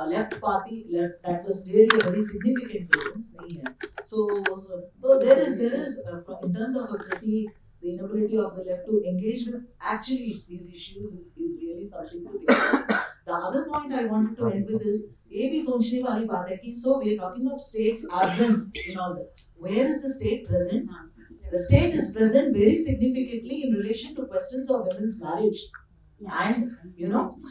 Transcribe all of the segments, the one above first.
left party, that was really a very significant presence. So there is in terms of a critique, the inability of the left to engage with actually these issues is really something to think about. The other point I wanted to end with is, ये भी सोचने वाली बात है कि so we are talking of state's absence in all that. Where is the state present? The state is present very significantly in relation to questions of women's marriage. And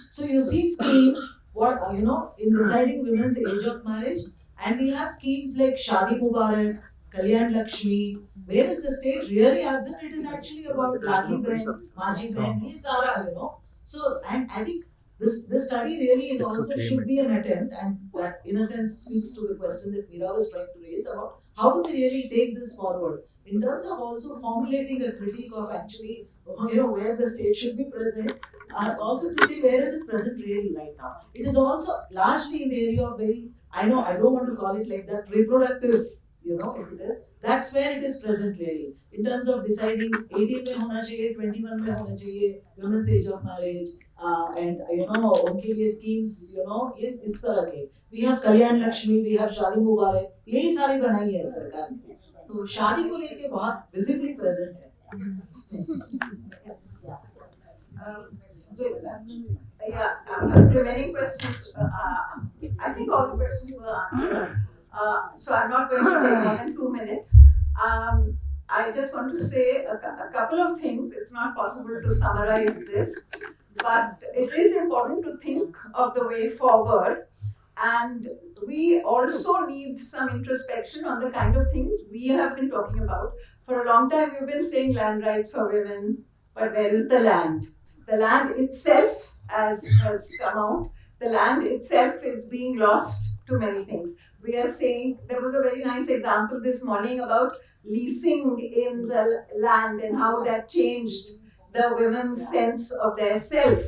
so you see schemes in deciding women's age of marriage, and we have schemes like Shadi Mubarak, Kalyan Lakshmi. Where is the state really absent? It is actually about Ladli Ben, Maji Ben, ye sara, So, and I think this study really is also should be an attempt, and that in a sense speaks to the question that Meera was trying to raise about how do we really take this forward in terms of also formulating a critique of actually where the state should be present. Also to see where is it present really right now. It is also largely in the area of I don't want to call it like that, reproductive, if it is, that's where it is present really. In terms of deciding 18 mein hona chahiye, 21 mein hona chahiye, women's age of marriage, and unke liye schemes, ye is tarah ke. We have Kalyan Lakshmi, we have Shadi Mubarak, yehi sari बनाई है सरकार ने. तो शादी को लेके बहुत visibly present है. Remaining questions. I think all the questions were answered. So I'm not going to take more than 2 minutes. I just want to say a couple of things. It's not possible to summarize this, but it is important to think of the way forward. And we also need some introspection on the kind of things we have been talking about. For a long time, we've been saying land rights for women, but where is the land? The land itself, as has come out, the land itself is being lost to many things. We are saying, there was a very nice example this morning about leasing in the land and how that changed the women's sense of their self.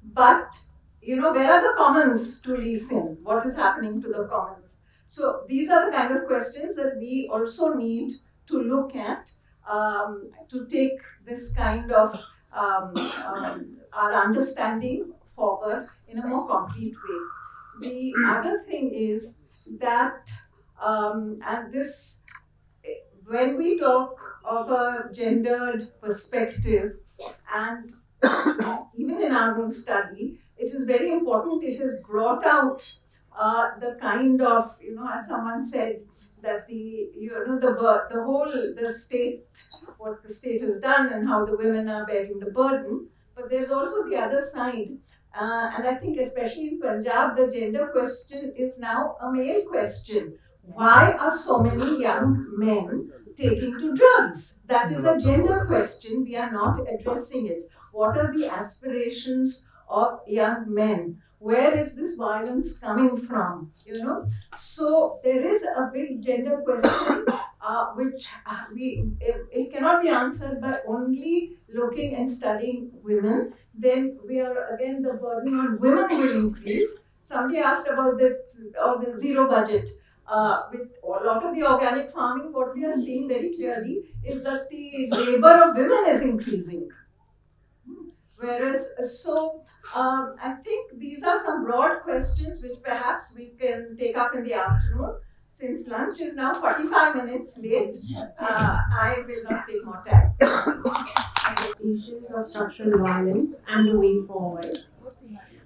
But, where are the commons to lease in? What is happening to the commons? So these are the kind of questions that we also need to look at, to take this kind of our understanding forward in a more concrete way. The other thing is that, and this, when we talk of a gendered perspective, and even in our own study, it is very important. It has brought out the kind of, as someone said, that the state, what the state has done and how the women are bearing the burden. But there's also the other side. And I think especially in Punjab, the gender question is now a male question. Why are so many young men taking to drugs? That is a gender question. We are not addressing it. What are the aspirations of young men? Where is this violence coming from? So there is a big gender question which it cannot be answered by only looking and studying women. Then we are again, the burden on women will increase. Somebody asked about the zero budget. With a lot of the organic farming, what we are seeing very clearly is that the labor of women is increasing. Whereas, I think these are some broad questions which perhaps we can take up in the afternoon. Since lunch is now 45 minutes late, I will not take more time. Issues of structural violence and the way forward.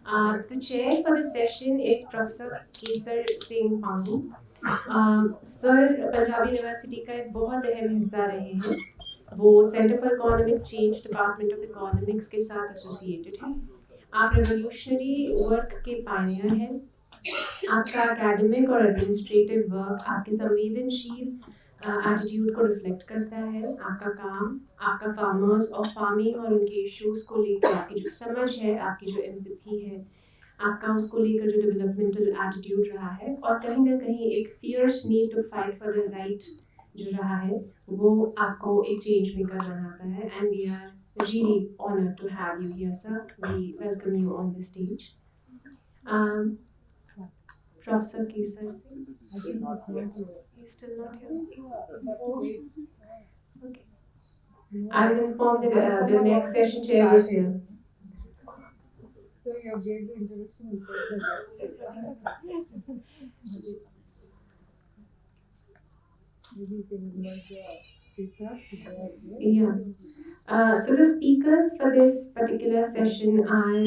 The chair for the session is Professor Kesar Singh Pangu. Sir Punjabi University का एक बहुत अहम हिस्सा रहे हैं. वो centre for economic change department of economics के साथ एसोसिएटेड है. आप रेवोल्यूशनरी वर्क के पायनियर हैं. आपका एकेडमिक और एडमिनिस्ट्रेटिव वर्क आपके संवेदनशील एटीट्यूड को रिफ्लेक्ट करता है. आपका काम, आपका फार्मर्स और फार्मिंग और उनके इश्यूज को लेकर आपकी जो समझ है, आपकी जो एम्पैथी है, आपका उसको लेकर जो डेवलपमेंटल एटीट्यूड रहा है, और कहीं ना कहीं एक fierce need to fight for the right जो रहा है, वो आपको एक चेंज मेकर बनाता है. And we are really honored to have you here, sir. We welcome you on the stage. Professor Kesar Singh. He's still not here. Okay. I was informed that the next session chair was here. So you gave the introduction because the maybe you can invite the speakers to go up there. Yeah. So the speakers for this particular session are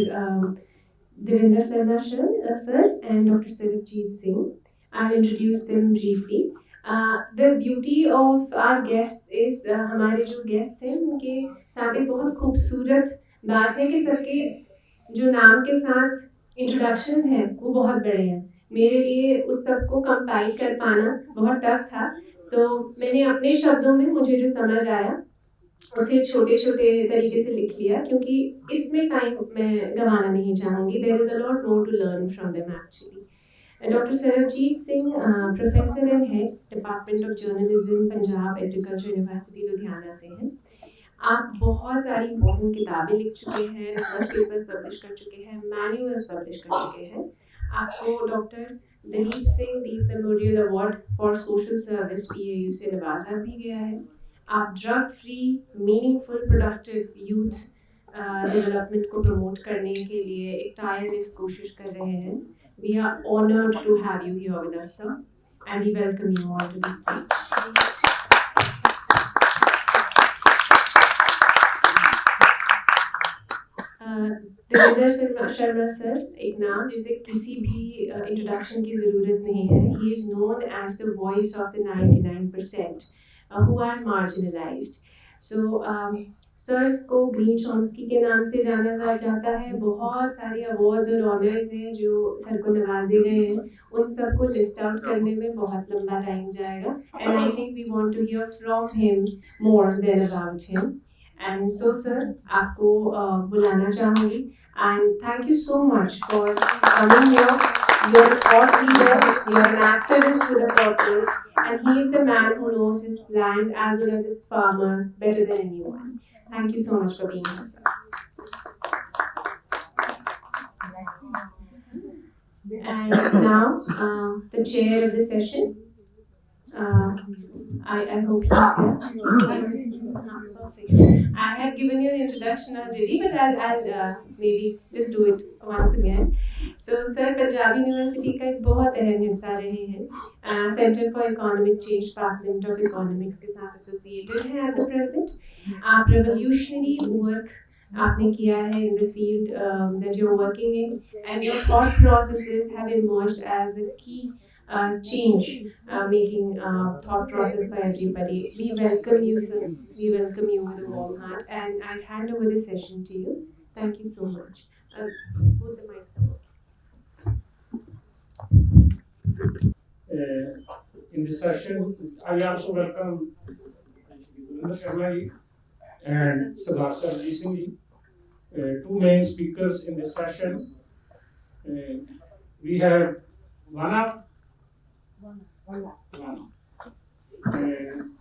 Devinder Sarma sir and Dr. Sarabjit Singh. I'll introduce them briefly. The beauty of our guests is हमारे जो guests हैं उनके साथ एक बहुत खूबसूरत बात है कि सबके जो नाम के साथ introductions हैं वो बहुत बड़े हैं. मेरे लिए उस सबको compile कर पाना बहुत tough था. तो मैंने अपने शब्दों में मुझे जो समझ आया उसे छोटे छोटे तरीके से लिख लिया क्योंकि इसमें टाइम मैं गंवाना नहीं चाहूँगी. There is a lot more to learn from them actually. Dr. Sarabjit Singh, Professor and Head, Department of Journalism, Punjab Agriculture University, Ludhiana से हैं. आप बहुत सारी important किताबें लिख चुके हैं, research papers publish कर चुके हैं, manuals publish कर चुके हैं. आपको doctor Dalip Singh Deep memorial award for social service PAU से नवाजा भी गया है. आप drug free meaningful productive youth development को प्रमोट करने के लिए एक टायरलेस कोशिश कर रहे हैं. We are honored to have you here with us, sir, and we welcome you all to this stage. Devendra Sharma sir एक नाम जिसे किसी भी इंट्रोडक्शन की ज़रूरत नहीं है. He is known as the voice of the 99% who are marginalized. So sir को ग्रीन चॉम्स्की के नाम से जाना जाता है. बहुत सारे अवार्ड्स और ऑनर्स हैं जो सर को नवाजे गए हैं. उन सबको लिस्ट आउट करने में बहुत लंबा टाइम जाएगा. And I think we want to hear from him more than about him. And so sir आपको बुलाना चाहूँगी. And thank you so much for coming here. You're a thought leader, you're an activist with a purpose, and he is the man who knows his land as well as its farmers better than anyone. Thank you so much for being here, sir. And now, the chair of the session. I hope he's here. Perfect. I had given you an introduction already, but I'll maybe just do it once again. So, sir, Punjabi University का एक बहुत अहम हिस्सा रहे हैं. Center for Economic Change Department of Economics के साथ associated है at the present. आप revolutionary work आपने किया है in the field that you're working in, and your thought processes have emerged as a key change making thought process for everybody. We welcome you, sir. We welcome you with a warm heart, and I hand over the session to you. Thank you so much. Both the mics are in this session, I also welcome Devinder Sharma ji and Sardar Sarabjit Singh ji, two main speakers in this session. We have Vana,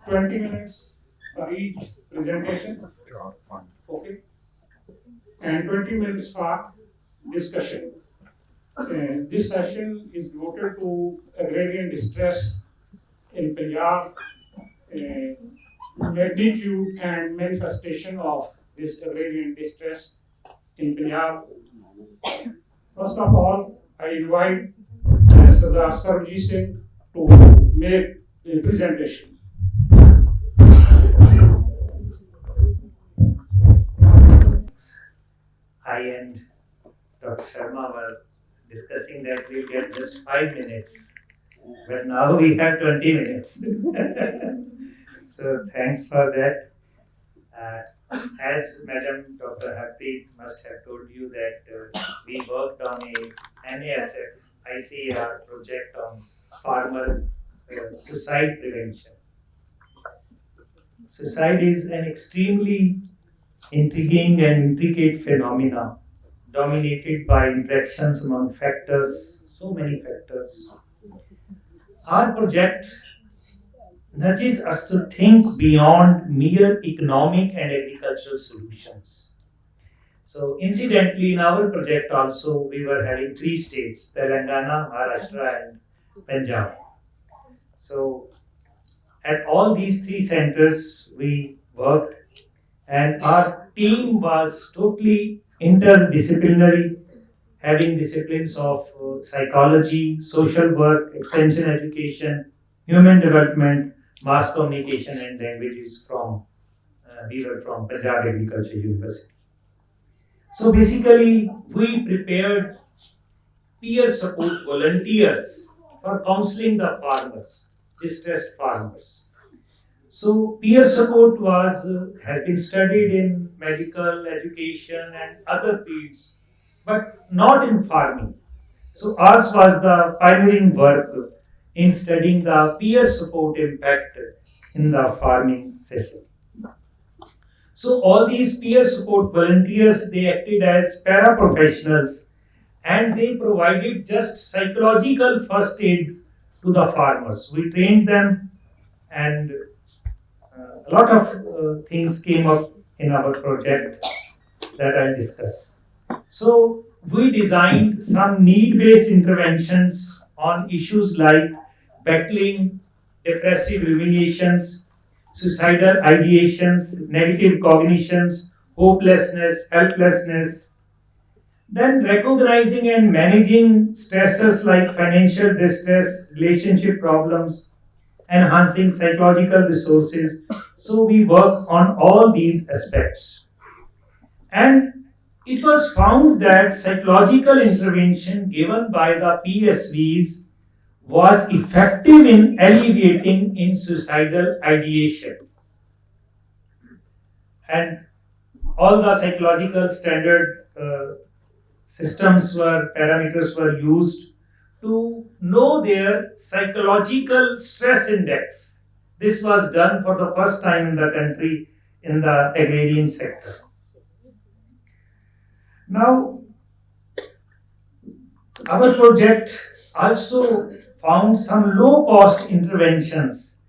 20 minutes for each presentation, okay, and 20 minutes for discussion. This session is devoted to agrarian distress in Punjab, magnitude and manifestation of this agrarian distress in Punjab. First of all, I invite Sardar Sarabjit Singh to make a presentation. I and Dr. Sharma were discussing that we'll get just 5 minutes, but now we have 20 minutes. So thanks for that. As Madam Dr. Harpreet must have told you that we worked on a NASF ICAR project on farmer suicide prevention. Suicide is an extremely intriguing and intricate phenomena dominated by interactions among factors, so many factors. Our project nudges us to think beyond mere economic and agricultural solutions. So incidentally, in our project also, we were having 3 states, Telangana, Maharashtra and Punjab. So at all these 3 centers we worked, and our team was totally interdisciplinary having disciplines of psychology, social work, extension education, human development, mass communication and languages from we were from Punjabi Agriculture University. So basically, we prepared peer support volunteers for counseling the farmers, distressed farmers. So peer support has been studied in medical, education and other fields, but not in farming. So ours was the pioneering work in studying the peer support impact in the farming session. So all these peer support volunteers, they acted as para-professionals and they provided just psychological first aid to the farmers. We trained them and a lot of things came up in our project that I'll discuss. So we designed some need-based interventions on issues like battling depressive ruminations, suicidal ideations, negative cognitions, hopelessness, helplessness. Then recognizing and managing stressors like financial distress, relationship problems, enhancing psychological resources. So we work on all these aspects. And it was found that psychological intervention given by the PSVs was effective in alleviating in suicidal ideation. And all the psychological standard parameters were used to know their psychological stress index. This was done for the first time in the country in the agrarian sector. Now, our project also found some low-cost interventions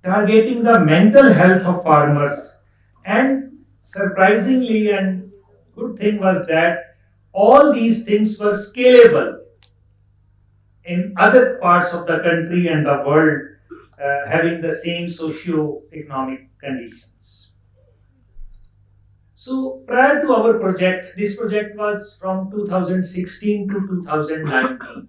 targeting the mental health of farmers, and surprisingly and good thing was that all these things were scalable in other parts of the country and the world having the same socio-economic conditions. So prior to our project, this project was from 2016 to 2019.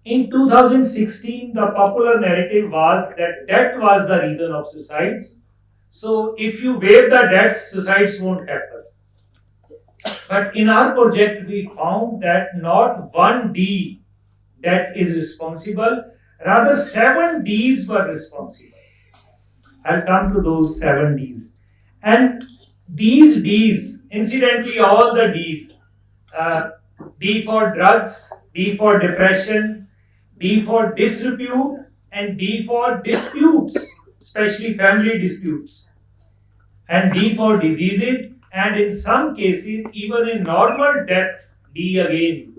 In 2016, the popular narrative was that debt was the reason of suicides. So if you waive the debt, suicides won't happen. But in our project, we found that not one D debt is responsible, rather 7 Ds were responsible. I'll come to those 7 Ds. And these Ds, incidentally all the Ds, D for drugs, D for depression, D for disrepute, and D for disputes, especially family disputes, and D for diseases, and in some cases, even in normal death, D again,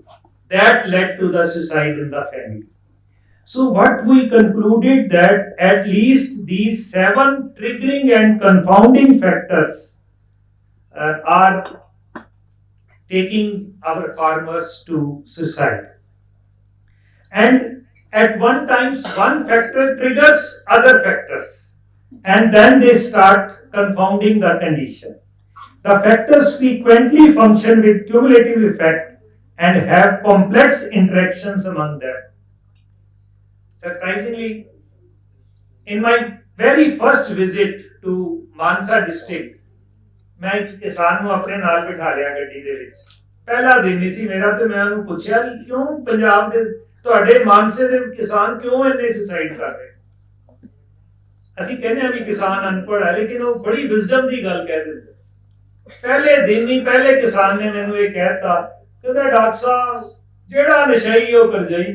that led to the suicide in the family. So what we concluded that at least these 7 triggering and confounding factors are taking our farmers to suicide. And at one time, one factor triggers other factors, and then they start confounding the condition. The factors frequently function with cumulative effect and have complex interactions among them. Surprisingly, in my very first visit to Mansa district, मैं एक किसान ਨੂੰ ਆਪਣੇ ਨਾਲ ਬਿਠਾ ਲਿਆ ਗੱਡੀ ਦੇ ਵਿੱਚ। ਪਹਿਲਾ ਦਿਨ ਨਹੀਂ ਸੀ ਮੇਰਾ ਤੇ ਮੈਂ ਉਹਨੂੰ ਪੁੱਛਿਆ ਕਿ ਕਿਉਂ ਪੰਜਾਬ ਦੇ ਤੁਹਾਡੇ ਮਾਨਸੇ ਦੇ ਕਿਸਾਨ ਕਿਉਂ ਇੰਨੇ ਸੁਸਾਈਡ ਕਰ ਰਹੇ? ਅਸੀਂ ਕਹਿੰਦੇ ਆ ਵੀ ਕਿਸਾਨ ਅਨਪੜ੍ਹ ਹੈ, ਲੇਕਿਨ ਉਹ ਬੜੀ ਵਿਜ਼ਡਮ ਦੀ ਗੱਲ ਕਹਿ ਦਿੰਦੇ। ਪਹਿਲੇ ਦਿਨ ਹੀ ਪਹਿਲੇ ਕਿਸਾਨ ਨੇ ਮੈਨੂੰ ਇਹ ਕਹਿਤਾ, ਕਹਿੰਦਾ ਡਾਕਟਰ ਸਾਹਿਬ ਜਿਹੜਾ ਨਸ਼ਈ ਉਹ ਕਰਜਾਈ।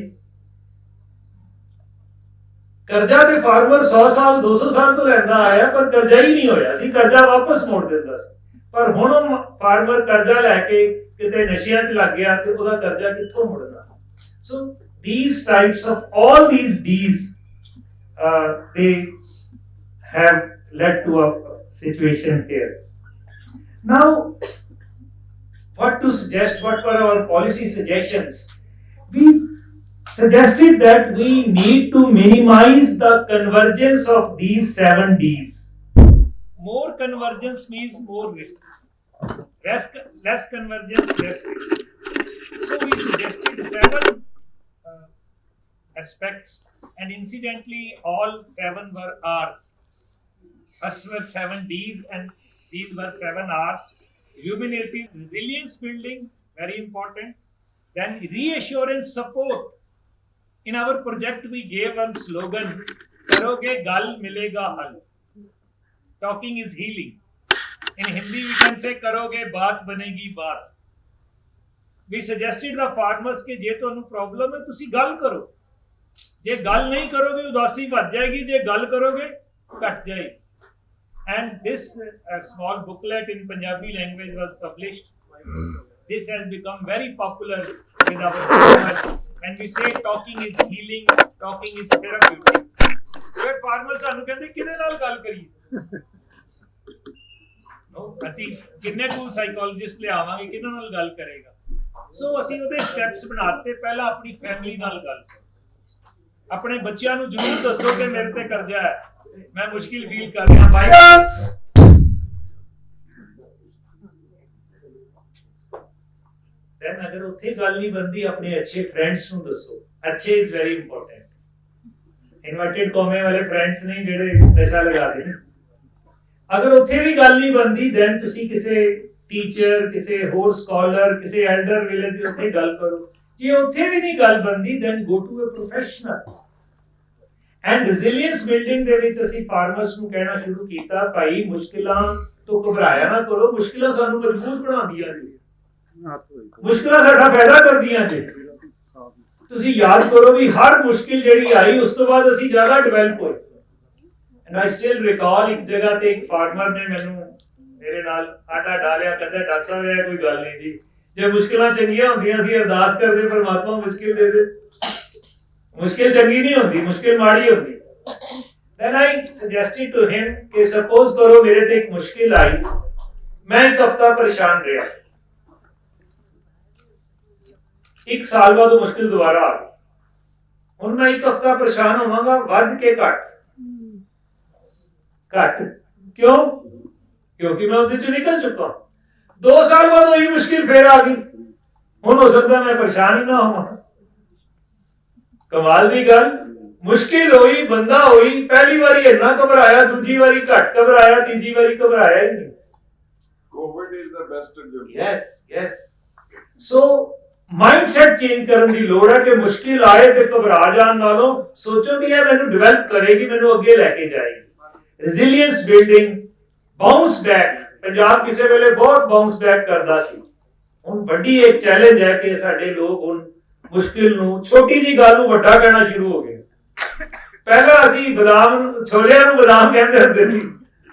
ਕਰਜ਼ਾ ਤੇ ਫਾਰਮਰ 100 ਸਾਲ 200 ਸਾਲ ਤੋਂ ਲੈਂਦਾ ਆਇਆ, ਪਰ ਕਰਜ਼ਾ ਹੀ ਨਹੀਂ ਹੋਇਆ ਸੀ, ਕਰਜ਼ਾ ਵਾਪਸ ਮੋੜ ਦਿੰਦਾ ਸੀ। ਪਰ ਹੁਣ ਉਹ ਫਾਰਮਰ ਕਰਜ਼ਾ ਲੈ ਕੇ ਕਿਤੇ ਨਸ਼ਿਆਂ 'ਚ ਲੱਗ ਗਿਆ ਤੇ ਉਹਦਾ ਕਰਜ਼ਾ ਕਿੱਥੋਂ ਮੁੜਨਾ? ਸੋ these types of all these D's they have led to a situation here. Now, what to suggest? What were our policy suggestions? We suggested that we need to minimize the convergence of these 7 Ds. More convergence means more risk. Less convergence, less risk. So we suggested 7 aspects, and incidentally, all 7 were R's. Us were 7 D's, and these were 7 R's. Humanitarian resilience building, very important. Then reassurance support. In our project, we gave one slogan, Karoge gal milega hal. Talking is healing. In Hindi, we can say, Karoge baat banegi baat. We suggested the farmers कि जे तुहानू problem है तुसी गल करो, जे गल नहीं करोगे उदासी बढ़ जाएगी, जे गल करोगे घट जाएगी. And this small booklet in Punjabi language was published. This has become very popular with our farmers. And we say talking is healing, talking is therapeutic. Where farmers सानू कहते किदे नाल गल करिए. ਅਸੀਂ ਕਿੰਨੇ ਕੁ ਸਾਈਕੋਲੋਜਿਸਟ ਲਿਆਵਾਂਗੇ, ਕਿਹਨਾਂ ਨਾਲ ਗੱਲ ਕਰੇਗਾ. ਸੋ ਅਸੀਂ ਉਹਦੇ ਸਟੈਪਸ ਬਣਾਤੇ. ਪਹਿਲਾਂ ਆਪਣੀ ਫੈਮਿਲੀ ਨਾਲ ਗੱਲ ਕਰੋ, ਆਪਣੇ ਬੱਚਿਆਂ ਨੂੰ ਜ਼ਰੂਰ ਦੱਸੋ ਕਿ ਮੇਰੇ ਤੇ ਕਰਜ਼ਾ ਹੈ, ਮੈਂ ਮੁਸ਼ਕਿਲ ਫੀਲ ਕਰ ਰਿਹਾ ਬਾਈ. ਦੈਨ ਅਗਰ ਉੱਥੇ ਗੱਲ ਨਹੀਂ ਬਣਦੀ, ਆਪਣੇ ਅੱਛੇ ਫਰੈਂਡਸ ਨੂੰ ਦੱਸੋ. ਅੱਛੇ ਇਜ਼ ਵੈਰੀ ਇੰਪੋਰਟੈਂਟ. ਇਨਵਰਟਡ ਕੋਮੇ ਵਾਲੇ ਫਰੈਂਡਸ ਨਹੀਂ ਜਿਹੜੇ ਨਸ਼ਾ ਲਗਾਦੇ ਨੇ. ਅਗਰ ਉੱਥੇ ਵੀ ਗੱਲ ਨਹੀਂ ਬਣਦੀ, ਦੈਨ ਤੁਸੀਂ ਕਿਸੇ ਟੀਚਰ, ਕਿਸੇ ਹੋਰ ਸਕਾਲਰ, ਕਿਸੇ ਐਲਡਰ ਵਿਲੇਜ ਦੇ ਉੱਥੇ ਗੱਲ ਕਰੋ. ਜੇ ਉੱਥੇ ਵੀ ਨਹੀਂ ਗੱਲ ਬਣਦੀ, then go to a professional. And resilience building ਦੇ ਵਿੱਚ ਅਸੀਂ ਫਾਰਮਰਸ ਨੂੰ ਕਹਿਣਾ ਸ਼ੁਰੂ ਕੀਤਾ, ਭਾਈ ਮੁਸ਼ਕਿਲਾਂ ਤੋਂ ਘਬਰਾਇਆ ਨਾ ਕਰੋ, ਮੁਸ਼ਕਿਲਾਂ ਸਾਨੂੰ ਮਜ਼ਬੂਤ ਬਣਾਉਂਦੀਆਂ ਨੇ, ਮੁਸ਼ਕਿਲਾਂ ਸਾਡਾ ਫਾਇਦਾ ਕਰਦੀਆਂ ਨੇ. ਤੁਸੀਂ ਯਾਦ ਕਰੋ ਵੀ ਹਰ ਮੁਸ਼ਕਿਲ ਜਿਹੜੀ ਆਈ ਉਸ ਤੋਂ ਬਾਅਦ ਅਸੀਂ ਜ਼ਿਆਦਾ ਡਿਵੈਲਪ ਹੋਏ. ਐਂਡ ਆਈ ਸਟਿਲ ਰਿਕਾਲ ਇੱਕ ਜਗ੍ਹਾ ਤੇ ਇੱਕ ਫਾਰਮਰ ਨੇ ਮੈਨੂੰ ਮੇਰੇ ਨਾਲ ਆਟਾ ਡਾਲਿਆ, ਕਹਿੰਦਾ ਡਾਕਟਰ ਸਾਹਿਬ ਇਹ ਕੋਈ ਗੱਲ ਨਹੀਂ ਜੀ, ਜੇ ਮੁਸ਼ਕਿਲਾਂ ਚੰਗੀਆਂ ਹੁੰਦੀਆਂ ਸੀ ਅਰਦਾਸ ਕਰਦੇ ਪਰਮਾਤਮਾ ਮੁਸ਼ਕਿਲ ਦੇ ਦੇ. ਮੁਸ਼ਕਿਲ ਚੰਗੀ ਨਹੀਂ ਹੁੰਦੀ, ਮੁਸ਼ਕਿਲ ਮਾੜੀ ਹੁੰਦੀ. Then I suggested to him ਕਿ suppose ਕਰੋ ਮੇਰੇ ਤੇ ਇੱਕ ਮੁਸ਼ਕਿਲ ਆਈ, ਮੈਂ ਇੱਕ ਹਫ਼ਤਾ ਪਰੇਸ਼ਾਨ ਰਿਹਾ, ਇੱਕ ਸਾਲ ਬਾਅਦ ਉਹ ਮੁਸ਼ਕਿਲ ਦੁਬਾਰਾ ਆ ਗਈ. ਹੁਣ ਮੈਂ ਇੱਕ ਹਫ਼ਤਾ ਪਰੇਸ਼ਾਨ ਹੋਵਾਂਗਾ, ਵੱਧ ਕੇ ਘੱਟ ਕਿਉਂ? ਕਿਉਂਕਿ ਮੈਂ ਉਹਦੇ ਚੋਂ ਨਿਕਲ ਚੁੱਕਾ. 2 ਸਾਲ ਬਾਅਦ ਉਹੀ ਮੁਸ਼ਕਿਲ ਫੇਰ ਆ ਗਈ, ਹੁਣ ਹੋ ਸਕਦਾ ਮੈਂ ਪਰੇਸ਼ਾਨ ਹੀ ਨਾ ਹੋਵਾਂ. ਕਮਾਲ ਦੀ ਗੱਲ, ਮੁਸ਼ਕਿਲ ਹੋਈ, ਬੰਦਾ ਹੋਈ, ਪਹਿਲੀ ਵਾਰੀ ਇੰਨਾ ਘਬਰਾਇਆ, ਦੂਜੀ ਵਾਰੀ ਘੱਟ ਘਬਰਾਇਆ, ਤੀਜੀ ਵਾਰੀ ਘਬਰਾਇਆ ਹੀ ਨਹੀਂ. COVID is the best example. Yes. So mindset change ਕਰਨ ਦੀ ਲੋੜ ਹੈ ਕਿ ਮੁਸ਼ਕਿਲ ਆਏ ਤੇ ਘਬਰਾ ਜਾਣ ਨਾਲੋਂ ਸੋਚੋ ਵੀ ਇਹ ਮੈਨੂੰ ਡਿਵੈਲਪ ਕਰੇਗੀ, ਮੈਨੂੰ ਅੱਗੇ ਲੈ ਕੇ ਜਾਏਗੀ. ਰੈਜ਼ਿਲੀਅੰਸ ਬਿਲਡਿੰਗ, ਬਾਉਂਸ ਬੈਕ. ਪੰਜਾਬ ਕਿਸੇ ਵੇਲੇ ਬਹੁਤ ਬਾਉਂਸ ਬੈਕ ਕਰਦਾ ਸੀ. ਹੁਣ ਵੱਡੀ ਇੱਕ ਚੈਲੰਜ ਹੈ ਕਿ ਸਾਡੇ ਲੋਕ ਹੁਣ ਮੁਸ਼ਕਿਲ ਨੂੰ, ਛੋਟੀ ਜੀ ਗੱਲ ਨੂੰ ਵੱਡਾ ਕਹਿਣਾ ਸ਼ੁਰੂ ਹੋ ਗਏ. ਪਹਿਲਾਂ ਅਸੀਂ ਬਦਾਮ, ਛੋਲਿਆਂ ਨੂੰ ਬਦਾਮ ਕਹਿੰਦੇ ਹੁੰਦੇ ਸੀ,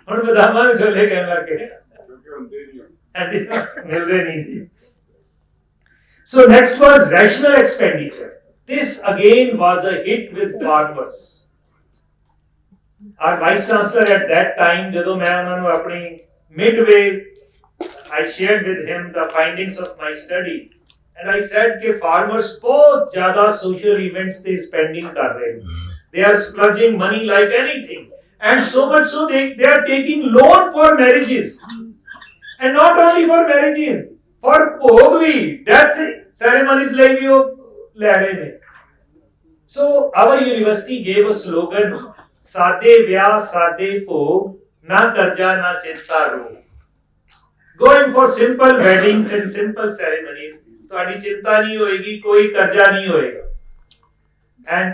ਹੁਣ ਬਦਾਮਾਂ ਨੂੰ ਛੋਲੇ ਕਹਿਣ ਲੱਗ ਗਏ, ਮਿਲਦੇ ਨਹੀਂ ਸੀ. So next was rational expenditure. This again was a hit with farmers. Our vice chancellor at that time, ਜਦੋਂ ਮੈਂ ਉਹਨਾਂ ਨੂੰ ਆਪਣੀ midway, I shared with him the findings of my study, and I said ਕਿ farmers ਬਹੁਤ ਜ਼ਿਆਦਾ social events ਤੇ spending ਕਰ ਰਹੇ ਨੇ. They are splurging money like anything, and so much so they are taking loan for marriages, and not only for marriages, for ਭੋਗ ਵੀ, death ceremonies ਲਈ ਵੀ ਉਹ ਲੈ ਰਹੇ ਨੇ. So our university gave a slogan, ਸਾਦੇ ਵਿਆਹ ਸਾਦੇ ਭੋਗ, ਨਾ ਕਰਜ਼ਾ ਨਾ ਚਿੰਤਾ ਰੋਗ. Going for simple weddings and simple ceremonies, ਤੁਹਾਡੀ ਚਿੰਤਾ ਨਹੀਂ ਹੋਏਗੀ, ਕੋਈ ਕਰਜ਼ਾ ਨਹੀਂ ਹੋਏਗਾ. And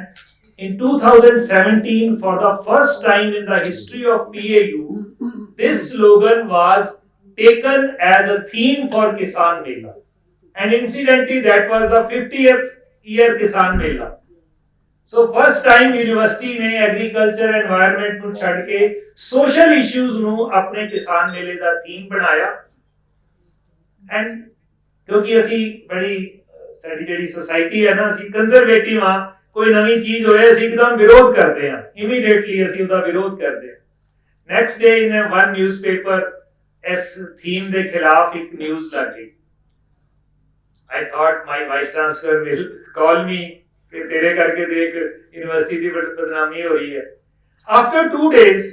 in 2017, for the first time in the history of PAU, this slogan was taken as a theme for Kisan Mela. And incidentally, that was the 50th year Kisan Mela. So first time university ने agriculture environment ਨੂੰ ਛੱਡ ਕੇ social issues ਨੂੰ ਆਪਣੇ ਕਿਸਾਨ ਮੇਲੇ ਦਾ theme ਬਣਾਇਆ. And ਕਿਉਂਕਿ ਅਸੀਂ ਬੜੀ, ਸਾਡੀ ਜਿਹੜੀ society ਹੈ ਨਾ, ਅਸੀਂ conservative ਹਾਂ, ਕੋਈ ਨਵੀਂ ਚੀਜ਼ ਹੋਏ ਅਸੀਂ ਇੱਕਦਮ ਵਿਰੋਧ ਕਰਦੇ ਹਾਂ, immediately ਅਸੀਂ ਉਹਦਾ ਵਿਰੋਧ ਕਰਦੇ ਹਾਂ. Next day in one newspaper ਇਸ theme ਦੇ ਖਿਲਾਫ ਇੱਕ news ਲੱਗ ਗਈ. I thought my vice chancellor will call me कि तेरे करके देख यूनिवर्सिटी की बदनामी हो रही है. After 2 days,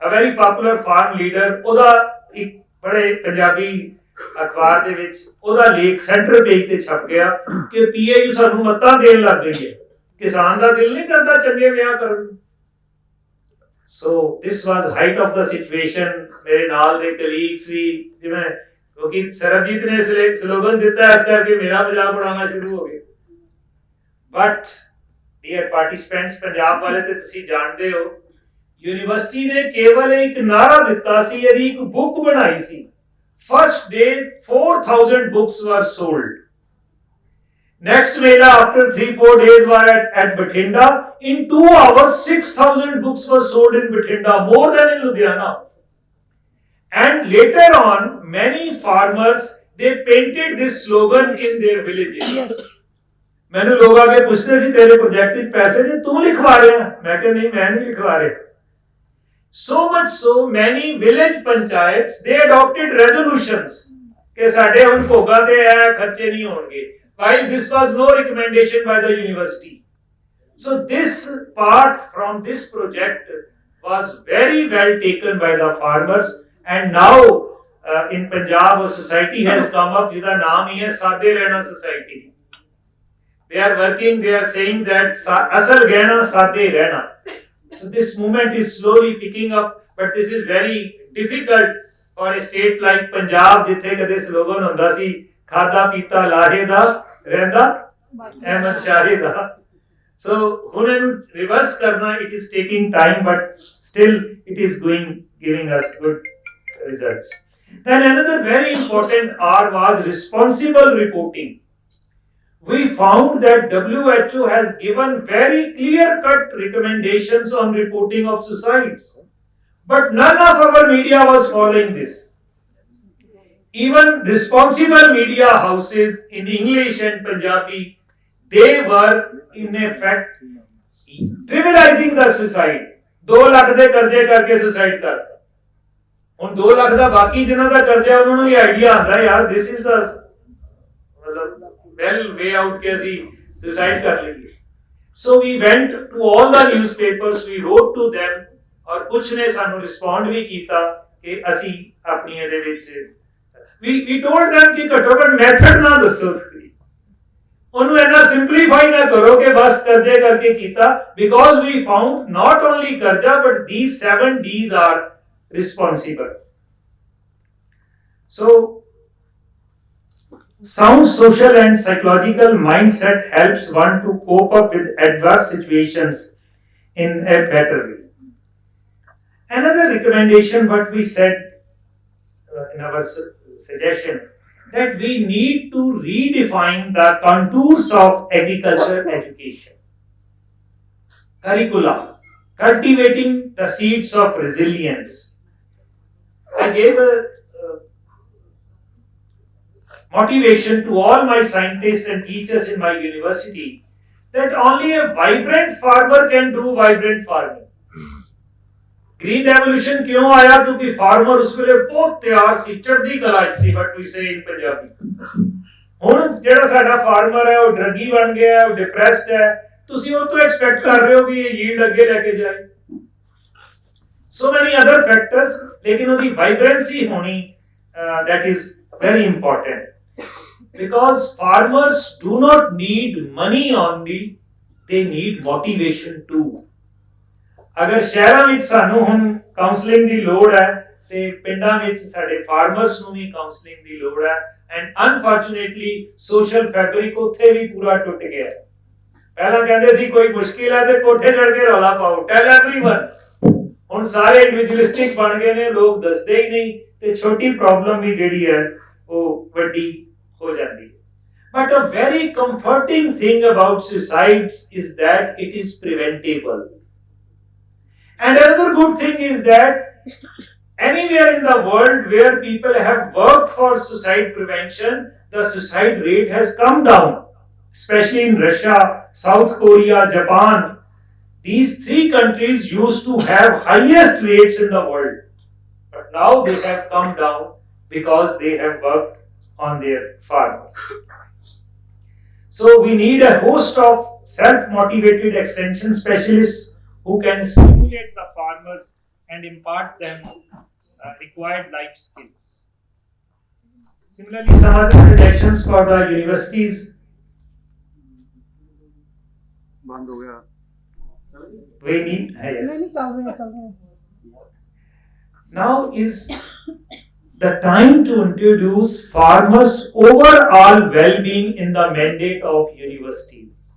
a very popular farm leader, ਉਹਦਾ ਇੱਕ ਬੜੇ ਪੰਜਾਬੀ ਅਖਬਾਰ ਦੇ ਵਿੱਚ ਉਹਦਾ ਲੇਖ ਸੈਂਟਰ ਪੇਜ ਤੇ ਛਪ ਗਿਆ ਕਿ PAU ਸਾਨੂੰ ਮੱਤਾਂ ਦੇਣ ਲੱਗ ਗਈ ਹੈ, ਕਿਸਾਨ ਦਾ ਦਿਲ ਨਹੀਂ ਕਰਦਾ ਚੰਗੇ ਵਿਆਹ ਕਰਨ ਨੂੰ। ਸੋ ਦਿਸ ਵਾਸ ਹਾਈਟ ਆਫ ਦਾ ਸਿਚੁਏਸ਼ਨ। ਮੇਰੇ ਨਾਲ ਦੇ ਕਲੀਗਸ ਵੀ, ਜਿਵੇਂ ਕਿਉਂਕਿ ਸਰਬਜੀਤ ਨੇ ਸਲੋਗਨ ਦਿੱਤਾ ਇਸ ਕਰਕੇ ਮੇਰਾ ਮਜ਼ਾਕ ਉਡਾਉਣਾ ਸ਼ੁਰੂ ਹੋ ਗਿਆ। ਬਟ ਡੀਅਰ ਪਾਰਟਿਸਪੈਂਟਸ, ਪੰਜਾਬ ਵਾਲੇ ਤੇ ਤੁਸੀਂ ਜਾਣਦੇ ਹੋ, ਯੂਨੀਵਰਸਿਟੀ ਨੇ ਕੇਵਲ ਇੱਕ ਨਾਰਾ ਦਿੱਤਾ ਸੀ, ਇਹਦੀ ਇੱਕ ਬੁੱਕ ਬਣਾਈ ਸੀ। First day 4000 books were sold. Next Mela, after 3-4 days, were at Bathinda. In 2 hours, 6,000 books were sold in Bathinda, more than in Ludhiana. And later on, many farmers, they painted this slogan in their villages. मैंने लोग आके पूछते थे तेरे project में पैसे नहीं, तू लिखवा रहा है? मैं कहा नहीं, मैं नहीं लिखवा रहा। So much so, many village panchayats, they adopted resolutions कि साढ़े हम भोगा ते है खर्चे नहीं होंगे, while this was no recommendation by the university. So this part from this project was very well taken by the farmers, and now in Punjab a society has come up with the naam hi hai Saade Rehna Society. They are working, they are saying that asal gehna Saade Rehna. So this movement is slowly picking up, but this is very difficult for a state like Punjab, ਜਿੱਥੇ ਕਦੇ slogan ਹੁੰਦਾ ਸੀ ਖਾਦਾ ਪੀਤਾ ਲਾਹੇ ਦਾ ਰਹਿੰਦਾ ਅਹਿਮਦ ਸ਼ਾਹੇ ਦਾ। So ਹੁਣ ਇਹਨੂੰ reverse ਕਰਨਾ, it is taking time, but still it is giving us good results. Then another very important R was responsible reporting. We found that WHO has given very clear-cut recommendations on reporting of suicides, but none of our media was following this. Even responsible media houses in English and Punjabi, they were in effect trivializing the suicide. 2 lakh ਦੇ ਕਰਜ਼ੇ ਕਰਕੇ suicide ਕਰਤਾ। ਹੁਣ 2 ਲੱਖ ਦਾ ਬਾਕੀ ਜਿਨ੍ਹਾਂ ਦਾ ਕਰਜ਼ਾ ਉਹਨਾਂ ਨੂੰ ਵੀ ਆਈਡੀਆ ਆਉਂਦਾ ਯਾਰ this is the ਮਤਲਬ well way out ke assi suicide kar liye. So we went to all the newspapers, we wrote to them, aur kuch ne sanu respond bhi kita ke assi apni ede vich we told them ki ghatto ghat method na dasso tusi, ਉਹਨੂੰ ਇੰਨਾ simplify ਨਾ ਕਰੋ ਕਿ ਬਸ ਕਰਜ਼ੇ ਕਰਕੇ ਕੀਤਾ, because we found not only karza but these 7 D's are responsible. So sound social and psychological mindset helps one to cope up with adverse situations in a better way. Another recommendation, what we said in our suggestion, that we need to redefine the contours of agriculture education. Curricula, cultivating the seeds of resilience. I gave a motivation to all my scientists and teachers in my university that only a vibrant farmer can do vibrant farming. Green revolution क्यों आया? क्योंकि farmer उस वेले बहुत तैयार सी, चढ़दी कला सी, what we say in Punjabi. ਹੁਣ ਜਿਹੜਾ ਸਾਡਾ farmer ਹੈ ਉਹ ਡਰਗੀ ਬਣ ਗਿਆ, ਉਹ depressed ਹੈ, ਤੁਸੀਂ ਉਹ ਤੋਂ expect ਕਰ ਰਹੇ ਹੋ ਕਿ ਇਹ yield ਅੱਗੇ ਲੈ ਕੇ ਜਾਏ. So many other factors, लेकिन ਉਹਦੀ vibrancy होनी that is very important. Because farmers do not need money only, they need motivation too. ਅਗਰ ਸ਼ਹਿਰਾਂ ਵਿੱਚ ਸਾਨੂੰ ਹੁਣ ਕਾਉਂਸਲਿੰਗ ਦੀ ਲੋੜ ਹੈ ਤੇ ਪਿੰਡਾਂ ਵਿੱਚ ਸਾਡੇ ਫਾਰਮਰਸ ਨੂੰ ਵੀ ਕਾਉਂਸਲਿੰਗ ਦੀ ਲੋੜ ਹੈ, ਐਂਡ ਅਨਫੋਰਚੂਨੇਟਲੀ ਸੋਸ਼ਲ ਫੈਬਰਿਕ ਉੱਥੇ ਵੀ ਪੂਰਾ ਟੁੱਟ ਗਿਆ। ਪਹਿਲਾਂ ਕਹਿੰਦੇ ਸੀ ਕੋਈ ਮੁਸ਼ਕਿਲ ਹੈ ਤੇ ਕੋਠੇ ਚੜ੍ਹ ਕੇ ਰੌਲਾ ਪਾਓ, ਟੈਲ ਐਵਰੀਵਨ। ਹੁਣ ਸਾਰੇ ਇੰਡੀਵਿਜੂਅਲਿਸਟਿਕ ਬਣ ਗਏ ਨੇ, ਲੋਕ ਦੱਸਦੇ ਹੀ ਨਹੀਂ ਤੇ ਛੋਟੀ ਪ੍ਰੋਬਲਮ ਵੀ ਜਿਹੜੀ ਹੈ ਉਹ ਵੱਡੀ ਹੋ ਜਾਂਦੀ ਹੈ। But a very comforting thing about suicides is that it is preventable. And another good thing is that anywhere in the world where people have worked for suicide prevention, the suicide rate has come down, especially in Russia, South Korea, Japan. These 3 countries used to have highest rates in the world, but now they have come down because they have worked on their farmers. So we need a host of self-motivated extension specialists who can stimulate the farmers and impart them required life skills. Similarly, some other suggestions for the universities. We need, yes. Now is the time to introduce farmers' overall well-being in the mandate of universities.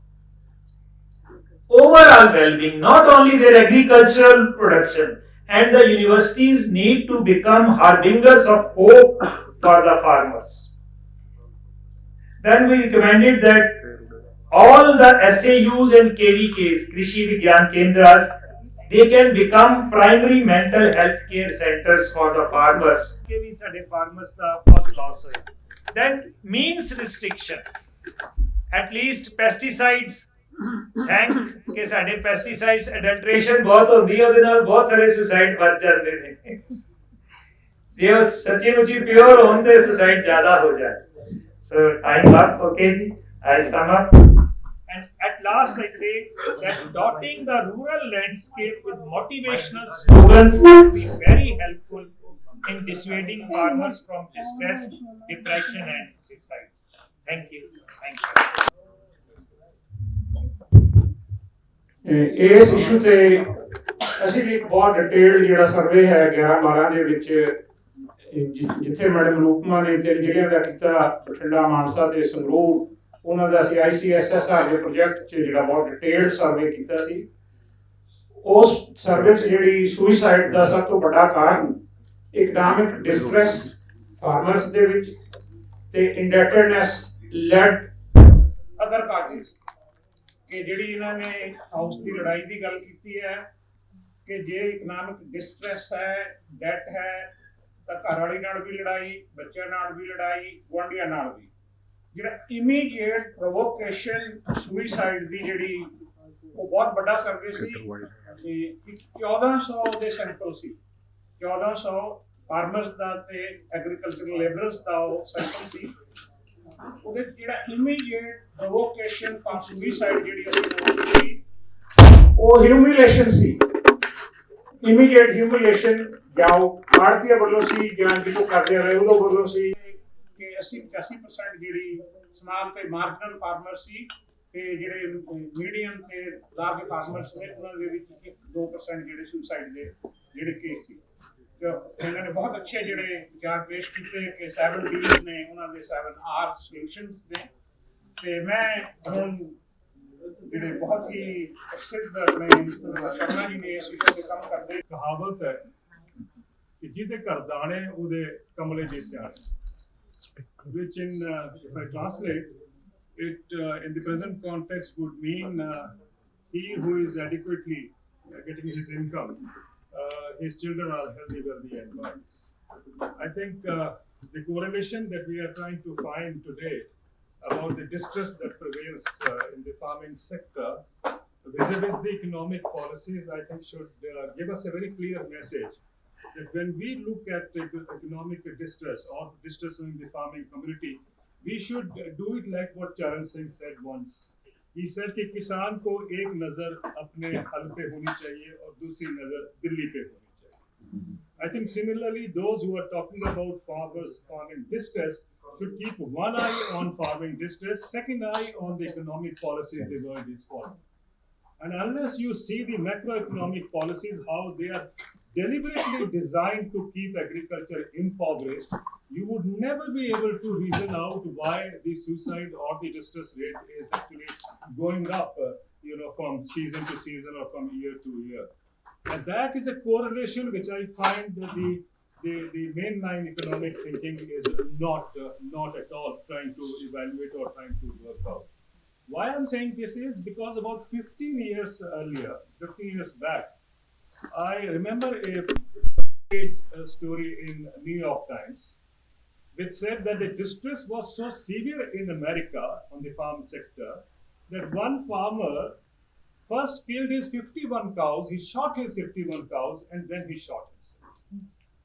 Overall well-being, not only their agricultural production, and the universities need to become harbingers of hope for the farmers. Then we recommended that all the SAUs and KVKs, Krishi Vigyan Kendras, they can become primary mental health care centers for the farmers. Farmers then means restriction. At least pesticides. Thank ਕਿ ਸਾਡੇ pesticides adulteration ਬਹੁਤ ਹੁੰਦੀ ਹੈ ਉਹਦੇ ਨਾਲ ਬਹੁਤ ਸਾਰੇ suicide ਵੱਧ ਜਾਂਦੇ ਨੇ ਜੇ ਉਹ ਸੱਚੀ ਮੁੱਚੀ ਪਿਓਰ ਹੋਣ ਤੇ ਸੁਸਾਈਡ ਜ਼ਿਆਦਾ ਹੋ ਜਾਏ ਸੋ ਟਾਈਮ ਅਪ ਓਕੇ ਜੀ ਆਈ ਸਮ up and at last I say that dotting the rural landscape with motivational slogans will be very helpful in dissuading farmers from distress, depression and suicides. Thank you. ਇਸ issue ਤੇ ਅਸੀਂ ਵੀ ਇੱਕ ਬਹੁਤ detailed ਜਿਹੜਾ survey ਹੈ 11-12 ਦੇ ਵਿੱਚ ਜਿੱਥੇ ਮੈਡਮ ਅਨੂਪਮਾ ਨੇ 3 ਜ਼ਿਲ੍ਹਿਆਂ ਦਾ ਕੀਤਾ ਬਠਿੰਡਾ ਮਾਨਸਾ ਤੇ ਸੰਗਰੂਰ ਉਹਨਾਂ ਦਾ ਅਸੀਂ ICSSR ਦੇ ਪ੍ਰੋਜੈਕਟ 'ਚ ਜਿਹੜਾ ਬਹੁਤ ਡਿਟੇਲਡ ਸਰਵੇ ਕੀਤਾ ਸੀ ਉਸ ਸਰਵੇ 'ਚ ਜਿਹੜੀ ਸੁਇਸਾਈਡ ਦਾ ਸਭ ਤੋਂ ਵੱਡਾ ਕਾਰਨ ਇਕਨੋਮਿਕ ਡਿਸਟ੍ਰੈਸ ਫਾਰਮਰਸ ਦੇ ਵਿੱਚ ਤੇ ਇੰਡੈਟਡਨੈਸ ਲੈਡ ਅਦਰ ਕਾਜ਼ਸ ਕਿ ਜਿਹੜੀ ਇਹਨਾਂ ਨੇ ਹਾਊਸ ਦੀ ਲੜਾਈ ਦੀ ਗੱਲ ਕੀਤੀ ਹੈ ਕਿ ਜੇ ਇਕਨੋਮਿਕ ਡਿਸਟ੍ਰੈਸ ਹੈ ਡੈਟ ਹੈ ਤਾਂ ਘਰ ਵਾਲੀ ਨਾਲ ਵੀ ਲੜਾਈ ਬੱਚਿਆਂ ਨਾਲ ਵੀ ਲੜਾਈ ਗੁਆਂਢੀਆਂ ਨਾਲ ਵੀ ਜਿਹੜਾ ਇਮੀਡੀਏਟ ਪ੍ਰੋਵੋਕੇਸ਼ਨ ਸੁਇਸਾਈਡ ਦੀ ਜਿਹੜੀ ਉਹ ਬਹੁਤ ਵੱਡਾ ਸਰਵੇ ਸੀ ਤੇ 1400 ਦੇ ਸੈਂਪਲ ਸੀ 1400 ਫਾਰਮਰਸ ਦਾ ਤੇ ਐਗਰੀਕਲਚਰਲ ਲੇਬਰਰਸ ਦਾ ਉਹ ਸੈਂਪਲ ਸੀ ਉਹਦੇ ਜਿਹੜਾ ਇਮੀਡੀਏਟ ਪ੍ਰੋਵੋਕੇਸ਼ਨ ਫਾਰ ਸੁਇਸਾਈਡ ਜਿਹੜੀ ਅਸੀਂ ਉਹ ਹਿਊਮਿਲੇਸ਼ਨ ਸੀ ਇਮੀਡੀਏਟ ਹਿਊਮਿਲੇਸ਼ਨ ਜਾਓ ਭਾਰਤੀय ਵੱਲੋਂ ਸੀ ਜਾਂ ਜਿਹਨੂੰ ਕਰਦੇ ਰਹੇ ਉਹਦੇ ਵੱਲੋਂ ਸੀ ਕਿ 80% ਜਿਹੜੀ ਸਮਾਲ ਤੇ ਮਾਰਜਨਲ ਫਾਰਮਰ ਸੀ ਤੇ ਜਿਹੜੇ ਮੀਡੀਅਮ ਤੇ ਲਾਰਜ ਫਾਰਮਰਸ ਨੇ ਉਹਨਾਂ ਦੇ ਵਿੱਚ 2% ਜਿਹੜੇ ਸੁਇਸਾਈਡ ਦੇ ਜਿਹੜੇ ਕੇਸ ਸੀ ਇਹਨਾਂ ਨੇ ਬਹੁਤ ਅੱਛੇ ਜਿਹੜੇ ਵਿਚਾਰ ਪੇਸ਼ ਕੀਤੇ ਕਿ 7 Ds ਨੇ ਉਹਨਾਂ ਦੇ 7 R ਸੋਲੂਸ਼ਨਸ ਨੇ ਤੇ ਮੈਂ ਹੁਣ ਜਿਹੜੇ ਬਹੁਤ ਹੀ ਪ੍ਰਸਿੱਧ ਆਪਣੇ ਸ਼ਰਮਾ ਜੀ ਨੇ ਇਸ ਵਿਸ਼ੇ ਤੇ ਕੰਮ ਕਰਦੇ ਕਹਾਵਤ ਹੈ ਕਿ ਜਿਹਦੇ ਘਰ ਦਾਣੇ ਉਹਦੇ ਕਮਲੇ ਦੇ ਸਿਆਣੇ which if I translate it in the present context would mean he who is adequately getting his income his children are healthy, wealthy and wise. I think the correlation that we are trying to find today about the distress that prevails in the farming sector vis-a-vis the economic policies, I think should give us a very clear message that when we look at economic distress or distress in the farming community, we should do it like what Charan Singh said once. He said कि किसान को एक नजर अपने हल पे होनी चाहिए और दूसरी नजर दिल्ली पे होनी चाहिए. I think similarly those who are talking about farmers farming distress should keep one eye on farming distress, second eye on the economic policies the world is following. And unless you see the macroeconomic policies, how they are deliberately designed to keep agriculture impoverished, you would never be able to reason out why the suicide or the distress rate is actually going up, from season to season or from year to year. And that is a correlation which I find that the mainline economic thinking is not at all trying to evaluate or trying to work out. Why I'm saying this is because about 15 years back, I remember a story in New York Times which said that the distress was so severe in America on the farm sector that one farmer first killed his 51 cows, he shot his 51 cows and then he shot himself.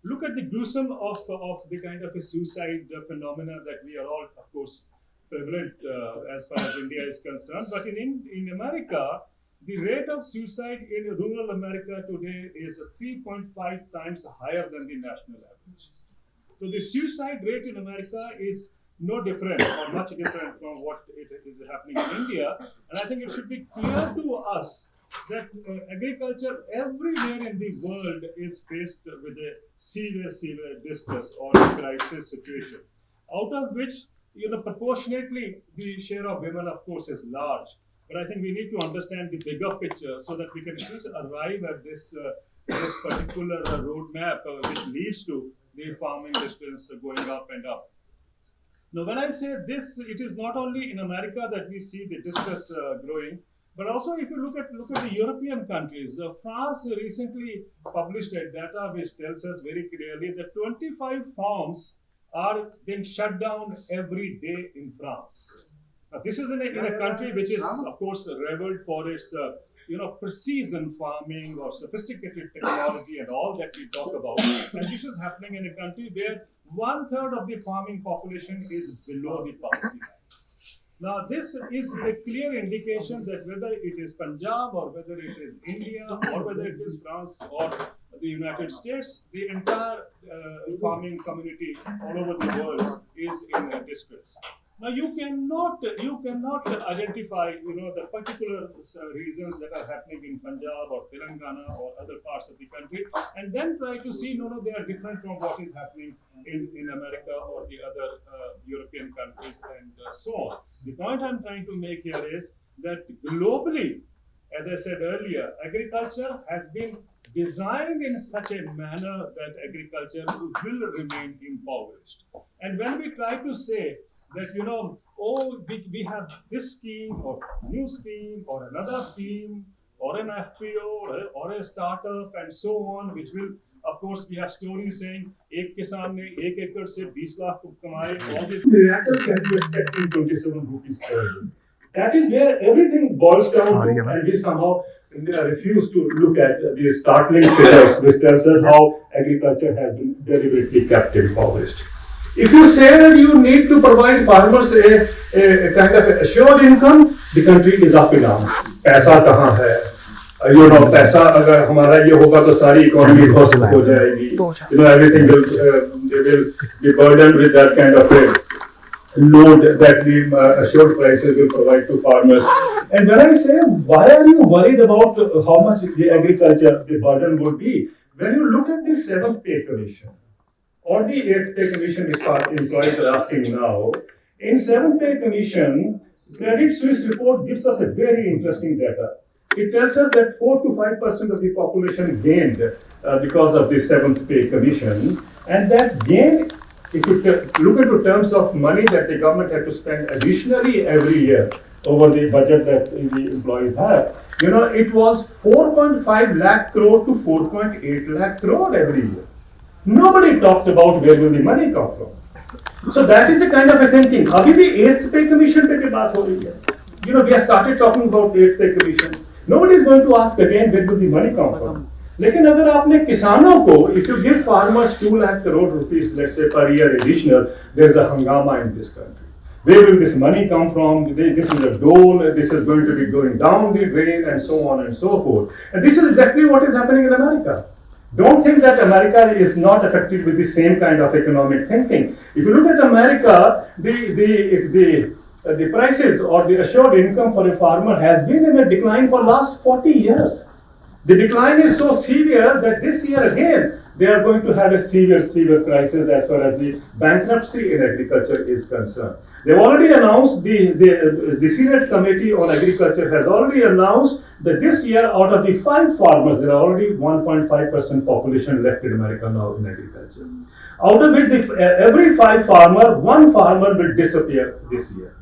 Look at the gruesome of the kind of a suicide phenomena that we are all, of course, prevalent as far as India is concerned. But in America, the rate of suicide in rural America today is 3.5 times higher than the national average. So the suicide rate in America is no different or much different from what it is happening in India. And I think it should be clear to us that agriculture everywhere in the world is faced with a severe distress or a crisis situation, out of which, proportionately the share of women, of course, is large. But I think we need to understand the bigger picture so that we can at least arrive at this particular roadmap which leads to the farming distance going up and up. Now, when I say this, it is not only in America that we see the distress growing, but also if you look at the European countries. France recently published a data which tells us very clearly that 25 farms are being shut down every day in France. Now, this is in a country which is, of course, revered for its precision farming or sophisticated technology and all that we talk about. And this is happening in a country where 1/3 of the farming population is below the poverty line. Now, this is a clear indication that whether it is Punjab or whether it is India or whether it is France or the United States, the entire farming community all over the world is in distress. Now, you cannot identify, the particular reasons that are happening in Punjab or Telangana or other parts of the country, and then try to see, no, they are different from what is happening in America or the other European countries and so on. The point I'm trying to make here is that globally, as I said earlier, agriculture has been designed in such a manner that agriculture will remain impoverished. And when we try to say that, we have this scheme or new scheme or another scheme or an FPO or a startup and so on, which will, of course, we have stories saying, ek kisan ne 1 acre se 20 lakh kamaye, all this miracle can be expecting 27 rupees per day. That is where everything boils down to, and we somehow refuse to look at the startling figures which tells us how agriculture has been deliberately kept impoverished. If you say that you need to provide farmers a kind of assured income, the country is up in arms. पैसा कहाँ है? पैसा अगर हमारा ये होगा तो सारी इकोनॉमी ध्वस्त हो जाएगी. Everything will be burdened with that kind of a load that the assured prices will provide to farmers. And when I say, why are you worried about how much the agriculture, the burden would be? When you look at the 7th Pay Commission, or the 8th Pay Commission employees are asking now, in 7th Pay Commission, Credit Suisse report gives us a very interesting data. It tells us that 4 to 5% of the population gained because of the 7th Pay Commission, and that gain, if you look into terms of money that the government had to spend additionally every year over the budget that the employees have, it was 4.5 lakh crore to 4.8 lakh crore every year. Nobody talked about where will the money come from. So that is the kind of a thinking. Abhi bhi 8th Pay Commission pe baat ho rahi hai. We have started talking about 8th Pay Commission. Nobody is going to ask again where will the money come from. लेकिन अगर आपने किसानों को, if you give farmers 2 lakh crore rupees, let's say per year additional, there's a hangama in this country. Where will this money come from? This is a dole, this is going to be going down the drain and so on and so forth. And this is exactly what is happening in America. Don't think that America is not affected with the same kind of economic thinking. If you look at America, the prices or the assured income for a farmer has been in a decline for last 40 years. The decline is so severe that this year again, they are going to have a severe crisis as far as the bankruptcy in agriculture is concerned. They've already announced, the Senate Committee on Agriculture has already announced that this year, out of the 5 farmers, there are already 1.5% population left in America now in agriculture. Out of which, every 5 farmer, 1 farmer will disappear this year.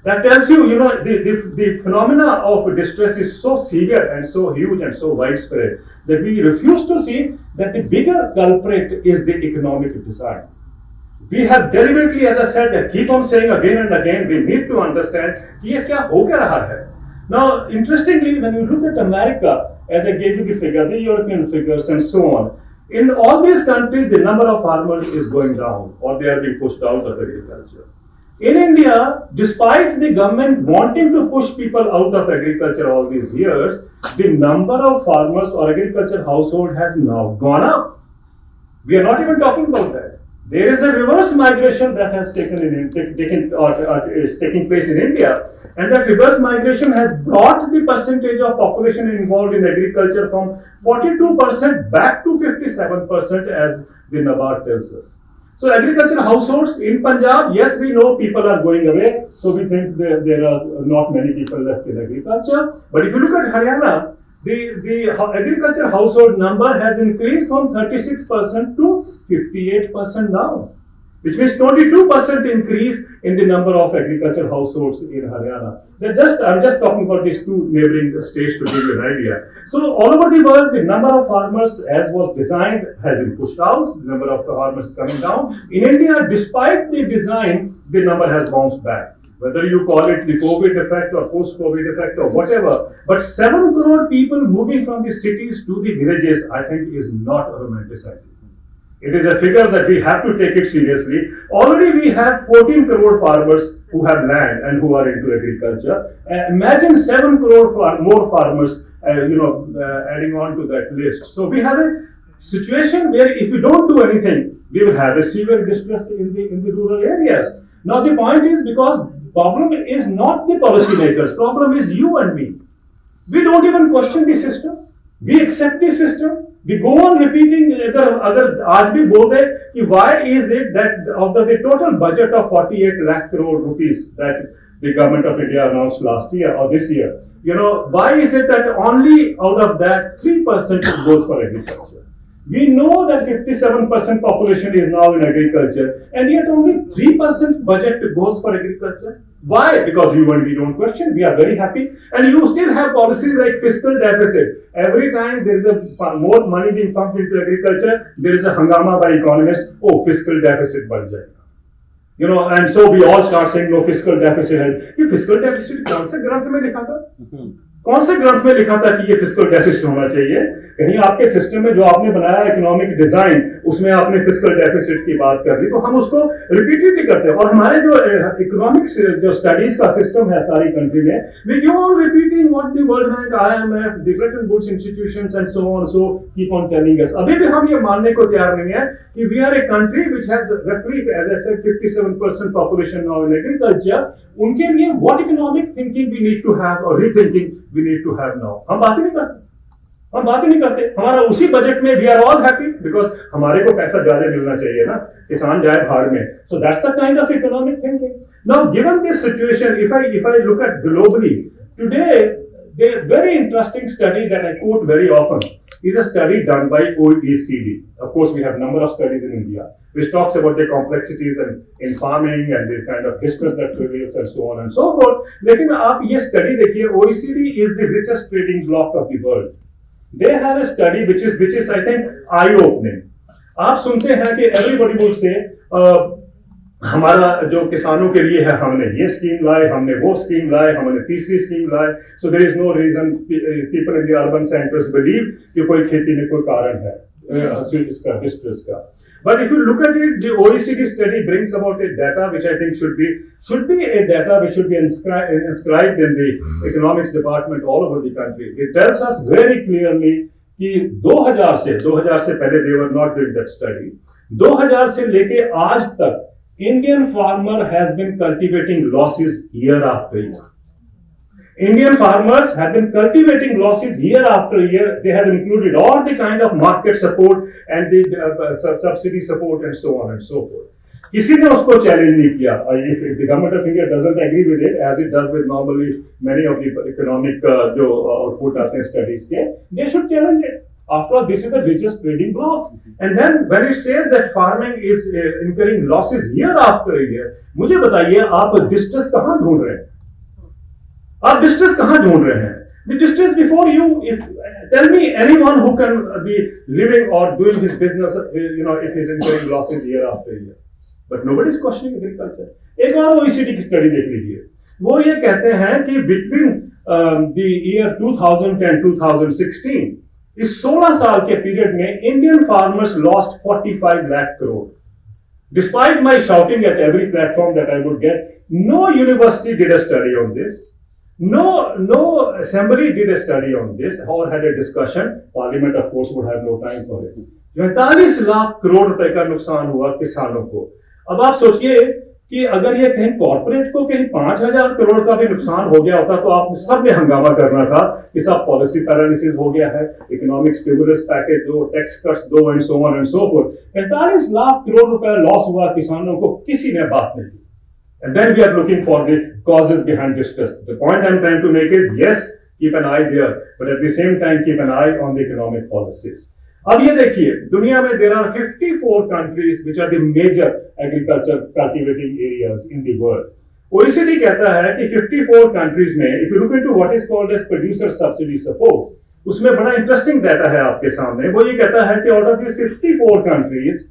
That tells you, the phenomena of distress is so severe and so huge and so widespread that we refuse to see that the bigger culprit is the economic design. We have deliberately, as I said, keep on saying again and again, we need to understand ये क्या हो क्या रहा है. Now, interestingly, when you look at America, as I gave you the figure, the European figures and so on, in all these countries, the number of farmers is going down or they are being pushed out of agriculture. In India, despite the government wanting to push people out of agriculture all these years, the number of farmers or agriculture household has now gone up. We are not even talking about that. There is a reverse migration that has is taking place in India, and that reverse migration has brought the percentage of population involved in agriculture from 42% back to 57%, as the NABARD tells us. So agricultural households in Punjab, yes, we know people are going away, so we think there are not many people left in agriculture. But if you look at Haryana, the agricultural household number has increased from 36% to 58% now, which means 22% increase in the number of agricultural households in Haryana. I'm just talking about these two neighboring states to give you an idea. So all over the world, the number of farmers as was designed has been pushed out, the number of farmers coming down. In India, despite the design, the number has bounced back. Whether you call it the COVID effect or post-COVID effect or whatever, but 7 crore people moving from the cities to the villages, I think is not romanticizing. It is a figure that we have to take it seriously. Already we have 14 crore farmers who have land and who are into agriculture. Imagine 7 crore more farmers, adding on to that list. So we have a situation where if we don't do anything, we will have a severe distress in the rural areas. Now the point is, because problem is not the policymakers, problem is you and me. We don't even question the system. We accept the system. We go on repeating. अगर आज भी बोल दे कि why is it that of the total budget of 48 lakh crore rupees that the government of India announced last year or this year, why is it that only out of that 3% goes for agriculture? We know that 57% population is now in agriculture, and yet only 3% budget goes for agriculture. Why? Because you and we don't question. We are very happy, and you still have policies like fiscal deficit. Every time there is more money being pumped into agriculture, there is a hangama by economists. Oh, fiscal deficit बढ़ जाएगा. And so we all start saying no fiscal deficit है. ये fiscal deficit कौन से ग्रंथ में लिखा था? कौन से ग्रंथ में लिखा था कि ये फिस्कल डेफिसिट होना चाहिए? कहीं आपके सिस्टम में जो आपने बनाया इकोनॉमिक डिजाइन, उसमें आपने फिस्कल डेफिसिट की बात कर दी, तो हम उसको रिपीटेडली करते हैं. और हमारे जो इकोनॉमिक्स जो स्टडीज का सिस्टम है सारी कंट्री में, we go on repeating what the World Bank, IMF, the Bretton Woods institutions and so on, so keep on telling us. अभी भी हम ये मानने को तैयार नहीं है कि we are a country which has रफली, as I said, 57% population now in agriculture. उनके लिए what economic thinking we need to have और rethinking we need to have now. हम बात ही नहीं करते. हमारा उसी बजट में we are all happy because हमारे को पैसा ज्यादा मिलना चाहिए ना, किसान जाए भाड़ में. So that's the kind of economic thinking. Now, given this situation, if I look at globally today, the very interesting study that I quote very often is a study done by OECD. Of course, we have number of studies in India which talks about the complexities in farming and the kind of distress that prevails and so on and so forth. लेकिन आप ये study देखिए, OECD is the richest trading bloc of the world. They have a study which is I think eye-opening. आप सुनते हैं कि everybody would say हमारा जो किसानों के लिए है, हमने ये स्कीम लाए, हमने वो स्कीम लाए, हमने तीसरी स्कीम लाए. So there is no reason people in the urban centers believe कि कोई खेती में कोई कारण है इसका distress का. But if you look at it, the OECD study brings about a data which I think should be a data which should be inscribed in the economics department all over the country. It tells us very clearly कि 2000 से पहले they were not doing that study. 2000 से लेके आज तक Indian farmer has been cultivating losses year after year. Indian farmers have been cultivating losses year after year. They have included all the kind of market support and the subsidy support and so on and so forth. किसी ने उसको challenge नहीं किया. If the government of India doesn't agree with it, as it does with normally many of the economic जो output आते हैं studies के, they should challenge it. After all, this is the richest trading bloc. And then when it says that farming is incurring losses year after year, मुझे बताइए आप distress कहाँ ढूंढ रहे हैं? आप distress कहाँ ढूंढ रहे हैं? The distress before you. Tell me anyone who can be living or doing his business, if he's incurring losses year after year. But nobody is questioning agriculture. एक और OECD की study देख लीजिए. वो ये कहते हैं कि between the year 2000 and 2016, इस 16 साल के पीरियड में Indian farmers lost 45 lakh crore. Despite my shouting at every platform that I would get, no university did a study on this. No assembly did a study on this or had a discussion. Parliament, of course, would have no time for it. 45 lakh crore रुपए का नुकसान हुआ किसानों को। अब आप सोचिए कि अगर ये कहीं कॉर्पोरेट को कहीं 5,000 करोड़ का भी नुकसान हो गया होता तो आप सब ने हंगामा करना था कि सब पॉलिसी पैरालिसिस हो गया है, इकोनॉमिक स्टिमुलस पैकेज दो, टैक्स कट्स दो and so on and so fourth. 45 lakh crore रुपए लॉस हुआ किसानों को, किसी ने बात नहीं की। And then we are looking for the causes behind distress. The point I'm trying to make is, yes, keep an eye there, but at the same time keep an eye on the economic policies. अब ये देखिए, दुनिया में there are 54 countries which are the major agriculture cultivating areas in the world. OECD कहता है कि 54 countries में, if you look into what is called as producer subsidy support, उसमें बड़ा interesting data है आपके सामने। वो ये कहता है कि out of these 54 countries,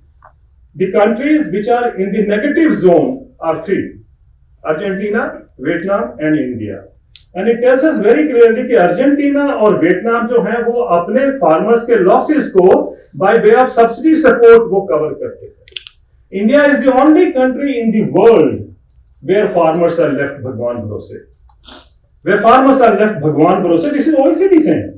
the countries which are in the negative zone are 3: Argentina, Vietnam and India. And it tells us very clearly कि अर्जेंटीना और वियतनाम जो हैं वो अपने फार्मर्स के लॉसेस को by way of subsidy support वो cover करते हैं। India is the only country in the world where farmers are left भगवान भरोसे। Where farmers are left भगवान भरोसे, this is OECD saying.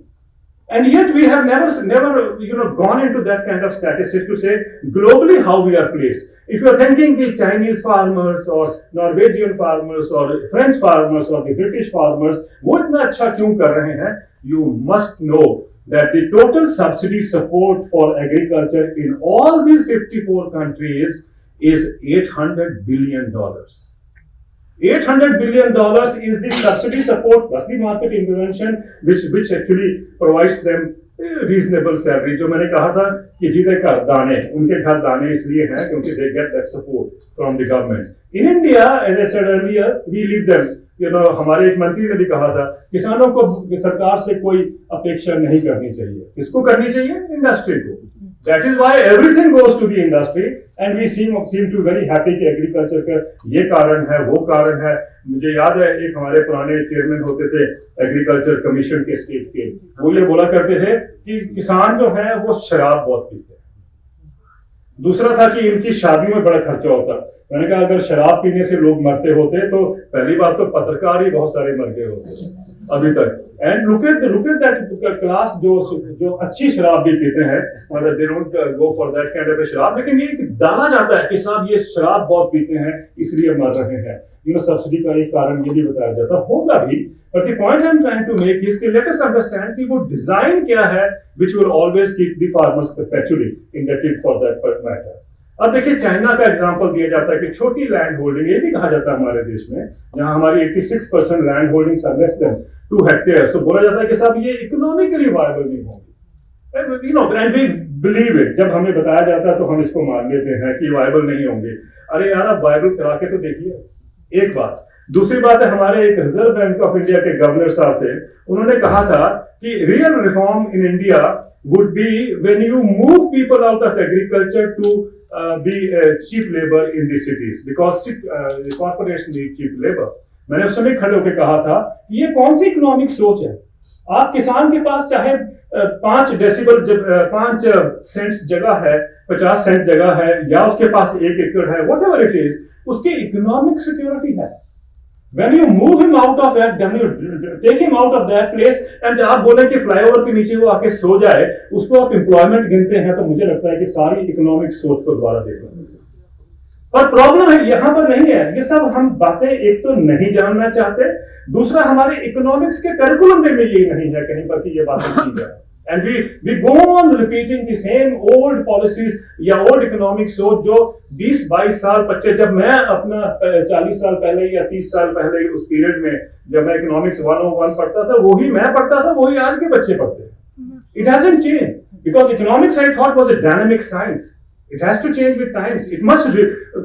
And yet we have never gone into that kind of statistics to say globally how we are placed. If you are thinking the Chinese farmers or Norwegian farmers or French farmers or the British farmers वो इतना अच्छा क्यों कर रहे हैं, you must know that the total subsidy support for agriculture in all these 54 countries is $800 billion. $800 billion is the subsidy support plus the market intervention which actually provides them reasonable salary. जो मैंने कहा था कि जिनके घर दाने, उनके घर दाने इसलिए हैं क्योंकि they get that support from the government. In India, as I said earlier, we leave them. हमारे एक मंत्री ने भी कहा था किसानों को सरकार से कोई अपेक्षा नहीं करनी चाहिए। किसको करनी चाहिए? इंडस्ट्री को। That is why everything goes to the industry and we seem to be very happy कि एग्रीकल्चर का ये कारण है, वो कारण है। मुझे याद है एक हमारे पुराने चेयरमैन होते थे एग्रीकल्चर कमीशन के स्टेट के, वो ये बोला करते थे कि किसान जो है वो शराब बहुत पीते हैं। दूसरा था कि इनकी शादियों में बड़ा खर्चा होता। मैंने कहा अगर शराब पीने से लोग मरते होते तो पहली बात तो पत्रकार ही बहुत सारे मर गए होते अभी तक। And look at that class जो अच्छी शराब भी पीते हैं, मतलब they don't go for that kind of शराब, लेकिन ये डाला जाता है कि साहब ये शराब बहुत पीते हैं इसलिए मर रहे हैं। सब्सिडी का एक कारण ये भी बताया जाता होगा भी, but the point I am trying to make is कि लेट अस अंडरस्टैंड कि वो डिजाइन क्या है which will always keep the farmers perpetually indebted for that matter. अब देखिए चाइना का एग्जांपल दिया जाता है कि छोटी लैंड होल्डिंग, ये भी कहा जाता है हमारे देश में, जहां हमारी 86% land holdings are less than 2 hectares, तो बोला जाता है कि साहब ये इकोनॉमिकली वायबल नहीं होंगे। And we believe it. जब हमें बताया जाता है तो हम इसको मान लेते हैं कि वायबल नहीं होंगे। अरे यार आप वायबल करा के तो देखिए, एक बात। दूसरी बात है, हमारे एक रिजर्व बैंक ऑफ इंडिया के गवर्नर साहब थे, उन्होंने कहा था कि real reform in India would be when you move people out of agriculture to be cheap labor in the cities because the corporates need cheap labor. मैंने उस समय खड़े होकर कहा था ये कौन सी इकोनॉमिक सोच है? आप किसान के पास चाहे 5 सेंट्स जगह है, 50 सेंट जगह है, या उसके पास 1 एकड़ है, whatever it is, उसकी इकोनॉमिक सिक्योरिटी है। When you move him out of that, when you take him out of that place, and आप बोले कि फ्लाईओवर के नीचे वो आके सो जाए, उसको आप एम्प्लॉयमेंट गिनते हैं, तो मुझे लगता है कि सारी इकोनॉमिक सोच को दोबारा देखना। पर प्रॉब्लम है यहाँ पर नहीं है, ये सब हम बातें एक तो नहीं जानना चाहते, दूसरा हमारे इकोनॉमिक्स के करिकुलम में ये नहीं है कहीं पर कि ये बातें की जाए। And we go on repeating the same old policies या old economic सोच जो 20-22 साल 25, जब मैं अपना 40 साल पहले या 30 साल पहले उस पीरियड में जब मैं इकोनॉमिक्स 101 पढ़ता था, वही मैं पढ़ता था, वही आज के बच्चे पढ़ते हैं। It hasn't changed because economics I thought was a dynamic science. It has to change with times. It must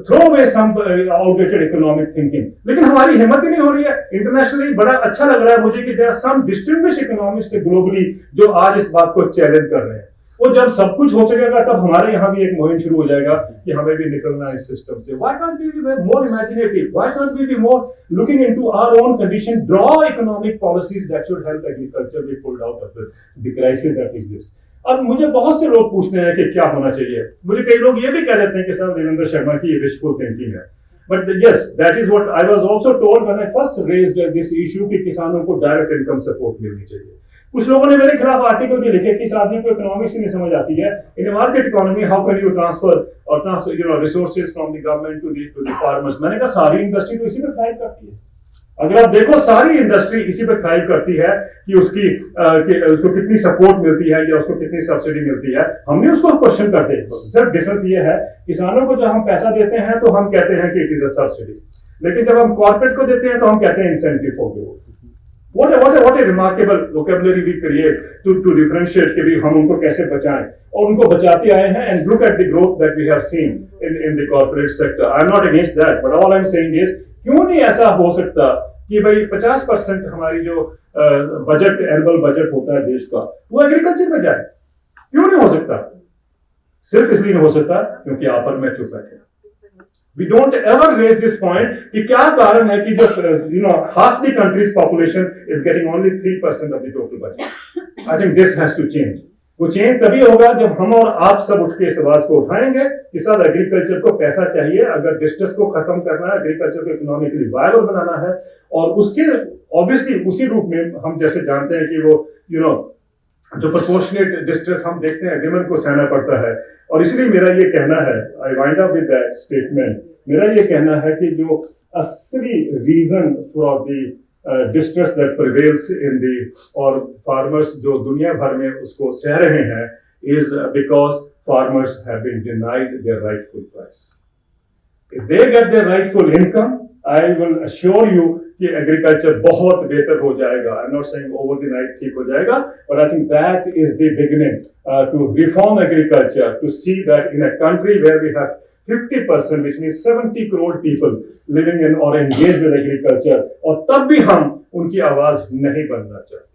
throw away some outdated economic thinking. लेकिन हमारी हिम्मत ही नहीं हो रही है। इंटरनेशनली बड़ा अच्छा लग रहा है मुझे कि there are some distinguished economists globally जो आज इस बात को चैलेंज कर रहे हैं। वो जब सब कुछ हो सकेगा तब हमारे यहाँ भी एक मुहिम शुरू हो जाएगा कि हमें भी निकलना इस सिस्टम से। Why can't we be more imaginative? Why can't we be more looking into our own condition, draw economic policies that should help agriculture be pulled out of the crisis that exists? अब मुझे बहुत से लोग पूछते हैं कि क्या होना चाहिए। मुझे कई लोग ये भी कह देते हैं कि सर देवेंद्र शर्मा की ये विशफुल थिंकिंग है। But yes, that is what I was also told when I first raised this issue कि किसानों को डायरेक्ट इनकम सपोर्ट मिलनी चाहिए। कुछ लोगों ने मेरे खिलाफ आर्टिकल भी लिखे कि इस आदमी को इकोनॉमिक्स ही नहीं समझ आती है, in market economy how can you transfer resources from the government to the farmers. मैंने कहा सारी इंडस्ट्री तो इसी पे थ्राइव करती है। अगर आप देखो सारी इंडस्ट्री इसी पे थ्राइव करती है कि उसको कितनी सपोर्ट मिलती है या उसको कितनी सब्सिडी मिलती है, हम भी उसको क्वेश्चन करते हैं। सिर्फ डिफरेंस ये है, किसानों को जब हम पैसा देते हैं तो हम कहते हैं कि इट इज अ सब्सिडी, लेकिन जब हम कॉर्पोरेट को देते हैं तो हम कहते हैं incentive for growth. What a remarkable vocabulary we create to differentiate कि भी हम उनको कैसे बचाएं, और उनको बचाते आए हैं। And look at the growth that we have seen in the corporate sector. I'm not against that, but all I'm saying is क्यों नहीं ऐसा हो सकता कि भाई 50% हमारी जो बजट एनुअल बजट होता है देश का वो एग्रीकल्चर में जाए? क्यों नहीं हो सकता? सिर्फ इसलिए नहीं हो सकता क्योंकि आप और मैं चुप बैठे। We don't ever raise this point कि क्या कारण है कि जो half the country's population is getting only 3% of the total budget. I think this has to change. वो चेंज तभी होगा जब हम और आप सब उठ के इस आवाज को उठाएंगे कि सर एग्रीकल्चर को पैसा चाहिए, अगर डिस्ट्रेस को खत्म करना है, एग्रीकल्चर को इकोनॉमिकली वायबल बनाना है, और उसके ऑब्वियसली उसी रूप में हम जैसे जानते हैं कि वो जो प्रोपोर्शनेट डिस्ट्रेस हम देखते हैं विमेन को सहना पड़ता है। और इसलिए मेरा ये कहना है, I wind up with that statement, मेरा ये कहना है कि जो असली reason for the distress that prevails in the और फार्मर्स जो दुनिया भर में उसको सह रहे हैं is because farmers have been denied their rightful price. If they get their rightful income, I will assure you कि एग्रीकल्चर बहुत बेहतर हो जाएगा। I am not saying over the night ठीक हो जाएगा, but I think that is the beginning to reform agriculture, to see that in a country where we have 50%, which means 70 crore people living in or engaged with agriculture, और तब भी हम उनकी आवाज नहीं बनना चाहते।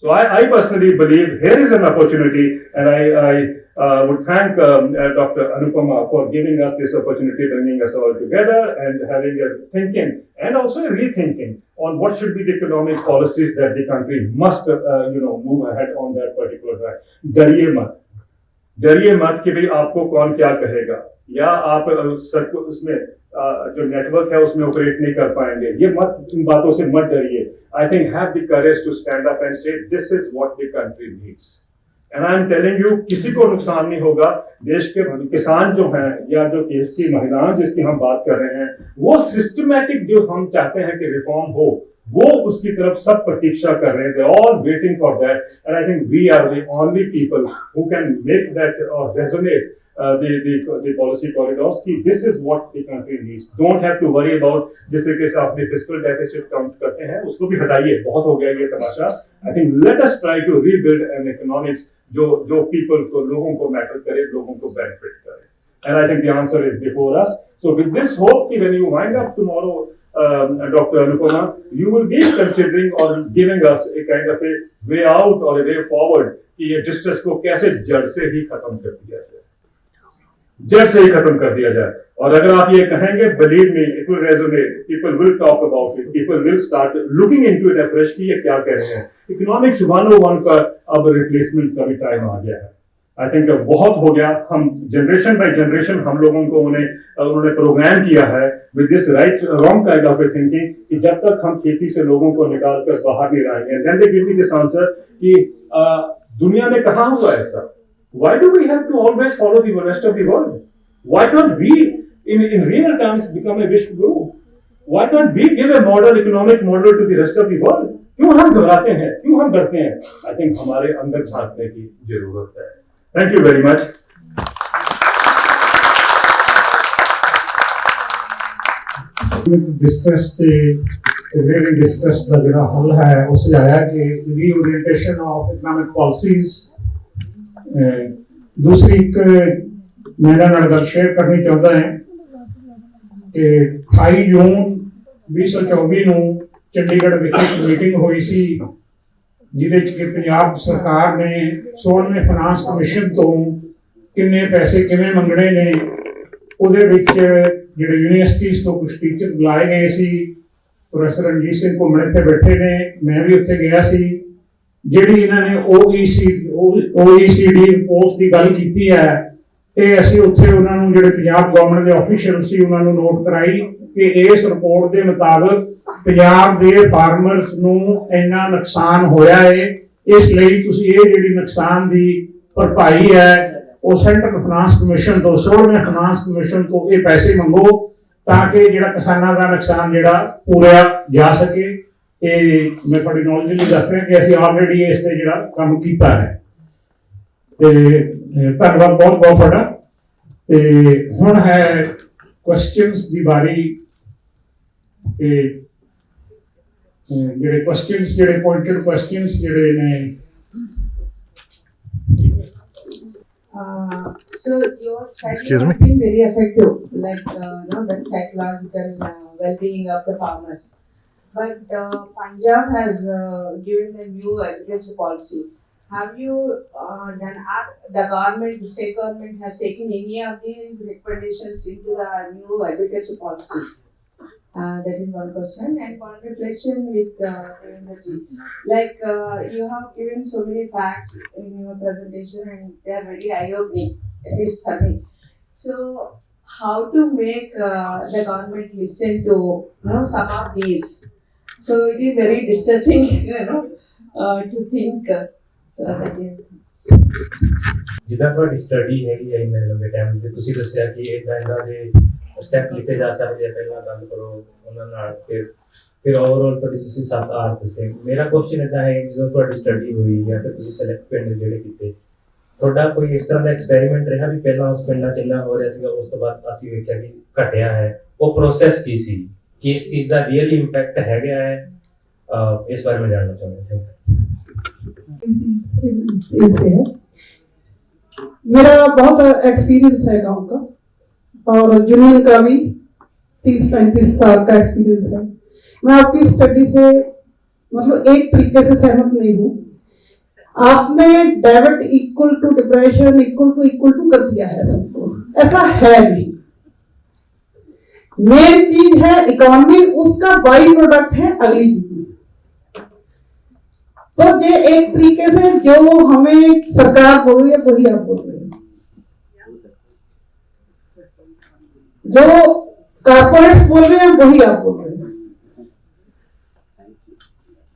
So I personally believe here is an opportunity, and I would thank Dr. Anupama for giving us this opportunity, bringing us all together and having a thinking and also a rethinking on what should be the economic policies that the country must move ahead on that particular track. डरिए मत कि भाई आपको कौन क्या कहेगा, या आप उसमें जो नेटवर्क है उसमें ऑपरेट नहीं कर पाएंगे, ये मत, इन बातों से मत डरिए। I think have the courage to stand up and say this is what the country needs. And I am telling you, किसी को नुकसान नहीं होगा। देश के किसान जो हैं या जो देश की महिलाएं जिसकी हम बात कर रहे हैं, वो सिस्टमैटिक जो हम चाहते हैं कि रिफॉर्म हो, वो उसकी तरफ सब प्रतीक्षा कर रहे हैं। They are all waiting for that, and I think we are the only people who can make that or resonate the policy corridors कि this is what the country needs. Don't have to worry about जिस तरीके से आपने fiscal deficit count करते हैं उसको भी हटाइए, बहुत हो गया ये तमाशा। I think let us try to rebuild an economics जो people को, लोगों को matter करे, लोगों को benefit करे. And I think the answer is before us. So with this hope कि when you wind up tomorrow, Dr. Anupama, you will be considering or giving us a kind of a way out or a way forward कि ये distress को कैसे जड़ से ही खत्म कर दिया जाए, जड़ से ही खत्म कर दिया जाए। और अगर आप ये कहेंगे, believe me, it will resonate. People will talk about it. People will start looking into it afresh कि ये क्या कह रहे हैं। Economics 101 का अब रिप्लेसमेंट का भी टाइम आ गया है। आई थिंक बहुत हो गया। हम जनरेशन बाय जनरेशन हम लोगों को उन्होंने प्रोग्राम किया है with this right wrong kind of a thinking कि जब तक हम खेती से लोगों को निकाल कर बाहर नहीं लाएंगे। Then they give me this answer कि दुनिया में कहाँ हुआ ऐसा? Why do we have to always follow the rest of the world? Why can't we, in real terms, become a Vishnu? Why can't we give a economic model to the rest of the world? क्यों हम घबराते हैं? क्यों हम डरते हैं? I think हमारे अंदर झांकने की जरूरत है। Thank you very much. Distress का ਜਿਹੜਾ ਹੱਲ ਹੈ ਉਹ ਸੁਝਾਇਆ ਕਿ ਰੀਓਰੀਐਂਟੇਸ਼ਨ ਆਫ ਇਕਨੋਮਿਕ ਪਾਲਿਸੀਜ਼। दूसरी एक मैं गल शेयर करनी चाहता है कि 28 जून 2024 ਨੂੰ ਚੰਡੀਗੜ੍ਹ ਵਿਖੇ ਇੱਕ ਮੀਟਿੰਗ ਹੋਈ ਸੀ ਜਿਹਦੇ ਚ ਕਿ ਪੰਜਾਬ ਸਰਕਾਰ ਨੇ 16ਵੇਂ ਫਾਈਨਾਂਸ ਕਮਿਸ਼ਨ ਤੋਂ ਕਿੰਨੇ ਪੈਸੇ ਕਿਵੇਂ ਮੰਗਣੇ ਨੇ। ਉਹਦੇ ਵਿੱਚ ਜਿਹੜੇ ਯੂਨੀਵਰਸਿਟੀਜ਼ ਤੋਂ ਕੁਝ ਟੀਚਰ ਬੁਲਾਏ ਗਏ ਸੀ। ਪ੍ਰੋਫੈਸਰ ਰਣਜੀਤ ਸਿੰਘ ਘੁੰਮਣ ਇੱਥੇ ਬੈਠੇ ਨੇ, ਮੈਂ ਵੀ ਉੱਥੇ ਗਿਆ ਸੀ। ਜਿਹੜੀ ਇਹਨਾਂ ਨੇ OECD ਰਿਪੋਰਟ ਦੀ ਗੱਲ ਕੀਤੀ ਹੈ, ਇਹ ਅਸੀਂ ਉੱਥੇ ਉਹਨਾਂ ਨੂੰ ਜਿਹੜੇ ਪੰਜਾਬ ਗਵਰਨਮੈਂਟ ਦੇ ਆਫੀਸ਼ੀਅਲ ਸੀ ਉਹਨਾਂ ਨੂੰ ਨੋਟ ਕਰਾਈ ਕਿ ਇਸ ਰਿਪੋਰਟ ਦੇ ਮੁਤਾਬਕ ਪੰਜਾਬ ਦੇ ਫਾਰਮਰਸ ਨੂੰ ਇੰਨਾ ਨੁਕਸਾਨ ਹੋਇਆ ਹੈ, ਇਸ ਲਈ ਤੁਸੀਂ ਇਹ ਜਿਹੜੀ ਨੁਕਸਾਨ ਦੀ ਭਰਪਾਈ ਹੈ ਉਹ ਸੈਂਟਰਲ ਫਾਈਨਾਂਸ ਕਮਿਸ਼ਨ ਤੋਂ 16ਵੇਂ ਫਾਈਨਾਂਸ ਕਮਿਸ਼ਨ ਤੋਂ ਇਹ ਪੈਸੇ ਮੰਗੋ ਤਾਂ ਕਿ ਜਿਹੜਾ ਕਿਸਾਨਾਂ ਦਾ ਨੁਕਸਾਨ ਜਿਹੜਾ ਪੂਰਿਆ ਜਾ ਸਕੇ। ਇਹ ਮੈਂ ਤੁਹਾਡੀ ਨੌਲੇਜ ਲਈ ਦੱਸ ਰਿਹਾ ਕਿ ਅਸੀਂ ਆਲਰੇਡੀ ਇਸ ਤੇ ਜਿਹੜਾ ਕੰਮ ਕੀਤਾ ਹੈ ਤੇ ਧੰਨਵਾਦ ਬਹੁਤ ਬਹੁਤ ਤੁਹਾਡਾ। ਤੇ ਹੁਣ ਹੈ ਕੁਐਸਚਨਸ ਦੀ ਵਾਰੀ ਤੇ ਜਿਹੜੇ ਕੁਐਸਚਨਸ ਜਿਹੜੇ ਪੁਆਇੰਟਡ ਕੁਐਸਚਨਸ ਜਿਹੜੇ ਨੇ So your study has been very effective, like that psychological well-being of the farmers. But Punjab has given a new agriculture policy. Have you done? The government, the state government, has taken any of these recommendations into the new agriculture policy? That is one question. And one reflection with energy. Like you have given so many facts in your presentation and they are very eye-opening, at least for me. So how to make the government listen to some of these? So it is very distressing, to think. So that is. ਜਿੱਦਾਂ ਤੁਹਾਡੀ study ਹੈਗੀ ਹੈ ਇੰਨੇ ਲੰਬੇ time ਤੇ ਤੁਸੀਂ ਦੱਸਿਆ ਕਿ ਇੱਦਾਂ ਦੇ ਸਟੈਪ ਲਿੱਤੇ ਜਾ ਸਕਦੇ ਆ, ਪਹਿਲਾਂ ਗੱਲ ਕਰੋ ਉਹਨਾਂ ਨਾਲ ਫਿਰ ਓਵਰਆਲ ਤੁਹਾਡੀ ਤੁਸੀਂ 7 ਆਰ ਦੱਸੇ। ਮੇਰਾ ਕੁਐਸਚਨ ਇੱਦਾਂ ਹੈ ਜਦੋਂ ਤੁਹਾਡੀ ਸਟੱਡੀ ਹੋਈ ਜਾਂ ਫਿਰ ਤੁਸੀਂ ਸਿਲੈਕਟ ਪਿੰਡ ਜਿਹੜੇ ਕੀਤੇ, ਤੁਹਾਡਾ ਕੋਈ ਇਸ ਤਰ੍ਹਾਂ ਦਾ ਐਕਸਪੈਰੀਮੈਂਟ ਰਿਹਾ ਵੀ ਪਹਿਲਾਂ ਉਸ ਪਿੰਡਾਂ 'ਚ ਇੰਨਾ ਹੋ ਰਿਹਾ ਸੀਗਾ ਉਸ ਤੋਂ ਬਾਅਦ ਅਸੀਂ ਵੇਖਿਆ ਕਿ ਘਟਿਆ ਹੈ, ਉਹ ਪ੍ਰੋਸੈਸ ਕੀ ਸੀ, ਕਿ ਇਸ ਚੀਜ਼ ਦਾ ਰੀਅਲ ਇੰਪੈਕਟ ਹੈਗਾ ਹੈ, ਇਸ ਬਾਰੇ मैं जानना चाहूँगा। मेरा बहुत एक्सपीरियंस है गांव का और यूनियन का भी 30-35 साल का एक्सपीरियंस है। मैं आपकी स्टडी से मतलब एक तरीके से सहमत नहीं हूँ। आपने debit equal to depression equal to कर दिया है सबको, ऐसा है नहीं। मेन चीज है इकोनॉमी, उसका बाई प्रोडक्ट है अगली चीज। तो ये एक तरीके से जो हमें सरकार बोल रही है वही आप बोल रहे हैं, जो कारपोरेट्स बोल रहे हैं वही आप बोल रहे हैं,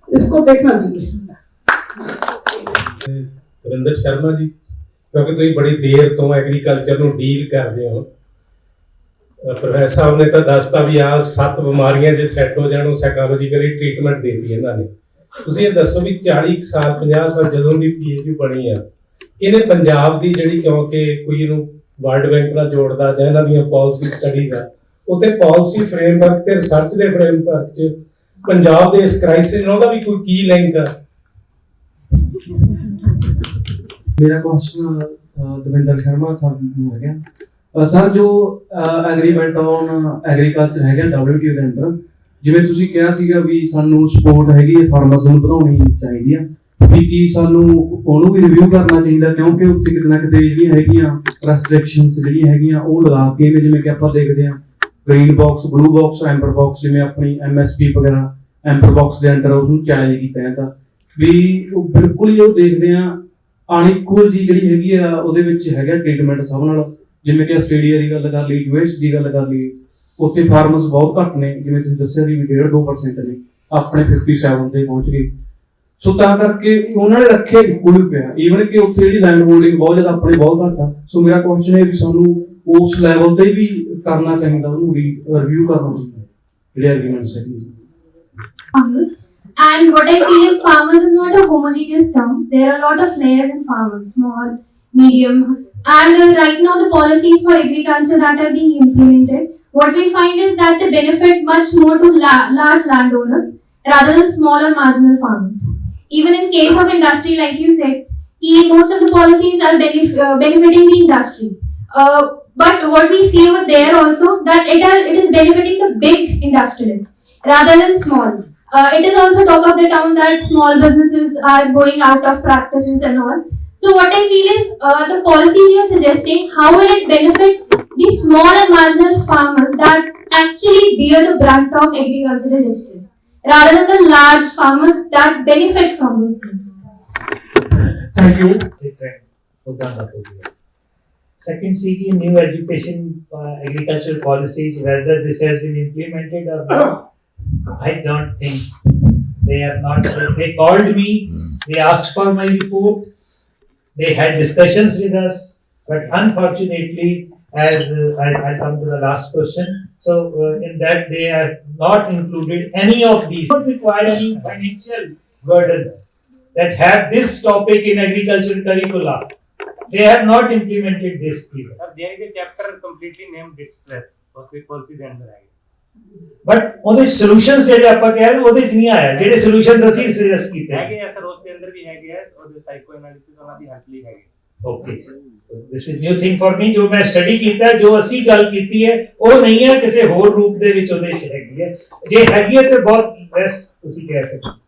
इसको देखना चाहिए। ਸੁਰਿੰਦਰ ਸ਼ਰਮਾ ਜੀ, ਕਿਉਂਕਿ ਤੁਸੀਂ ਬੜੀ ਦੇਰ ਤੋਂ ਐਗਰੀਕਲਚਰ ਨੂੰ ਡੀਲ ਕਰਦੇ ਹੋ, ਪ੍ਰੋਫੈਸਰ ਸਾਹਿਬ ਨੇ ਤਾਂ ਦੱਸਤਾ ਵੀ ਆਹ 7 ਬਿਮਾਰੀਆਂ ਜੇ ਸੈੱਟ ਹੋ ਜਾਣ ਉਹ ਸਾਈਕੋਲੋਜੀਕਲੀ ਟ੍ਰੀਟਮੈਂਟ ਦੇਤੀ ਇਹਨਾਂ ਨੇ। ਤੁਸੀਂ ਇਹ ਦੱਸੋ ਵੀ 40 ਸਾਲ 50 ਸਾਲ ਜਦੋਂ ਦੀ PhD ਬਣੀ ਆ, ਇਹਨੇ ਪੰਜਾਬ ਦੀ ਜਿਹੜੀ, ਕਿਉਂਕਿ ਕੋਈ ਇਹਨੂੰ ਵਰਲਡ ਬੈਂਕ ਨਾਲ ਜੋੜਦਾ ਜਾਂ ਇਹਨਾਂ ਦੀਆਂ ਪਾਲਿਸੀ ਸਟੱਡੀਜ਼ ਆ, ਉੱਥੇ ਪਾਲਿਸੀ ਫਰੇਮਵਰਕ ਤੇ ਰਿਸਰਚ ਦੇ ਫਰੇਮਵਰਕ 'ਚ ਪੰਜਾਬ ਦੇ ਇਸ ਕ੍ਰਾਈਸਿਸ ਨਾਲ ਉਹਦਾ ਵੀ ਕੋਈ ਕੀ ਲਿੰਕ ਆ? मेरा क्वेश्चन दविंदर शर्मा सर ਨੂੰ ਹੈਗਾ। ਸਰ ਜੋ ਐਗਰੀਮੈਂਟ ਔਨ ਐਗਰੀਕਲਚਰ ਹੈਗਾ WTO ਦੇ ਅੰਦਰ, ਜਿਵੇਂ ਤੁਸੀਂ ਕਿਹਾ ਸੀਗਾ ਵੀ ਸਾਨੂੰ ਸਪੋਰਟ ਹੈਗੀ ਹੈ ਫਾਰਮਰਸ ਨੂੰ ਵਧਾਉਣੀ ਚਾਹੀਦੀ ਆ, ਵੀ ਕੀ ਸਾਨੂੰ ਉਹਨੂੰ ਵੀ ਰਿਵਿਊ ਕਰਨਾ ਚਾਹੀਦਾ, ਕਿਉਂਕਿ ਉੱਥੇ ਕਿਤੇ ਨਾ ਕਿਤੇ ਜਿਹੜੀਆਂ ਹੈਗੀਆਂ ਰੈਸਟ੍ਰਿਕਸ਼ਨਸ ਜਿਹੜੀਆਂ ਹੈਗੀਆਂ ਉਹ ਲਗਾਤੀਆਂ ਨੇ, ਜਿਵੇਂ ਕਿ ਆਪਾਂ ਦੇਖਦੇ ਹਾਂ green box, blue box, amber box, ਜਿਵੇਂ ਆਪਣੀ MSP ਵਗੈਰਾ ਐਂਬਰ ਬਾਕਸ ਦੇ ਅੰਦਰ ਉਸਨੂੰ ਚੈਲੰਜ ਕੀਤਾ ਜਾਂਦਾ ਵੀ ਉਹ ਬਿਲਕੁਲ ਹੀ ਉਹ ਦੇਖਦੇ ਆ ਅਨਇਕੁਅਲ ਜੀ ਜਿਹੜੀ ਹੈਗੀ ਆ ਉਹਦੇ ਵਿੱਚ ਹੈਗਾ ਟ੍ਰੀਟਮੈਂਟ ਸਭ ਨਾਲ। ਜਿਵੇਂ ਕਿ ਆਸਟ੍ਰੇਲੀਆ ਦੀ ਗੱਲ ਕਰ ਲਈ, US ਦੀ ਗੱਲ ਕਰ ਲਈ, ਉੱਥੇ ਫਾਰਮਰਸ ਬਹੁਤ ਘੱਟ ਨੇ, ਜਿਵੇਂ ਤੁਸੀਂ ਦੱਸਿਆ ਸੀ ਵੀ 1.5-2% ਨੇ, ਆਪਣੇ 57 ਤੇ ਪਹੁੰਚ ਗਏ। ਸੋ ਤਾਂ ਕਰਕੇ ਉਹਨਾਂ ਨੇ ਰੱਖੇ ਇਕੁਅਲ ਪਿਆ, ਈਵਨ ਕਿ ਉੱਥੇ ਜਿਹੜੀ ਲੈਂਡ ਹੋਲਡਿੰਗ ਬਹੁਤ ਜ਼ਿਆਦਾ ਆਪਣੀ ਬਹੁਤ ਘੱਟ ਆ। ਸੋ ਮੇਰਾ ਕੁਐਸਚਨ ਹੈ ਵੀ ਸਾਨੂੰ ਉਸ ਲੈਵਲ ਤੇ ਵੀ ਕਰਨਾ ਚਾਹੀਦਾ, ਉਹਨੂੰ ਰਿਵਿਊ ਕਰਨਾ ਚਾਹੀਦਾ ਜਿਹੜੇ ਐਗਰੀਮੈਂਟਸ ਹੈਗੇ। And what I feel is farmers is not a homogeneous term. There are a lot of layers in farmers, small, medium, and right now the policies for agriculture that are being implemented, what we find is that they benefit much more to large landowners rather than small or marginal farmers. Even in case of industry, like you said, most of the policies are benefiting the industry. But what we see over there also, that it is benefiting the big industrialists rather than small. It is also talk of the town that small businesses are going out of practices and all. So what I feel is the policies you are suggesting, how will it benefit the small and marginal farmers that actually bear the brunt of agricultural distress, rather than the large farmers that benefit from those things? Thank you. Second, seeking new education agricultural policies, whether this has been implemented or not, I don't think They are not. They called me. They asked for my report. They had discussions with us, but unfortunately, as I'll come to the last question. So in that they have not included any of these. Don't require any financial burden that have this topic in agriculture curricula. They have not implemented this either. There is a chapter completely named Distress. Hospital policy the under. But ਉਹਦੇ solutions ਜਿਹੜੇ ਆਪਾਂ ਕਹਿ ਰਹੇ ਉਹਦੇ ਚ ਨਹੀਂ ਆਇਆ ਜਿਹੜੇ ਸੋਲੂਸ਼ਨਸ ਅਸੀਂ ਸੁਜੈਸਟ ਕੀਤੇ ਹੈਗੇ ਆ ਸਰ ਉਸ ਦੇ ਅੰਦਰ ਵੀ ਹੈਗੇ ਆ ਉਹਦੇ ਸਾਈਕੋ ਐਨਾਲਿਸਿਸ ਉਹਨਾਂ ਦੀ ਹੈਲਪ ਲਈ ਹੈਗੇ okay this is new thing for me ਜੋ ਮੈਂ ਸਟੱਡੀ ਕੀਤਾ ਜੋ ਅਸੀਂ ਗੱਲ ਕੀਤੀ ਹੈ ਉਹ ਨਹੀਂ ਹੈ ਕਿਸੇ ਹੋਰ ਰੂਪ ਦੇ ਵਿੱਚ ਉਹਦੇ ਚ ਹੈਗੀ ਹੈ ਜੇ ਹੈਗੀ ਹੈ ਤੇ ਬਹੁਤ ਲੈਸ ਤੁਸੀਂ ਕਹਿ ਸਕਦੇ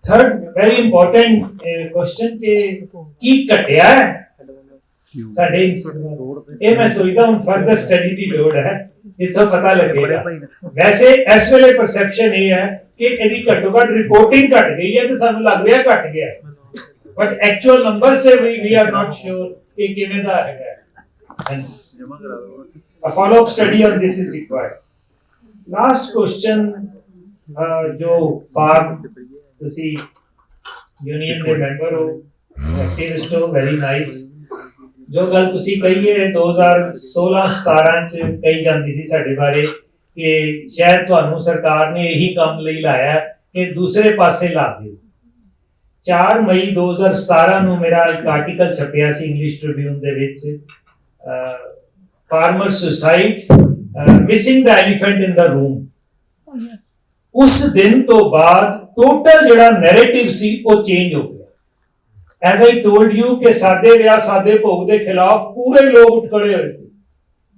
ਥਰਡ ਵੈਰੀ ਇੰਪੋਰਟੈਂਟ ਕੁਐਸਚਨ ਕਿ ਕੀ ਘਟਿਆ ਹੈ ਸਾਡੇ ਇਹ ਮੈਂ ਸੋਚਦਾ ਹੁਣ ਫਰਦਰ ਸਟੱਡੀ ਦੀ ਲੋੜ ਹੈ ਜਿੱਥੋਂ ਪਤਾ ਲੱਗੇਗਾ ਵੈਸੇ ਇਸ ਵੇਲੇ ਪਰਸੈਪਸ਼ਨ ਇਹ ਹੈ ਕਿ ਇਹਦੀ ਘੱਟੋ ਘੱਟ ਰਿਪੋਰਟਿੰਗ ਘਟ ਗਈ ਹੈ ਤੇ ਸਾਨੂੰ ਲੱਗ ਰਿਹਾ ਘਟ ਗਿਆ ਹੈ ਬਟ ਐਕਚੁਅਲ ਨੰਬਰਸ ਤੇ ਵੀ ਆਰ ਨਾਟ ਸ਼ੋਰ ਕਿ ਕਿਵੇਂ ਦਾ ਹੈਗਾ a follow up study on this is required. Last question ਜੋ ਫਾਰਮ ਤੁਸੀਂ ਯੂਨੀਅਨ ਦੇ ਮੈਂਬਰ ਹੋ ਐਕਟਿਵਿਸਟ ਹੋ ਵੈਰੀ ਨਾਈਸ ਜੋ ਗੱਲ ਤੁਸੀਂ ਕਹੀ ਹੈ 2016-17 ਚ ਕਹੀ ਜਾਂਦੀ ਸੀ ਸਾਡੇ ਬਾਰੇ ਕਿ ਸ਼ਾਇਦ ਤੁਹਾਨੂੰ ਸਰਕਾਰ ਨੇ ਇਹੀ ਕੰਮ ਲਈ ਲਾਇਆ ਕਿ ਦੂਸਰੇ ਪਾਸੇ ਲਾ ਦਿਓ 4 ਮਈ 2017 ਨੂੰ ਮੇਰਾ ਇੱਕ ਆਰਟੀਕਲ ਛਪਿਆ ਸੀ ਇੰਗਲਿਸ਼ ਟ੍ਰਿਬਿਊਨ ਦੇ ਵਿੱਚ farmer suicides missing the elephant in the room ਉਸ ਦਿਨ ਤੋਂ ਬਾਅਦ ਟੋਟਲ ਜਿਹੜਾ ਨੈਰੇਟਿਵ ਸੀ ਉਹ ਚੇਂਜ ਹੋ ਗਿਆ as I told you ਕਿ ਸਾਦੇ ਵਿਆਹ ਸਾਦੇ ਭੋਗ ਦੇ ਖਿਲਾਫ ਪੂਰੇ ਲੋਕ ਉੱਠ ਖੜੇ ਹੋਏ ਸੀ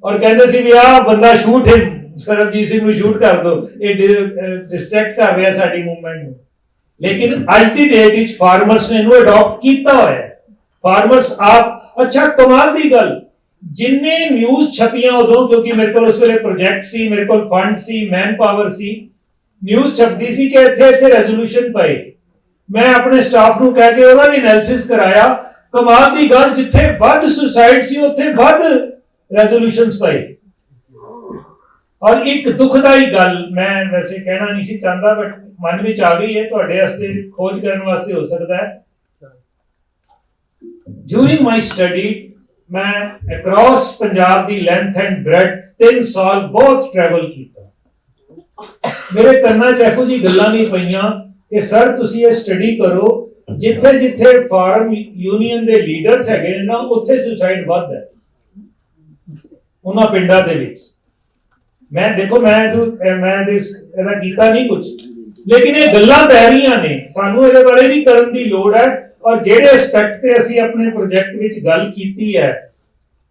ਔਰ ਕਹਿੰਦੇ ਸੀ ਵੀ ਆਹ ਬੰਦਾ ਸ਼ੂਟ ਸਰਬਜੀਤ ਸਿੰਘ ਨੂੰ ਸ਼ੂਟ ਕਰ ਦੋ ਇਹ ਡਿਸਟਰੈਕਟ ਕਰ ਰਿਹਾ ਸਾਡੀ ਮੂਵਮੈਂਟ ਨੂੰ ਲੇਕਿਨ ਅੱਜ ਦੀ ਡੇਟ ਵਿੱਚ ਫਾਰਮਰਸ ਨੇ ਇਹਨੂੰ ਅਡਾਪਟ ਕੀਤਾ ਹੋਇਆ ਫਾਰਮਰਸ ਆਪ ਅੱਛਾ ਕਮਾਲ ਦੀ ਗੱਲ ਜਿੰਨੇ ਨਿਊਜ਼ ਛਪੀਆਂ ਉਦੋਂ ਕਿਉਂਕਿ ਮੇਰੇ ਕੋਲ ਉਸ ਵੇਲੇ ਪ੍ਰੋਜੈਕਟ ਸੀ ਮੇਰੇ ਕੋਲ ਫੰਡ ਸੀ ਮੈਨ ਪਾਵਰ ਸੀ ਨਿਊਜ਼ ਛਪਦੀ ਸੀ ਕਿ ਇੱਥੇ ਰੈਜ਼ੋਲੂਸ਼ਨ ਪਏ ਮੈਂ ਆਪਣੇ ਸਟਾਫ ਨੂੰ ਕਹਿ ਕੇ ਉਹਦਾ ਵੀ ਐਨਾਲਿਸਿਸ ਕਰਾਇਆ ਕਮਾਲ ਦੀ ਗੱਲ ਜਿੱਥੇ ਵੱਧ ਸੁਸਾਈਡ ਸੀ ਉੱਥੇ ਵੱਧ ਰੈਜ਼ੋਲੂਸ਼ਨਸ ਪਏ ਔਰ ਇੱਕ ਦੁਖਦਾਈ ਗੱਲ ਮੈਂ ਵੈਸੇ ਕਹਿਣਾ ਨਹੀਂ ਸੀ ਚਾਹੁੰਦਾ ਬਟ ਮਨ ਵਿੱਚ ਆ ਗਈ ਹੈ ਤੁਹਾਡੇ ਵਾਸਤੇ ਖੋਜ ਕਰਨ ਵਾਸਤੇ ਹੋ ਸਕਦਾ ਹੈ ਡਿਊਰਿੰਗ ਮਾਈ ਸਟੱਡੀ ਮੈਂ across Punjab the length and breadth 3 ਸਾਲ ਬਹੁਤ ਟਰੈਵਲ ਕੀਤਾ ਮੇਰੇ ਕੰਨਾਂ 'ਚ ਇਹੋ ਜਿਹੀ ਗੱਲਾਂ ਵੀ ਪਈਆਂ ਕਿ ਸਰ ਤੁਸੀਂ ਇਹ ਸਟੱਡੀ ਕਰੋ ਜਿੱਥੇ ਜਿੱਥੇ ਫਾਰਮ ਯੂਨੀਅਨ ਦੇ ਲੀਡਰਸ ਹੈਗੇ ਨੇ ਨਾ ਉੱਥੇ ਸੁਸਾਈਡ ਵੱਧ ਹੈ ਉਹਨਾਂ ਪਿੰਡਾਂ ਦੇ ਵਿੱਚ ਮੈਂ ਦੇਖੋ ਮੈਂ ਇਹਦਾ ਕੀਤਾ ਨਹੀਂ ਕੁਝ ਲੇਕਿਨ ਇਹ ਗੱਲਾਂ ਪੈ ਰਹੀਆਂ ਨੇ ਸਾਨੂੰ ਇਹਦੇ ਬਾਰੇ ਵੀ ਕਰਨ ਦੀ ਲੋੜ ਹੈ ਔਰ ਜਿਹੜੇ ਐਸਪੈਕਟ ਤੇ ਅਸੀਂ ਆਪਣੇ ਪ੍ਰੋਜੈਕਟ ਵਿੱਚ ਗੱਲ ਕੀਤੀ ਹੈ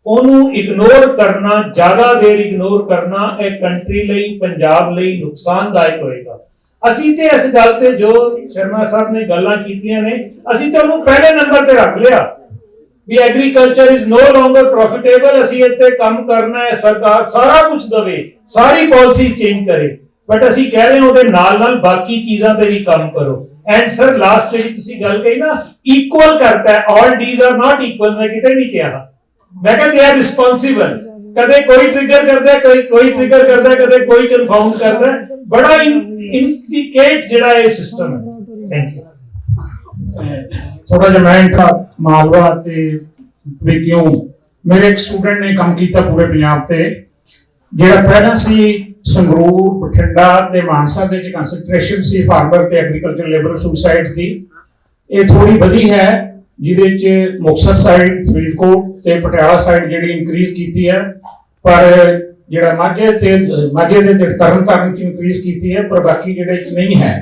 ਉਹਨੂੰ ਇਗਨੋਰ ਕਰਨਾ ਜ਼ਿਆਦਾ ਦੇਰ ਇਗਨੋਰ ਕਰਨਾ ਇਹ ਕੰਟਰੀ ਲਈ ਪੰਜਾਬ ਲਈ ਨੁਕਸਾਨਦਾਇਕ ਹੋਏਗਾ ਅਸੀਂ ਤੇ ਇਸ ਗੱਲ ਤੇ ਜੋ ਸ਼ਰਮਾ ਸਾਹਿਬ ਨੇ ਗੱਲਾਂ ਕੀਤੀਆਂ ਨੇ ਅਸੀਂ ਤੇ ਉਹਨੂੰ ਪਹਿਲੇ ਨੰਬਰ ਤੇ ਰੱਖ ਲਿਆ ਵੀ ਐਗਰੀਕਲਚਰ ਇਜ਼ ਨੋ ਲੋਂਗਰ ਪ੍ਰੋਫਿਟੇਬਲ ਅਸੀਂ ਇੱਥੇ ਕੰਮ ਕਰਨਾ ਹੈ ਸਰਕਾਰ ਸਾਰਾ ਕੁਝ ਦਵੇ ਸਾਰੀ ਪਾਲਿਸੀ ਚੇਂਜ ਕਰੇ ਬਟ ਅਸੀਂ ਕਹਿ ਰਹੇ ਹਾਂ ਉਹਦੇ ਨਾਲ ਨਾਲ ਬਾਕੀ ਚੀਜ਼ਾਂ ਤੇ ਵੀ ਕੰਮ ਕਰੋ ਐਂਡ ਸਰ ਲਾਸਟ ਜਿਹੜੀ ਤੁਸੀਂ ਗੱਲ ਕਹੀ ਨਾ ਇਕੁਅਲ ਕਰਤਾ ਹੈ ਆਲ ਡੀਜ਼ ਆਰ ਨਾਟ ਇਕੁਅਲ ਮੈਂ ਕਿਤੇ ਨਹੀਂ ਕਿਹਾ ਮੈਂ ਕਹਿੰਦਾ ਦੇ ਆਰ ਰਿਸਪੌਂਸਿਬਲ ਕਦੇ ਕੋਈ ਟ੍ਰਿਗਰ ਕਰਦਾ ਕੋਈ ਟ੍ਰਿਗਰ ਕਰਦਾ ਕਦੇ ਕੋਈ ਕਨਫਾਊਂਡ ਕਰਦਾ ਬੜਾ ਇੰਡੀਕੇਟ ਜਿਹੜਾ ਇਹ ਸਿਸਟਮ ਹੈ ਥੈਂਕ ਯੂ ਥੋੜਾ ਜਿਹਾ ਮੈਂ ਮਾਲਵਾ ਤੇ ਵਿਗਿਓ ਮੇਰੇ ਇੱਕ ਸਟੂਡੈਂਟ ਨੇ ਕੰਮ ਕੀਤਾ ਪੂਰੇ ਪੰਜਾਬ ਤੇ ਜਿਹੜਾ ਪਹਿਲਾਂ ਸੀ ਸੰਗਰੂਰ ਬਠਿੰਡਾ ਤੇ ਮਾਨਸਾ ਦੇ ਵਿੱਚ ਕੰਸੈਂਟ੍ਰੇਸ਼ਨ ਸੀ ਫਾਰਮਰ ਤੇ ਐਗਰੀਕਲਚਰ ਲੇਬਰ ਸੁਸਾਈਡਸ ਦੀ ਇਹ ਥੋੜੀ ਵਧੀ ਹੈ ਜਿਹਦੇ ਚ ਮੁਕਤਸਰ ਸਾਈਡ ਫਰੀਦਕੋਟ ਤੇ ਪਟਿਆਲਾ ਸਾਈਡ ਜਿਹੜੀ ਇਨਕਰੀਜ਼ ਕੀਤੀ ਹੈ ਪਰ ਜਿਹੜਾ ਮਾਝੇ ਦੇ ਤਰਨਤਾਰਨ ਚ ਇਨਕਰੀਜ਼ ਕੀਤੀ ਹੈ ਪਰ ਬਾਕੀ ਜਿਹੜੇ ਚ ਨਹੀਂ ਹੈ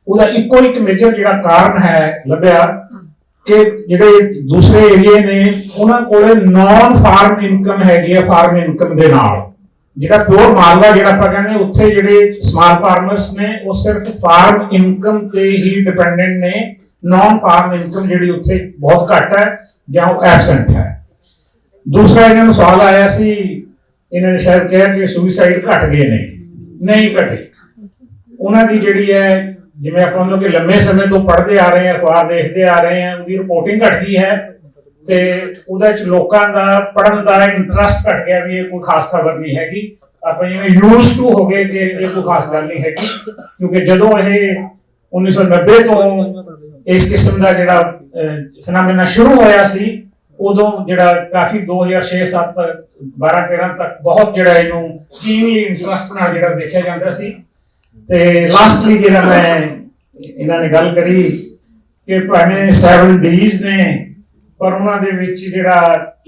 ਉਹਦਾ ਇੱਕੋ ਇੱਕ ਮੇਜਰ ਜਿਹੜਾ ਕਾਰਨ ਹੈ ਲੱਭਿਆ ਕਿ ਜਿਹੜੇ ਦੂਸਰੇ ਏਰੀਏ ਨੇ ਉਹਨਾਂ ਕੋਲੇ ਨਾਨ ਫਾਰਮ ਇਨਕਮ ਹੈਗੀ ਹੈ ਫਾਰਮ ਇਨਕਮ ਦੇ ਨਾਲ ਜਿਹੜਾ ਪਿਓਰ ਮਾਲਵਾ ਜਿਹੜਾ ਆਪਾਂ ਕਹਿੰਦੇ ਉੱਥੇ ਜਿਹੜੇ ਸਮਾਲ ਫਾਰਮਰਸ ਨੇ ਉਹ ਸਿਰਫ ਫਾਰਮ ਇਨਕਮ ਤੇ ਹੀ ਡਿਪੈਂਡੈਂਟ ਨੇ ਨਾਨ ਫਾਰਮ ਇਨਕਮ ਜਿਹੜੀ ਉੱਥੇ ਬਹੁਤ ਘੱਟ ਹੈ ਜਾਂ ਉਹ ਐਬਸੈਂਟ ਹੈ ਦੂਸਰਾ ਇਹਨਾਂ ਨੂੰ ਸਵਾਲ ਆਇਆ ਸੀ ਇਹਨਾਂ ਨੇ ਸ਼ਾਇਦ ਕਿਹਾ ਕਿ ਸੁਸਾਈਡ ਘਟ ਗਏ ਨੇ ਨਹੀਂ ਘਟੇ ਉਹਨਾਂ ਦੀ ਜਿਹੜੀ ਹੈ ਜਿਵੇਂ ਆਪਾਂ ਨੂੰ ਕਿ ਲੰਮੇ ਸਮੇਂ ਤੋਂ ਪੜ੍ਹਦੇ ਆ ਰਹੇ ਹਾਂ ਅਖਬਾਰ ਦੇਖਦੇ ਆ ਰਹੇ ਹਾਂ ਉਹਦੀ ਰਿਪੋਰਟਿੰਗ ਘਟ ਗਈ ਹੈ ਤੇ ਉਹਦੇ ਚ ਲੋਕਾਂ ਦਾ ਪੜ੍ਹਨ ਦਾ ਇੰਟਰਸਟ ਘਟ ਗਿਆ ਵੀ ਇਹ ਕੋਈ ਖਾਸ ਖਬਰ ਨਹੀਂ ਹੈਗੀ ਆਪਾਂ ਜਿਵੇਂ ਯੂਜ਼ ਟੂ ਹੋ ਗਏ ਕਿ ਇਹ ਕੋਈ ਖਾਸ ਗੱਲ ਨਹੀਂ ਹੈਗੀ ਕਿਉਂਕਿ ਜਦੋਂ ਇਹ 1990 ਤੋਂ ਇਸ ਕਿਸਮ ਦਾ ਜਿਹੜਾ ਫਿਨਾਮੀਨਾ ਸ਼ੁਰੂ ਹੋਇਆ ਸੀ, ਉਦੋਂ ਜਿਹੜਾ ਕਾਫੀ 2006 7 12 13 ਤੱਕ ਬਹੁਤ ਜਿਹੜਾ ਇਹਨੂੰ ਕੀਮੀ ਇੰਟਰਸਟ ਨਾਲ ਜਿਹੜਾ ਦੇਖਿਆ ਜਾਂਦਾ ਸੀ। ਤੇ ਲਾਸਟਲੀ ਜਿਹੜਾ ਮੈਂ ਇਹਨਾਂ ਨੇ ਗੱਲ ਕਰੀ ਕਿ ਭਾਵੇਂ 7 Ds ਨੇ, ਪਰ ਉਹਨਾਂ ਦੇ ਵਿੱਚ ਜਿਹੜਾ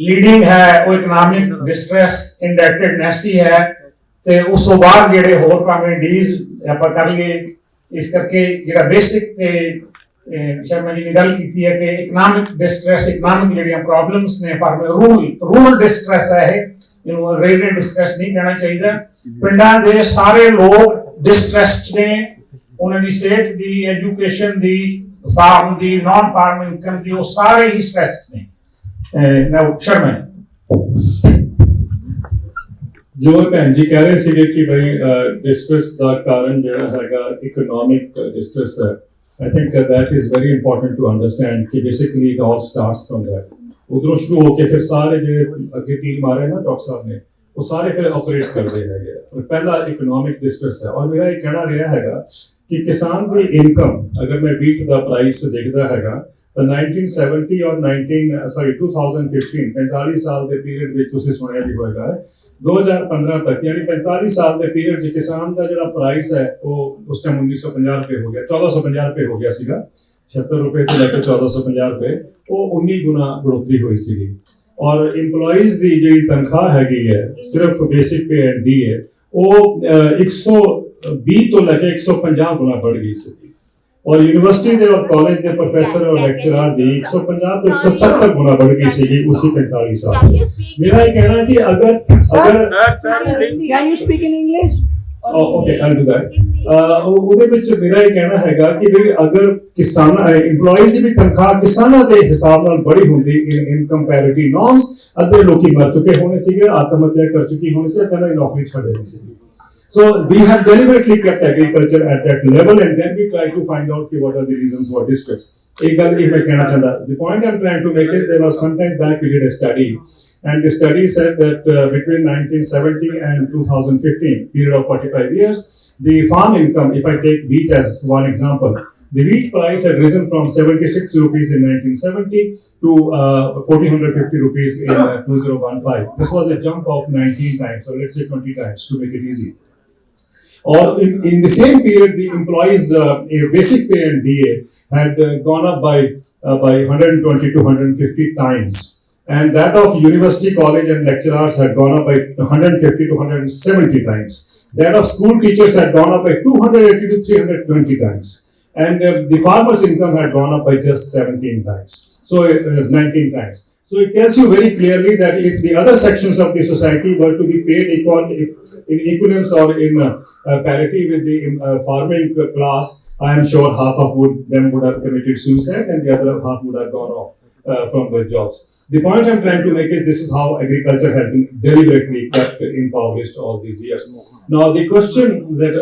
ਲੀਡਿੰਗ ਹੈ ਉਹ ਇਕਨੋਮਿਕ ਡਿਸਟ੍ਰੈਸ, ਇੰਡੈਕਟਡਨੈਸ ਹੀ ਹੈ। ਤੇ ਉਸ ਤੋਂ ਬਾਅਦ ਜਿਹੜੇ ਹੋਰ ਭਾਵੇਂ Ds ਆਪਾਂ ਕਰ ਲਈਏ। ਇਸ ਕਰਕੇ ਜਿਹੜਾ ਬੇਸਿਕ ਤੇ ਸ਼ਰਮਾ ਜੀ ਨੇ ਗੱਲ ਕੀਤੀ ਹੈ ਕਿ ਇਕਨੋਮਿਕ ਡਿਸਟ੍ਰੈਸ, ਇਕਨੋਮਿਕ ਜਿਹੜੀਆਂ ਪ੍ਰੋਬਲਮਸ ਨੇ, ਰੂਰਲ ਡਿਸਟ੍ਰੈਸ ਹੈ ਇਹ, ਇਹਨੂੰ ਅਗਰੇਰੀਅਨ ਡਿਸਟ੍ਰੈਸ ਨਹੀਂ ਕਹਿਣਾ ਚਾਹੀਦਾ। ਪਿੰਡਾਂ ਦੇ ਸਾਰੇ ਲੋਕ ਡਿਸਟ੍ਰੈਸਡ ਨੇ, ਉਹਨਾਂ ਦੀ ਸਿਹਤ ਦੀ, ਐਜੂਕੇਸ਼ਨ ਦੀ, ਫਾਰਮ ਦੀ, ਨਾਨ ਫਾਰਮ ਇਨਕਮ ਦੀ, ਉਹ ਸਾਰੇ ਹੀ ਸਟ੍ਰੈਸਡ ਨੇ। ਨਾ ਸ਼ਰਮਾ ਜੋ ਭੈਣ ਜੀ ਕਹਿ ਰਹੇ ਸੀਗੇ ਕਿ ਬਈ ਡਿਸਟ੍ਰੈਸ ਦਾ ਕਾਰਨ ਜਿਹੜਾ ਹੈਗਾ ਇਕਨੋਮਿਕ ਡਿਸਟ੍ਰੈਸ ਹੈ। I think that is very important to understand कि basically it all starts from that. उधरों शुरू होके फिर सारे जो अगे तीर मारे ना डॉक्टर साहब ने, वो सारे फिर ऑपरेट करते हैं। और पहला इकोनॉमिक डिस्ट्रेस है। और मेरा ये कहना रहा हैगा कि किसान की इनकम अगर मैं वीट का प्राइस देखता हैगा तो 1970 और 2015 45 साल के पीरियड में तुसीं सुनिया भी होएगा 2015 तक यानी 45 साल के पीरियड च किसान का जो प्राइस है वो उस टाइम 1950 रुपये हो गया, 1450 रुपये हो गया सीगा। 76 रुपये तो लेकर 1450 रुपये, वो 19 गुना बढ़ोतरी हुई सी। और इंप्लॉइज की जी तनख्वाह हैगी है सिर्फ बेसिक पे एंड डी है वो 120 तो लेकर 150 गुना बढ़ गई सी। और यूनिवर्सिटी के और कॉलेज के प्रोफेसर और लेक्चरर की 150 तो 170 गुना बढ़ गई सी उसी 45 साल। मेरा ये कहना है कि अगर Can you speak in English? Okay, I'll do that. ਉਹਦੇ ਵਿੱਚ ਮੇਰਾ ਇਹ ਕਹਿਣਾ ਹੈਗਾ ਕਿ ਵੀ ਅਗਰ ਕਿਸਾਨ EMPLOYEES ਦੀ ਵੀ ਤਨਖਾਹ ਕਿਸਾਨਾਂ ਦੇ ਹਿਸਾਬ ਨਾਲ ਬੜੀ ਹੁੰਦੀ ਇਨ ਕੰਪੈਰੀਟਿਵ ਨॉर्म्स, ਅੱਧੇ ਲੋਕੀ ਮਰ ਚੁੱਕੇ ਹੋਣੇ ਸੀਗੇ, ਆਤਮ ਹੱਤਿਆ ਕਰ ਚੁੱਕੀ ਹੋਣੀ ਸੀ, ਪਹਿਲਾਂ ਨੌਕਰੀ ਛੱਡ ਦੇਣੀ ਸੀ। So we have deliberately kept agriculture at that level and then we try to find out what are the reasons for distress. एक गल ये मैं कहना चाहता, the point I'm trying to make is there was sometimes back we did a study and the study said that between 1970 and 2015, period of 45 years, the farm income, if I take wheat as one example, the wheat price had risen from 76 rupees in 1970 to 1450 rupees in 2015. This was a jump of 19 times, or let's say 20 times to make it easy. Or in the same period, the employees' basic pay and DA had gone up by 120 to 150 times, and that of university, college, and lecturers had gone up by 150 to 170 times. That of school teachers had gone up by 280 to 320 times, and the farmers' income had gone up by just 17 times. So it was 19 times. So it tells you very clearly that if the other sections of the society were to be paid in equivalence or in parity with the farming class, I am sure half of them would have committed suicide and the other half would have gone off from their jobs. The point I'm trying to make is this is how agriculture has been deliberately kept impoverished all these years. Now the question that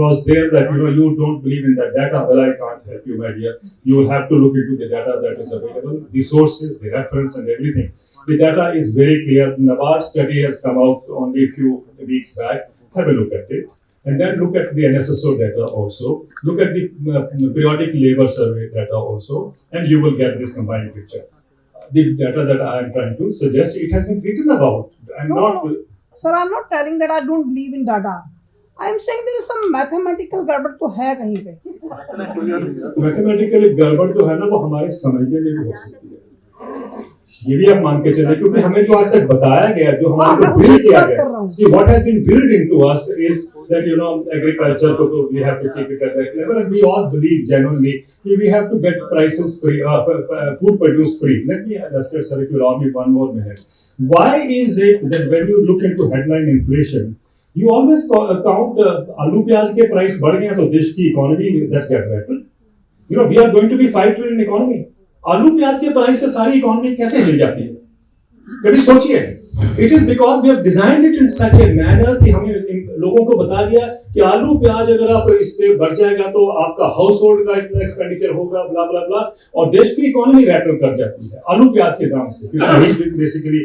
was there that you don't believe in that data, well I can't help you my dear. You will have to look into the data that is available, the sources, the reference and everything. The data is very clear. The NABARD study has come out only a few weeks back. Have a look at it. And then look at the NSSO data also. Look at the periodic labor survey data also. And you will get this combined picture. The data that I am trying to suggest, it has been written about. No. Sir, I'm not telling that I don't believe in data. I am saying there is some mathematical गड़बड़ तो है कहीं पे. Mathematical गड़बड़ जो है ना वो हमारे समझने में भी हो सकती है। ये भी आप मान के चले क्योंकि हमें जो आज तक बताया गया, जो हमारे को बिल्ड किया गया, see what has been built into us is that agriculture we have to keep it at that level and we all believe genuinely we have to get prices free, food produced free. Let me ask you, sir, if you allow me one more minute. Why is it that when you look into headline inflation, you always count आलू प्याज के price बढ़ गए तो देश की economy that get rattled? We are going to be 5 trillion economy. आलू प्याज के प्राइस से सारी इकोनॉमी कैसे हिल जाती है? कभी सोचिए। It is because we have designed it in such a manner कि हमें लोगों को बता दिया कि आलू प्याज अगर आप इस पे बढ़ जाएगा तो आपका हाउस होल्ड का इतना एक्सपेंडिचर होगा, ब्ला ब्ला ब्ला, और देश की इकोनॉमी रैटल कर जाती है आलू प्याज के दाम से, क्योंकि बेसिकली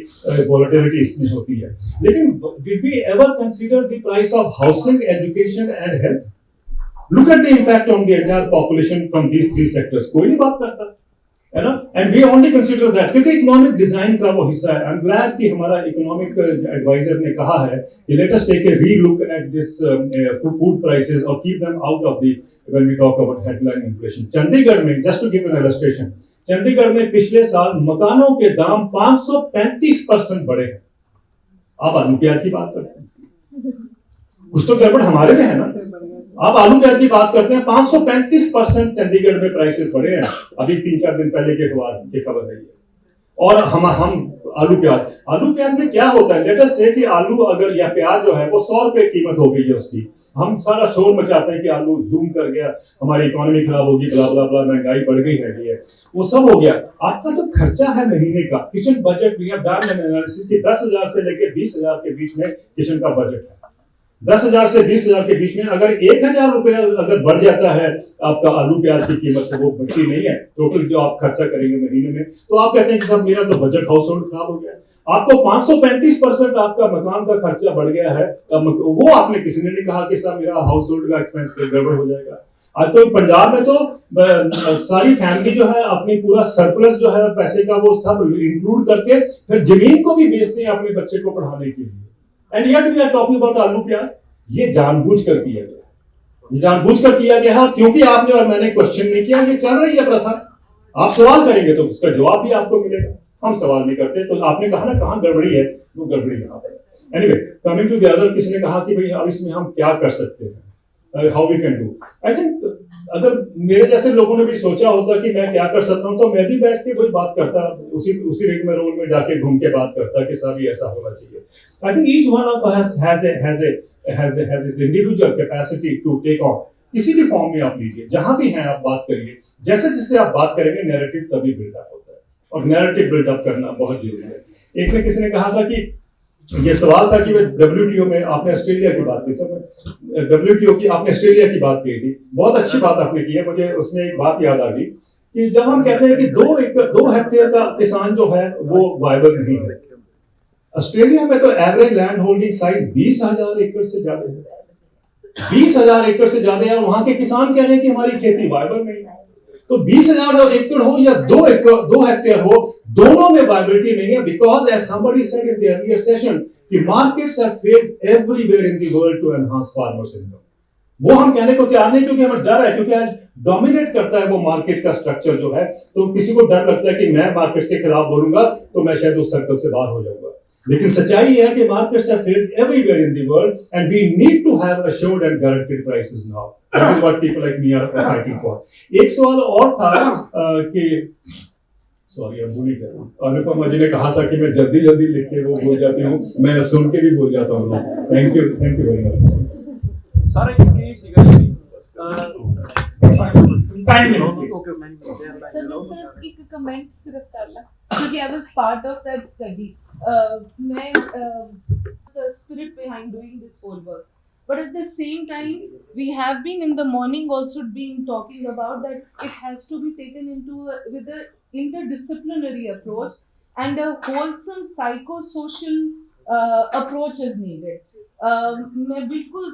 वोलेटिलिटी इसमें होती है। लेकिन did we ever consider the price of housing, education and health? Look at the impact on the entire population from these three sectors. कोई नहीं बात करता, है ना? And we only consider that क्योंकि इकोनॉमिक डिजाइन का वो हिस्सा है. I'm glad कि हमारा इकोनॉमिक एडवाइजर ने कहा है कि let us take a re-look at this food prices or keep them out of the when we talk about headline inflation. Chandigarh में, just to give an illustration, Chandigarh में पिछले साल मकानों के दाम 535% बढ़े हैं. आप आलू प्याज की बात करते हैं, कुछ तो गड़बड़ हमारे में है ना. आप आलू प्याज की बात करते हैं, 535% चंडीगढ़ में प्राइसेस बढ़े हैं. अभी 3-4 दिन पहले के अखबार की खबर है ये. और हम आलू प्याज में क्या होता है, लेट अस से कि आलू अगर या प्याज जो है वो 100 रुपए कीमत हो गई है उसकी, हम सारा शोर मचाते हैं कि आलू जूम कर गया, हमारी इकोनॉमी खराब होगी, ब्ला ब्ला ब्ला, महंगाई बढ़ गई है, वो सब हो गया. आपका जो खर्चा है महीने का kitchen budget, we have done an analysis कि 10,000 से लेकर 20,000 के बीच में किचन का बजट है. 10,000 से 20,000 के बीच में अगर 1,000 रुपए अगर बढ़ जाता है आपका आलू प्याज की कीमत, तो वो बढ़ती नहीं है टोटल जो आप खर्चा करेंगे महीने में. तो आप कहते हैं कि साहब मेरा तो बजट हाउस होल्ड खराब हो गया. आपको 535% आपका मकान का खर्चा बढ़ गया है, वो आपने किसी ने नहीं कहा कि साहब मेरा हाउस होल्ड का एक्सपेंस गड़बड़ हो जाएगा. आज तो पंजाब में तो सारी फैमिली जो है अपनी पूरा सरप्लस जो है पैसे का वो सब इंक्लूड करके फिर जमीन को भी बेचते हैं अपने बच्चे को पढ़ाने के लिए. And yet we are talking about aloo pyaz. ये जानबूझकर किया गया, ये जानबूझकर किया गया क्योंकि आपने और मैंने क्वेश्चन नहीं किया. ये चल रही है प्रथा. आप सवाल करेंगे तो उसका जवाब भी आपको मिलेगा. हम सवाल नहीं करते. तो आपने कहा ना कहाँ गड़बड़ी है, वो गड़बड़ी यहाँ पर. Anyway, coming to the other, किसी ने कहा कि भाई अब इसमें हम क्या कर सकते हैं, how we can do. I think अगर मेरे जैसे लोगों ने भी सोचा होता कि मैं क्या कर सकता हूँ, तो मैं भी बैठ के वही बात करता, उसी रिग में रोल में जाके घूम के बात करता कि साहब ये ऐसा होना चाहिए. I think each one of us has his individual capacity to take on. किसी भी फॉर्म में आप लीजिए, जहां भी हैं आप बात करिए. जैसे जैसे आप बात करेंगे नैरेटिव तभी बिल्डअप होता है, और नैरेटिव बिल्डअप करना बहुत जरूरी है. एक में किसी ने कहा था कि ये सवाल था कि WTO में आपने ऑस्ट्रेलिया की बात की, सब WTO की आपने ऑस्ट्रेलिया की बात की थी. बहुत अच्छी बात आपने की है. मुझे उसमें एक बात याद आ गई कि जब हम कहते हैं कि 2 हेक्टेयर का किसान जो है वो वायबल नहीं है, ऑस्ट्रेलिया में तो एवरेज लैंड होल्डिंग साइज 20,000 एकड़ से ज्यादा है. 20,000 एकड़ से ज्यादा है, और वहां के किसान कह रहे हैं कि हमारी खेती वायबल नहीं है. तो 20,000 एकड़ हो या 2 हेक्टेयर हो, दोनों में वायबिलिटी नहीं है. Because as somebody said in the earlier session कि markets have failed everywhere in the world to enhance farmers income. वो हम कहने को तैयार नहीं, क्योंकि हमें डर है, क्योंकि आज डोमिनेट करता है वो मार्केट का स्ट्रक्चर जो है. तो किसी को डर लगता है कि मैं मार्केट्स के खिलाफ बोलूंगा तो मैं शायद उस सर्कल से बाहर हो जाऊंगा. लेकिन सच्चाई है कि markets have failed everywhere in the world and we need to have assured and guaranteed prices now. That is what people like me are fighting for. एक सवाल और था कि सॉरी अब भूल गया. अनुपमा जी ने कहा था कि मैं जल्दी लिख के वो भूल जाती हूँ, मैं सुन के भी भूल जाता हूँ. Thank you very much. सारा ये सीगा जी टाइम में सर एक कमेंट सिर्फ कर ला, क्योंकि I was part of that study. मैं the spirit behind doing this whole work, but at the same time we have been in the morning also been talking about that it has to be taken into with a interdisciplinary approach and a wholesome psychosocial approach is needed. मैं बिल्कुल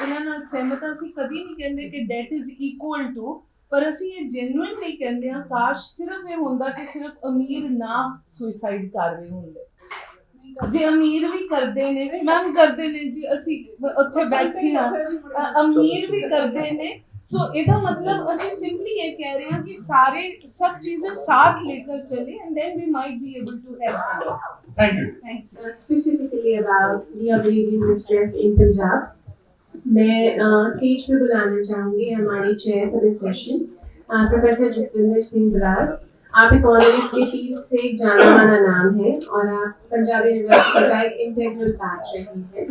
इन्हां नाल सहमत हां. ਅਸੀਂ ਕਦੀ ਨਹੀਂ ਕਹਿੰਦੇ ਕਿ debt is equal to, पर ਅਸੀਂ ਇਹ ਜੈਨੂਇਨ ਨਹੀਂ ਕਹਿੰਦੇ ਆ. ਕਾਸ਼ ਸਿਰਫ ਇਹ ਹੁੰਦਾ ਕਿ ਸਿਰਫ ਅਮੀਰ ਨਾ ਸੁਸਾਈਡ ਕਰ ਰਹੇ ਹੁੰਦੇ. ਜੇ ਅਮੀਰ ਵੀ ਕਰਦੇ ਨੇ, ਮੈਮ ਕਰਦੇ ਨੇ ਜੀ, ਅਸੀਂ ਉੱਥੇ ਬੈਠੇ ਹਾਂ, ਅਮੀਰ ਵੀ ਕਰਦੇ ਨੇ. सो ਇਹਦਾ मतलब ਅਸੀਂ ਸਿੰਪਲੀ ਇਹ ਕਹਿ ਰਹੇ ਹਾਂ ਕਿ ਸਾਰੇ सब चीजें साथ लेकर चले and then we might be able to help. Thank you. Specifically about the agrarian distress in Punjab, मैं स्टेज पे बुलाना चाहूँगी हमारी chair for this session professor Jaswinder Singh Brar. आप इकोनॉमिक्स की फील्ड से एक जाना माना नाम है और आप पंजाब यूनिवर्सिटी का एक इंटीग्रल पार्ट रही है.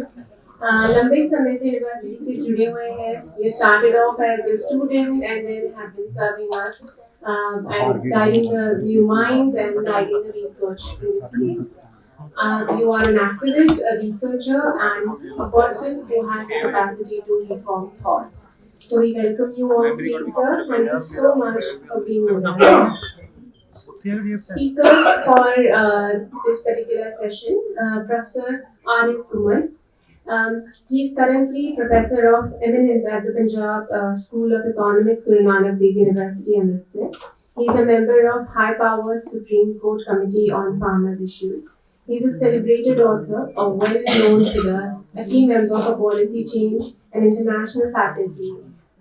लंबे समय से यूनिवर्सिटी से जुड़े हुए हैं. You started off as a student and then have been serving us and guiding the new minds and guiding the research in this field. You are an activist, a researcher, and a person who has the capacity to reform thoughts. So we welcome you on stage, sir. Thank you so much for being with us. Speakers for this particular session, Professor R.S. Kumar. He's currently Professor of Eminence at the Punjab School of Economics, Guru Nanak Dev University, Amritsar. He's a member of high-powered Supreme Court Committee on Farmers' Issues. He's a celebrated author, a well-known figure, a key member for policy change, an international faculty,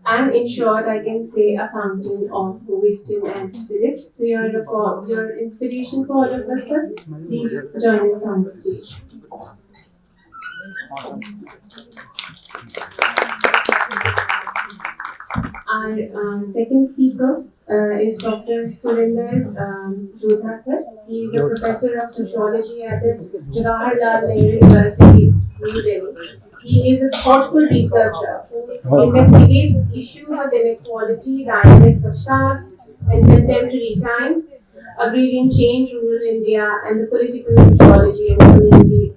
and in short, I can say a fountain of wisdom and spirit. So you're inspiration for all of us, sir. Please join us on the stage. Our second speaker is Dr. Surinder Jodha, sir. He is a professor of sociology at the Jawaharlal Nehru University, New Delhi. He is a thoughtful researcher who investigates issues of inequality, dynamics of caste, and contemporary times, agrarian change, rural India, and the political sociology and community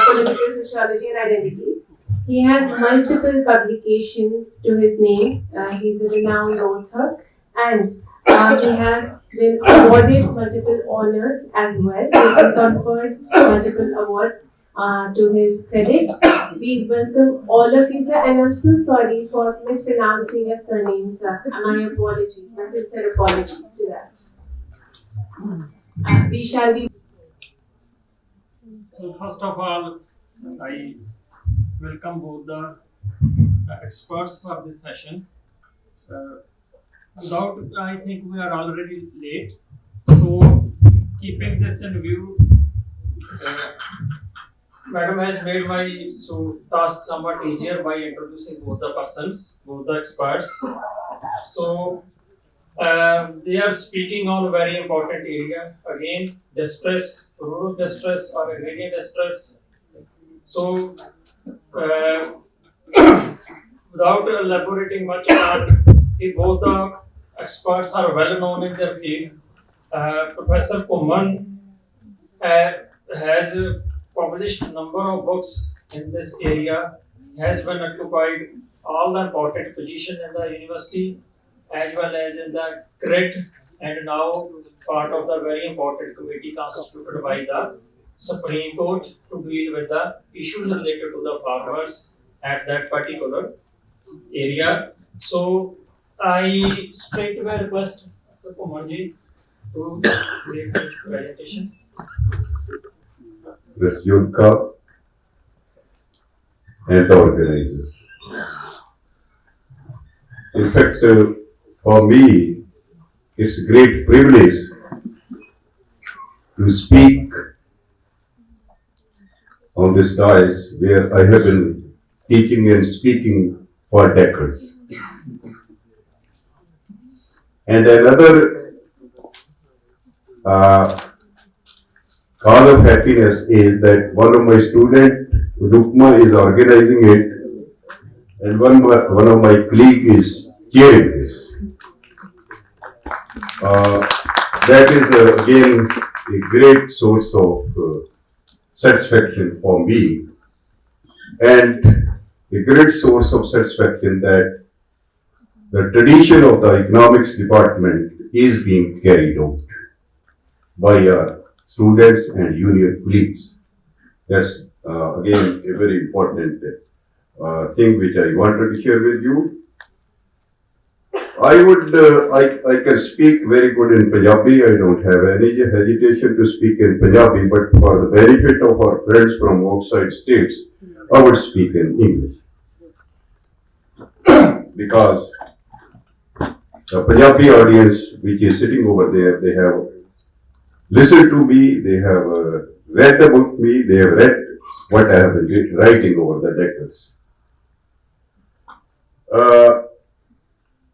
political sociology and identities. He has multiple publications to his name. He's a renowned author, and he has been awarded multiple honors as well. He's been conferred multiple awards to his credit. We welcome all of you, sir, and I'm so sorry for mispronouncing your surname, sir. My apologies, my sincere apologies to that. We shall be. So first of all, I welcome both the experts for this session. I think we are already late. So keeping this in view, Madam has made my task somewhat easier by introducing both the persons, both the experts. So they are speaking on a very important area. Again, distress, rural distress or agrarian distress. So without elaborating much on it, both the experts are well known in their field. Professor Kumman has published a number of books in this area, has been occupied all the important positions in the university as well as in the CRIT, and now part of the very important committee constituted by the Supreme Court to deal with the issues related to the farmers at that particular area. So I straight away request Sir Kumanji to make the presentation. Ms. Yudka and the organizers. In fact, for me, it's a great privilege to speak on this dais where I have been teaching and speaking for decades. And another cause of happiness is that one of my students, Rukma, is organizing it, and one of my colleagues is chairing this. That is again a great source of satisfaction for me, and a great source of satisfaction that the tradition of the economics department is being carried out by our students and union colleagues. That's again a very important thing which I wanted to share with you. I can speak very good in Punjabi. I don't have any hesitation to speak in Punjabi, but for the benefit of our friends from outside states, I would speak in English. Because the Punjabi audience which is sitting over there, they have listened to me, they have read about me, they have read what I have been writing over the decades.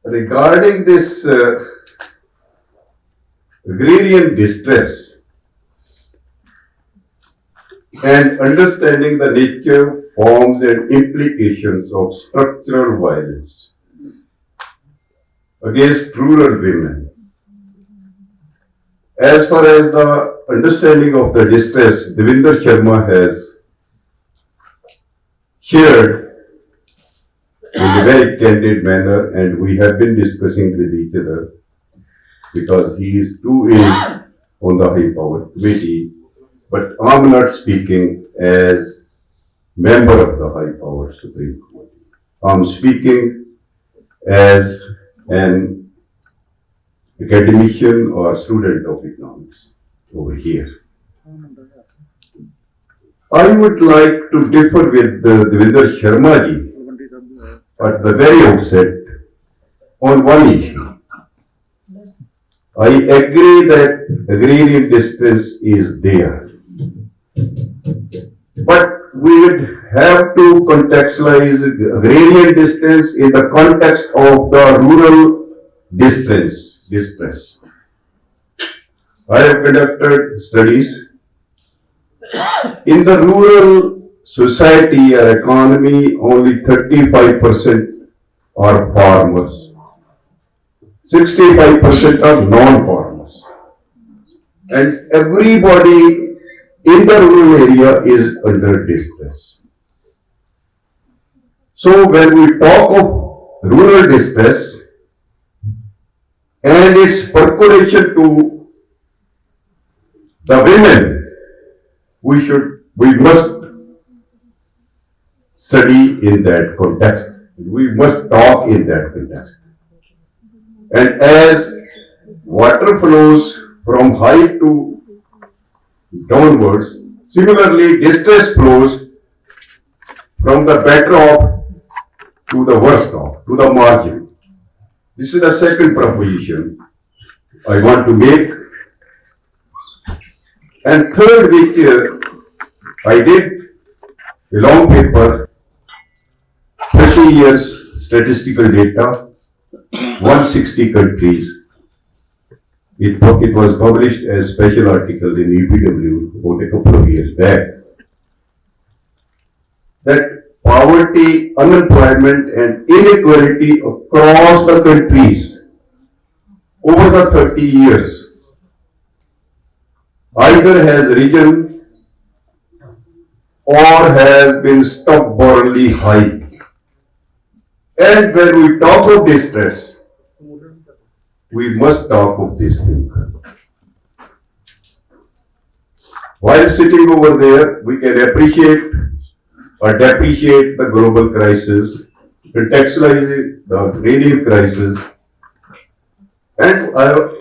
Regarding this agrarian distress and understanding the nature, forms and implications of structural violence against rural women. As far as the understanding of the distress, Devinder Sharma has shared in a very candid manner, and we have been discussing with each other because he is too ill on the high power committee but I'm not speaking as member of the High Power Supreme Court. I'm speaking as an academician or student of economics over here. I would like to differ with Devinder Sharma ji at the very outset on one issue. I agree that agrarian distress is there, but we would have to contextualize agrarian distress in the context of the rural distress. I have conducted studies. In the rural society or economy, only 35% are farmers. 65% are non-farmers. And everybody in the rural area is under distress. So when we talk of rural distress and its percolation to the women, we must study in that context. We must talk in that context. And as water flows from height to downwards, similarly distress flows from the better off to the worst off, to the margin. This is the second proposition I want to make. And third, which I did a long paper, 30 years statistical data, 160 countries. It was published as special article in UPW about a couple of years back. That poverty, unemployment and inequality across the countries over the 30 years either has risen or has been stubbornly high. And when we talk of distress, we must talk of this thing. While sitting over there, we can appreciate or depreciate the global crisis, contextualize the agrarian crisis, and I have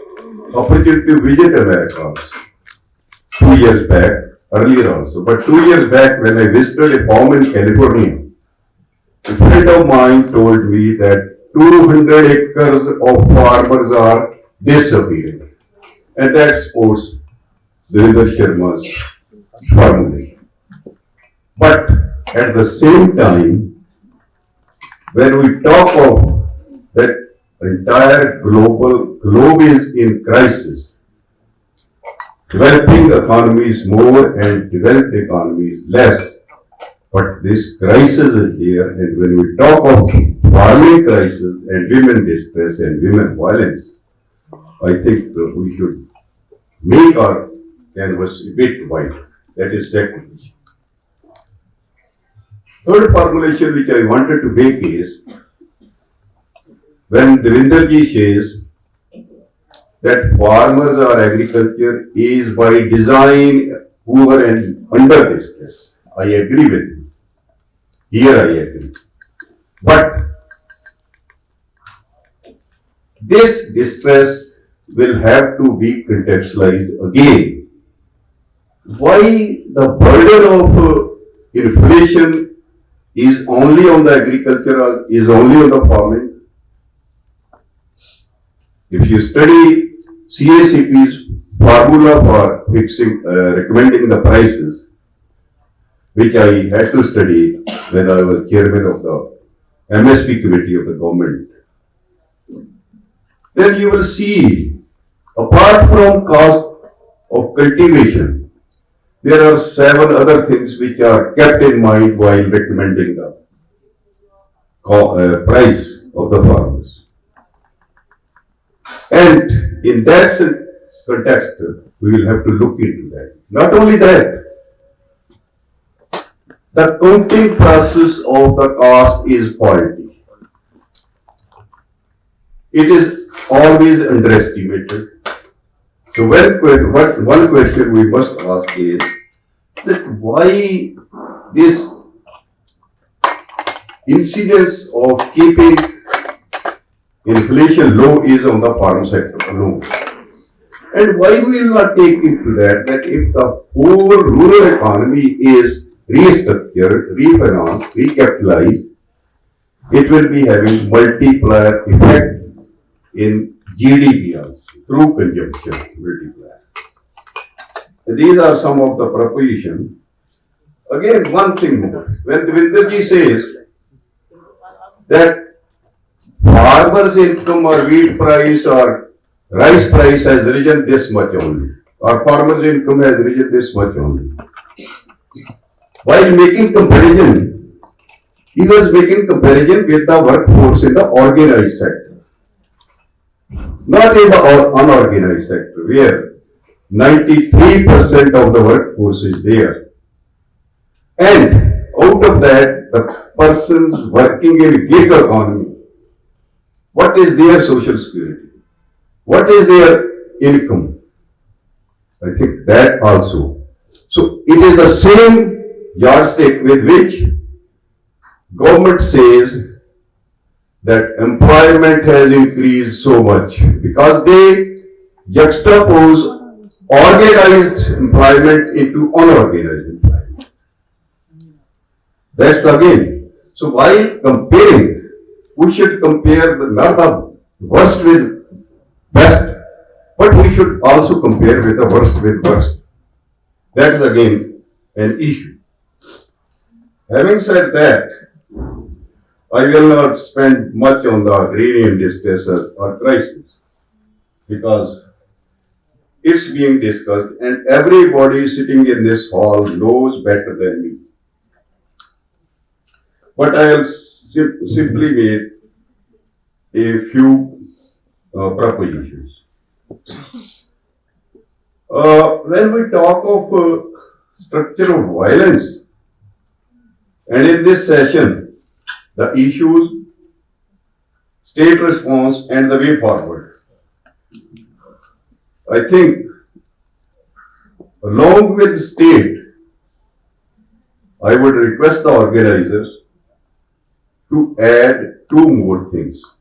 opportunity to visit America 2 years back, earlier also, but 2 years back when I visited a farm in California, a friend of mine told me that 200 acres of farmers are disappearing. And that supports Devinder Sharma's formulation. But at the same time, when we talk of that entire globe is in crisis, developing economies more and developed economies less, but this crisis is here, and when we talk of farming crisis and women distress and women violence, I think that we should make our canvas a bit wide. That is second. Third formulation which I wanted to make is, when Devinder ji says that farmers or agriculture is by design poor and under distress, I agree with him. Here I agree. But this distress will have to be contextualized again. Why the burden of inflation is only on the agriculture or is only on the farming? If you study CACP's formula for fixing, recommending the prices, which I had to study when I was chairman of the MSP committee of the government, then you will see, apart from cost of cultivation, there are 7 other things which are kept in mind while recommending the price of the farmers. And in that context, we will have to look into that. Not only that, the counting process of the cost is faulty. It is always underestimated. So one question we must ask is, that why this incidence of keeping inflation low is on the farm sector alone. And why we will not take into that if the whole rural economy is restructured, refinanced, recapitalized, it will be having multiplier effect in GDP also, through consumption multiplier. These are some of the propositions. Again, one thing more. When Devinderji says that farmers' income or wheat price or rice price has risen this much only, or farmers' income has risen this much only. While making comparison, he was making comparison with the workforce in the organized sector, not in the unorganized sector, where 93% of the workforce is there. And out of that, the persons working in gig economy, what is their social security? What is their income? I think that also. So it is the same yardstick with which government says that employment has increased so much, because they juxtapose organized employment into unorganized employment. That's again. So while comparing, we should compare not the worst with best, but we should also compare with the worst with worst. That's again an issue. Having said that, I will not spend much on the agrarian distress or crisis, because it's being discussed and everybody sitting in this hall knows better than me. But I will simply make a few propositions. When we talk of structural violence, and in this session, the issues, state response, and the way forward, I think, along with state, I would request the organizers to add two more things.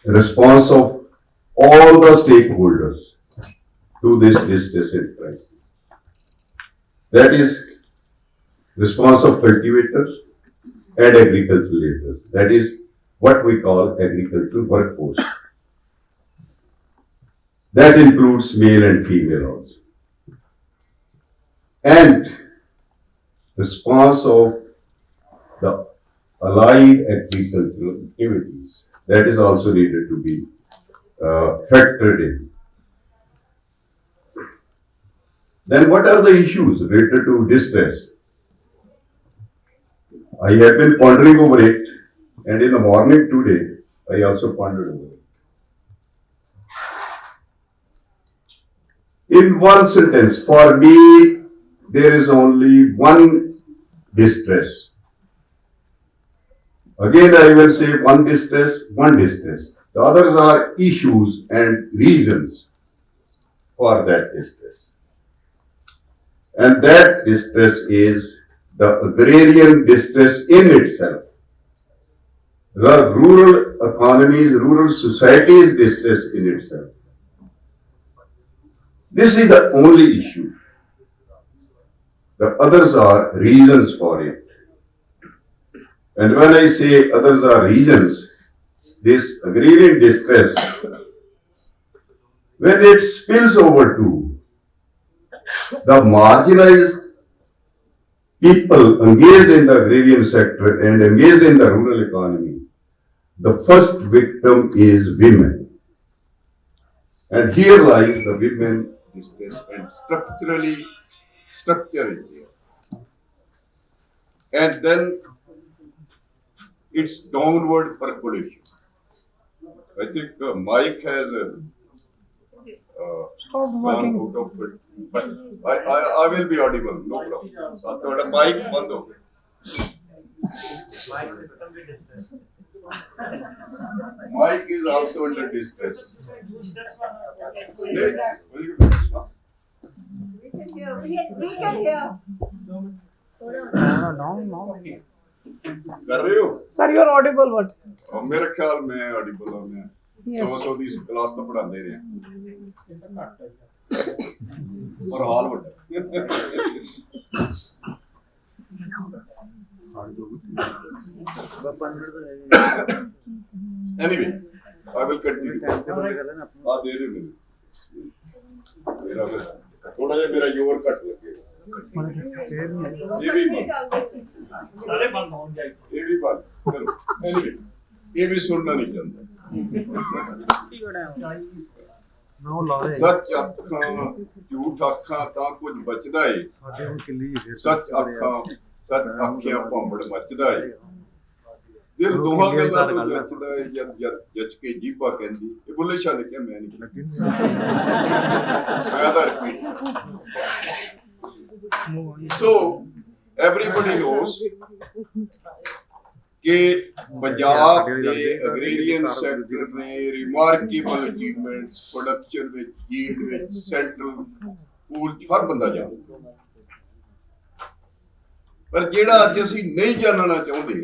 Response of all the stakeholders to this distress and crisis. That is response of cultivators and agricultural laborers. That is what we call agricultural workforce. That includes male and female also. And response of the allied agricultural activities. That is also needed to be factored in. Then what are the issues related to distress? I have been pondering over it, and in the morning today, I also pondered over it. In one sentence, for me, there is only one distress. Again, I will say one distress. The others are issues and reasons for that distress. And that distress is the agrarian distress in itself. The rural economies, rural societies distress in itself. This is the only issue. The others are reasons for it. And when I say others are reasons, this agrarian distress, when it spills over to the marginalized people engaged in the agrarian sector and engaged in the rural economy, the first victim is women. And here lies the women distress and structure in here. And then its downward percolation. I think Mike has gone out of it, but I will be audible, no problem. So, Mike band ho Mike is also under distress. We can hear. कर रहे हो? Sir, you are audible. What? और मेरा ख्याल मैं Audible हूँ मैं Yes. 100 ਦੀ class तो पढ़ाते रहे और हाल बड़ा anyway I will continue दे दे मेरा थोड़ा जिहा मेरा जोर घट लगे ये भी सारे बंद हो जाए ये भी बात करो anyway ये भी सुनना नहीं चाहता सच अखां झूठ अखां तां कुछ बचदा है सच अखां सच आखियां भांबड़ मचदा है दिल दोहां गल्लां तो जचदा है जच के जीभा कहंदी ये बुल्ले शाह ने क्या मैं नहीं so everybody knows कि पंजाब के agrarian sector ने remarkable achievements production ਵਿੱਚ yield ਵਿੱਚ central pool हर बंदा जानदा पर ਜਿਹੜਾ ਅੱਜ ਅਸੀਂ ਨਹੀਂ ਜਾਣਨਾ ਚਾਹੁੰਦੇ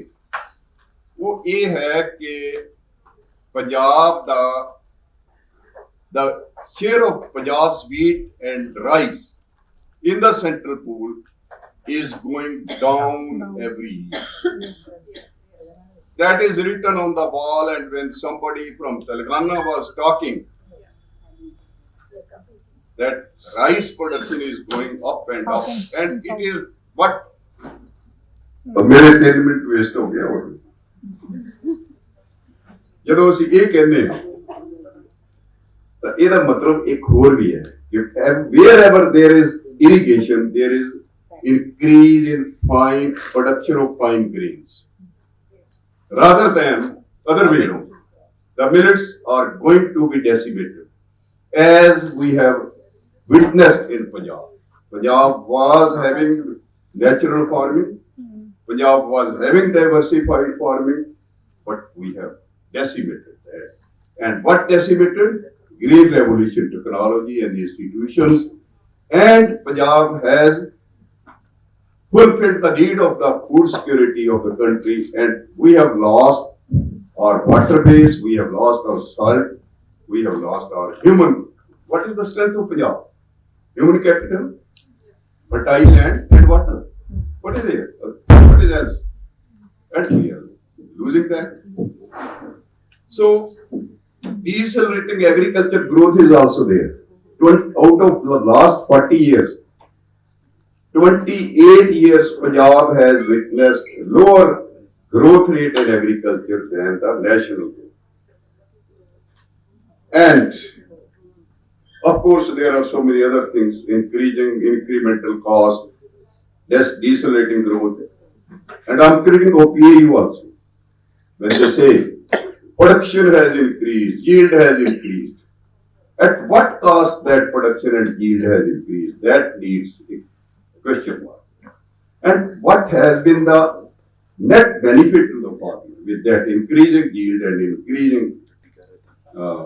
ਉਹ ਇਹ ਹੈ ਕਿ ਪੰਜਾਬ ਦਾ the share of Punjab's wheat and rice in the central pool is going down every year. That is written on the wall, and when somebody from Telangana was talking, that rice production is going up and up, and it is what? मेरे 3 minute waste हो गया और ਜਦੋਂ ਅਸੀਂ ਇਹ ਕਹਿੰਦੇ ਹਾਂ ਤਾਂ ਇਹਦਾ ਮਤਲਬ ਇੱਕ ਹੋਰ ਵੀ ਹੈ ਕਿ wherever there is irrigation, there is increase in fine production of fine grains. Rather than other way around, the millets are going to be decimated, as we have witnessed in Punjab. Punjab was having natural farming, Punjab was having diversified farming, but we have decimated that. And what decimated? Green revolution technology and institutions. And Punjab has fulfilled the need of the food security of the country, and we have lost our water base, we have lost our salt, we have lost our human. What is the strength of Punjab? Human capital, fertile land and water. What is it? What is else? And we are losing that. So decelerating agriculture growth is also there. Out of the last 40 years, 28 years Punjab has witnessed lower growth rate in agriculture than the national growth. And of course there are so many other things, increasing incremental cost, decelerating growth. And I'm critiquing OPAU also. When they say production has increased, yield has increased. At what cost that production and yield has increased? That needs a question mark. And what has been the net benefit to the farmer with that increasing yield and increasing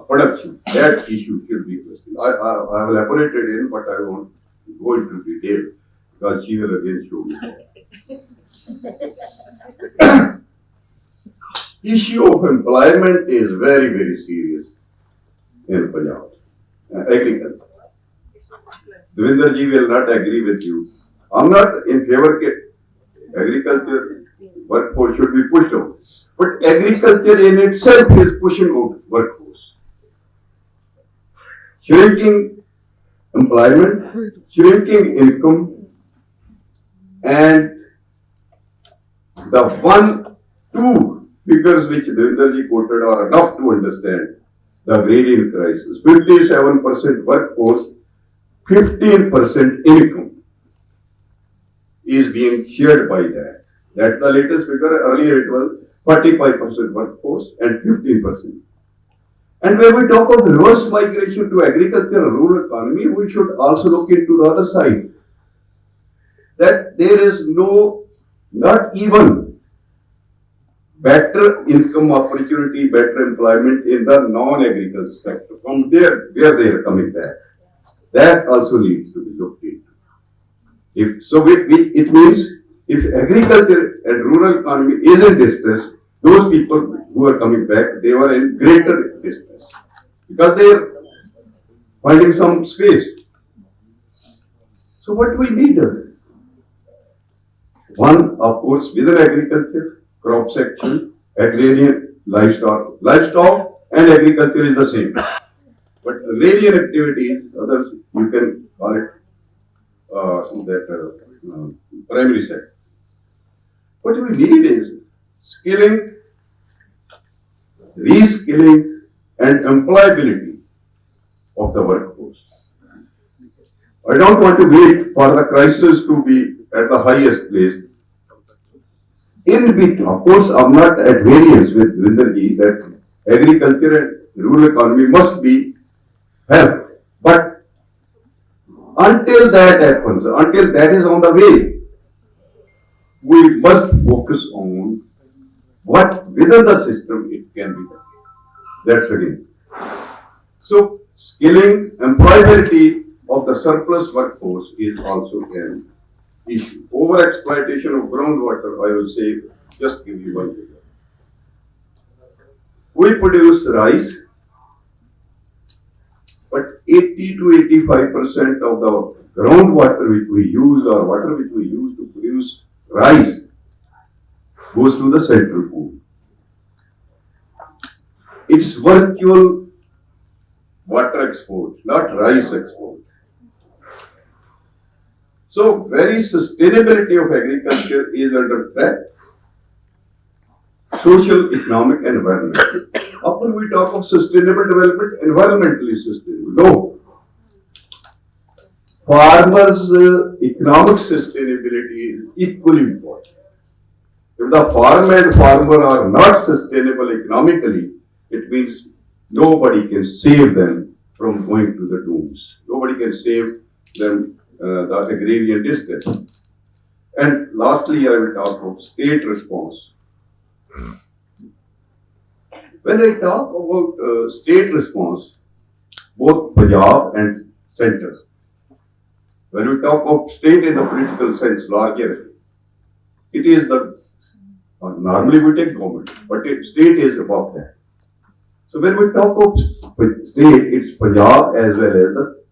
production? That issue should be questioned. I have elaborated in, but I won't go into detail because she will again show me. Issue of employment is very, very serious in Punjab. Agriculture. Devinder ji will not agree with you. I'm not in favor that agriculture workforce should be pushed out. But agriculture in itself is pushing out workforce. Shrinking employment, shrinking income, and the 1-2 figures which Devinder ji quoted are enough to understand the agrarian crisis. 57% workforce, 15% income is being shared by that. That's the latest figure. Earlier it was 45% workforce and 15%. And when we talk of reverse migration to agriculture and rural economy, we should also look into the other side. That there is not even better income opportunity, better employment in the non-agriculture sector. From there, where they are coming back. That also needs to be looked into. It means if agriculture and rural economy is in distress, those people who are coming back, they were in greater distress because they are finding some space. So what do we need? One, of course, within agriculture, crop section, agrarian, livestock and agriculture is the same. But agrarian activities, others, you can call it primary sector. What we need is skilling, reskilling and employability of the workforce. I don't want to wait for the crisis to be at the highest place. In between, of course, I'm not at variance with Vinderji that agriculture and rural economy must be helped. But until that happens, until that is on the way, we must focus on what within the system it can be done. That's again. So, skilling, employability of the surplus workforce is also an issue. Over-exploitation of groundwater, I will say, just give you one figure. We produce rice, but 80 to 85% of the groundwater which we use or water which we use to produce rice goes to the central pool. It's virtual water export, not rice export. So, very sustainability of agriculture is under threat. Social, economic, and environmental. Often we talk of sustainable development, environmentally sustainable. No. Farmers' economic sustainability is equally important. If the farm and farmer are not sustainable economically, it means nobody can save them from going to the dooms. Nobody can save them the agrarian distress. And lastly, I will talk of state response. When I talk about state response, both Punjab and centers, when we talk of state in the political sense, larger, it is the, normally we take government, but state is above that. So when we talk of state, it's Punjab as well as the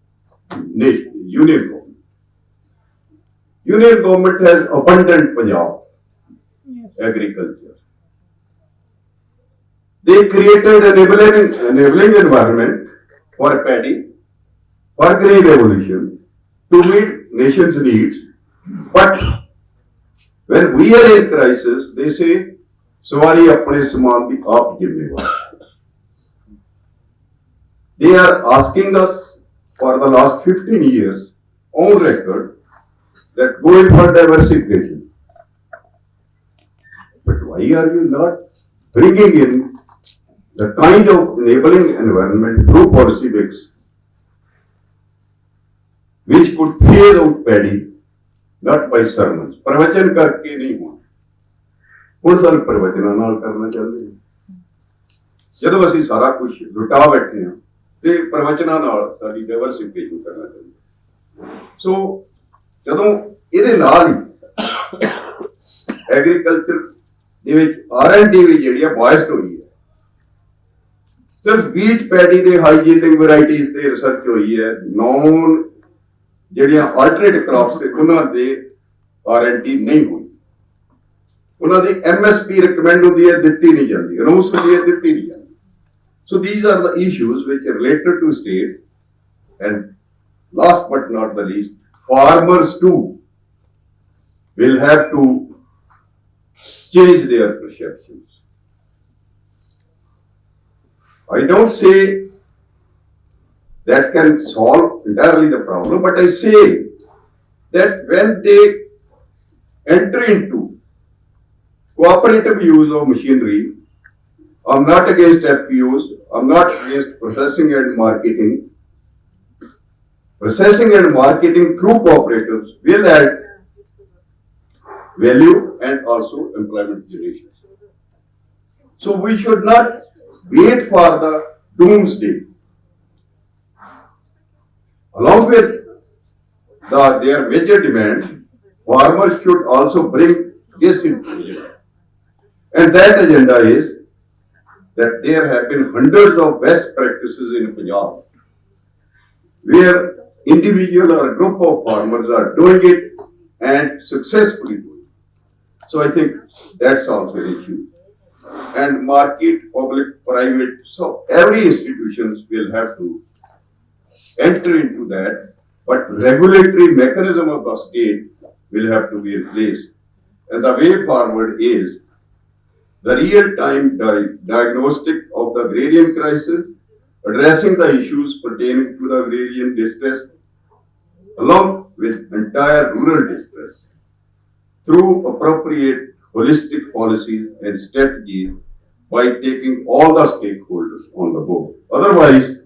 union government. Union government has abundant Punjab agriculture. They created an enabling environment for paddy, for green revolution, to meet nation's needs. But when we are in crisis, they say, "Sawari apne saman ki aap zimmewar." They are asking us for the last 15 years on record that go in for diversification. But why are you not bringing in the kind of enabling environment through policy mix which could phase out paddy, not by sermons? प्रवचन करके नहीं हुआ. ਹੁਣ ਸਾਨੂੰ ਪ੍ਰਵਚਨਾਂ ਨਾਲ ਕਰਨਾ ਚਾਹੁੰਦੇ ਹਾਂ. ਜਦੋਂ ਅਸੀਂ ਸਾਰਾ ਕੁਝ ਲੁਟਾ ਬੈਠੇ ਹਾਂ ਤੇ ਪ੍ਰਵਚਨਾਂ ਨਾਲ ਸਾਡੀ ਡਾਈਵਰਸਿਫਿਕੇਸ਼ਨ ਕਰਨਾ ਚਾਹੁੰਦੇ ਹਾਂ. ਸੋ ਜਦੋਂ ਇਹਦੇ ਨਾਲ ਹੀ ਐਗਰੀਕਲਚਰ ਦੇ ਵਿੱਚ R&D ਵੀ ਜਿਹੜੀ ਆ ਬਾਇਸਡ ਹੋਈ ਹੈ. ਸਿਰਫ ਵੀਟ ਪੈਡੀ ਦੇ ਹਾਈ ਯੀਲਡਿੰਗ ਵੈਰਾਈਟੀਜ਼ ਤੇ ਰਿਸਰਚ ਹੋਈ ਹੈ. ਨੌਨ ਜਿਹੜੀਆਂ ਆਲਟਰਨੇਟਿਵ ਕ੍ਰੌਪਸ ਤੇ ਉਹਨਾਂ ਦੇ R&D ਨਹੀਂ ਹੋਈ. ਉਹਨਾਂ ਦੀ MSP ਰਿਕਮੈਂਡ ਹੁੰਦੀ ਹੈ, ਦਿੱਤੀ ਨਹੀਂ ਜਾਂਦੀ. ਅਨਾਉਂਸ ਹੁੰਦੀ ਹੈ, ਦਿੱਤੀ ਨਹੀਂ ਜਾਂਦੀ. So these are the issues which are related to state. And last but not the least, farmers too will have to change their perceptions. I don't say that can solve entirely the problem, but I say that when they enter into cooperative use of machinery, I'm not against FPOs, I'm not against processing and marketing. Processing and marketing through cooperatives will add value and also employment generation. So we should not wait for the doomsday. Along with their major demand, farmers should also bring this into the agenda. And that agenda is that there have been hundreds of best practices in Punjab, where individual or a group of farmers are doing it and successfully doing it. So I think that's also an issue. And market, public, private, so every institutions will have to enter into that, but regulatory mechanism of the state will have to be in place. And the way forward is the real-time diagnostic of the agrarian crisis, addressing the issues pertaining to the agrarian distress, along with entire rural distress, through appropriate holistic policies and strategies by taking all the stakeholders on the board. Otherwise,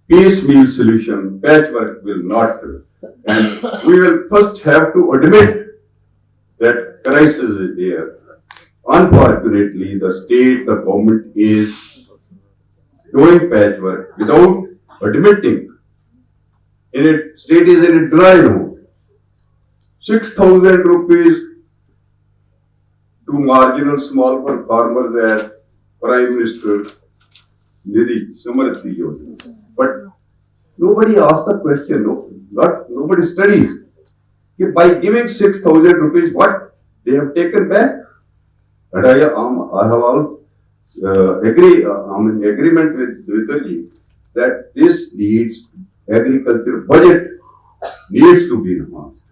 piecemeal solution, patchwork will not do. And we will first have to admit that crisis is there. Unfortunately, the state, the government is doing patchwork without admitting. State is in a dry mode. 6,000 rupees to marginal small farmers as Prime Minister Nidhi Samarthi Yojana. But nobody asks the question, nobody studies. By giving 6,000 rupees, what they have taken back? And I have all agreement with Dvitarji that this needs agriculture budget needs to be enhanced.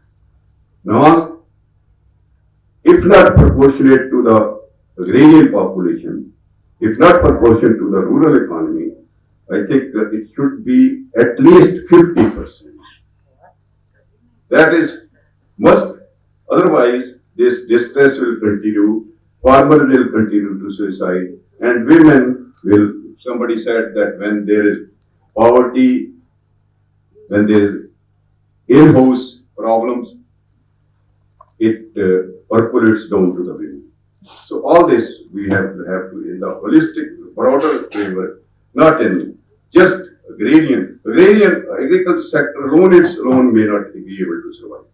If not proportionate to the agrarian population, if not proportionate to the rural economy, I think it should be at least 50%. That is must. Otherwise, this distress will continue, farmers will continue to suicide, and women will, somebody said that when there is poverty, when there is in-house problems, it percolates down to the women. So all this we have to in the holistic, broader framework, not in just agriculture sector alone, its alone may not be able to survive.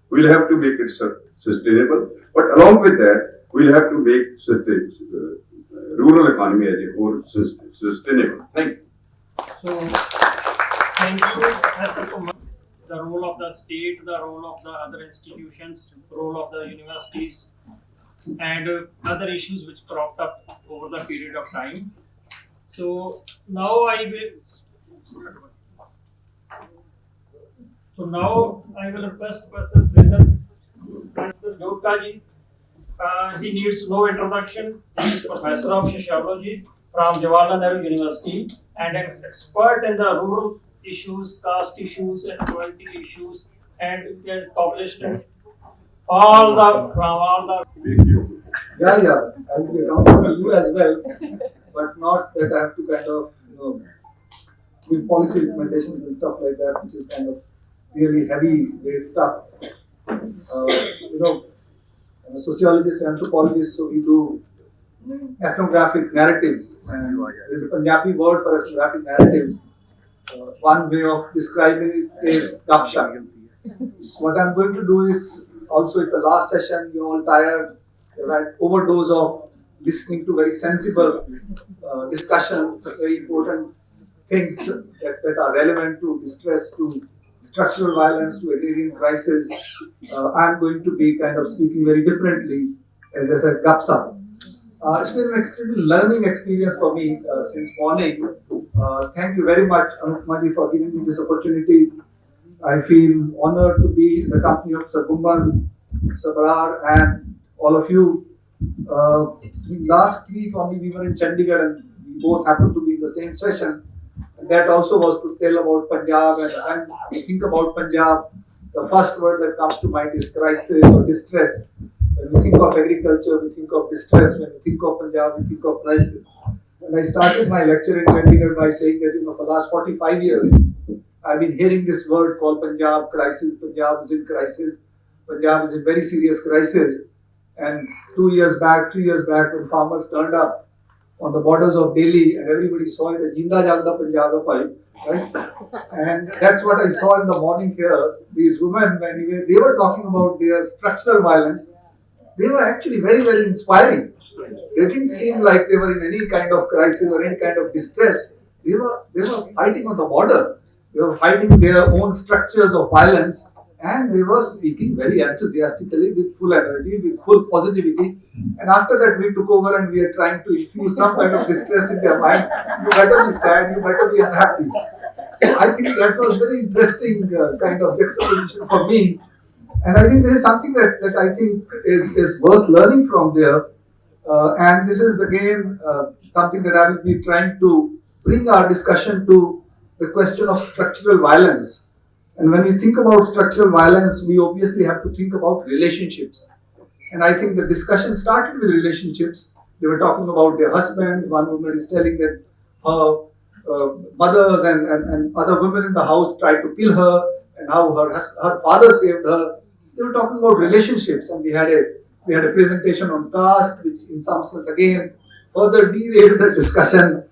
We'll have to make it sustainable, but along with that, we'll have to make rural economy as a whole sustainable. Thank you. So, thank you. As a the role of the state, the role of the other institutions, the role of the universities, and other issues which cropped up over the period of time. So now I will request Professor Sridhar Jodhka. He needs no introduction. He is Professor of Sociology from Jawaharlal Nehru University and an expert in the rural issues, caste issues, and poverty issues, and he has published all the. Yeah, I will be accountable to you as well, but not that I have to kind of, give policy recommendations and stuff like that, which is kind of really heavy weight stuff. I'm a sociologist, anthropologist, so we do ethnographic narratives, and there is a Punjabi word for ethnographic narratives. One way of describing it is gapsha. So what I'm going to do is, also it's the last session, you're all tired, you've had overdose of listening to very sensible discussions, very important things that are relevant to distress, to structural violence, to agrarian crisis. I'm going to be kind of speaking very differently, as I said, gapsa. It's been an extremely learning experience for me since morning. Thank you very much, Anupmaji, for giving me this opportunity. I feel honored to be in the company of Sir Gumban, Sir Barar, and all of you. Last week only we were in Chandigarh and we both happened to be in the same session. And that also was to tell about Punjab, and when I think about Punjab, the first word that comes to mind is crisis or distress. When we think of agriculture, we think of distress. When we think of Punjab, we think of crisis. And I started my lecture in Chandigarh by saying that, for the last 45 years, I've been hearing this word called Punjab crisis. Punjab is in crisis. Punjab is in very serious crisis. And 3 years back, when farmers turned up on the borders of Delhi and everybody saw it, Jinda Jagda Punjab hai bhai. right? And that's what I saw in the morning here. These women, when they were talking about their structural violence, they were actually very, very inspiring. They didn't seem like they were in any kind of crisis or any kind of distress. They were fighting on the border. They were fighting their own structures of violence, and they were speaking very enthusiastically with full energy, with full positivity. And after that, we took over and we are trying to infuse some kind of distress in their mind. You better be sad, you better be unhappy. I think that was very interesting kind of juxtaposition for me. And I think there is something that I think is worth learning from there. And this is again something that I will be trying to bring our discussion to the question of structural violence. And when we think about structural violence, we obviously have to think about relationships. And I think the discussion started with relationships. They were talking about their husbands. One woman is telling that her mothers and other women in the house tried to kill her, and how her father saved her. They were talking about relationships, and we had a presentation on caste, which in some sense again further derailed the discussion.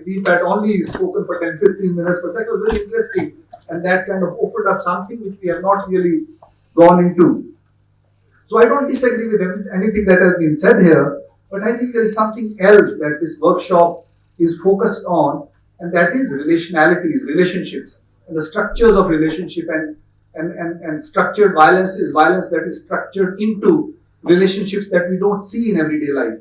Deep had only spoken for 10-15 minutes, but that was very interesting, and that kind of opened up something which we have not really gone into. So I don't disagree with anything that has been said here, but I think there is something else that this workshop is focused on, and that is relationalities, relationships, and the structures of relationship. And structured violence is violence that is structured into relationships that we don't see in everyday life.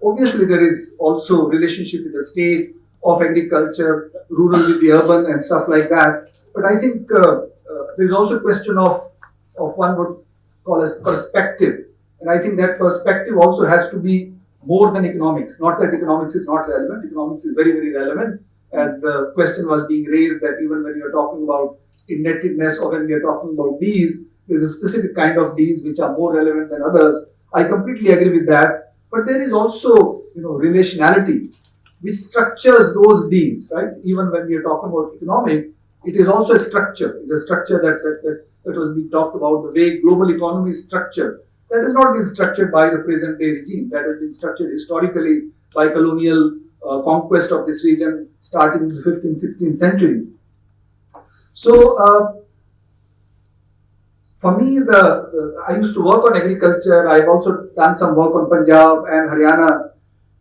Obviously, there is also relationship with the state, of agriculture, rural with the urban and stuff like that. But I think there is also a question of one would call as perspective. And I think that perspective also has to be more than economics. Not that economics is not relevant. Economics is very, very relevant. As the question was being raised that even when you are talking about indebtedness or when we are talking about Ds, there's a specific kind of Ds which are more relevant than others. I completely agree with that. But there is also, relationality which structures those Ds, right? Even when we are talking about economic, it is also a structure. It's a structure that was being talked about, the way global economy is structured. That has not been structured by the present day regime. That has been structured historically by colonial conquest of this region starting in the 15th, 16th century. So, for me, I used to work on agriculture. I've also done some work on Punjab and Haryana.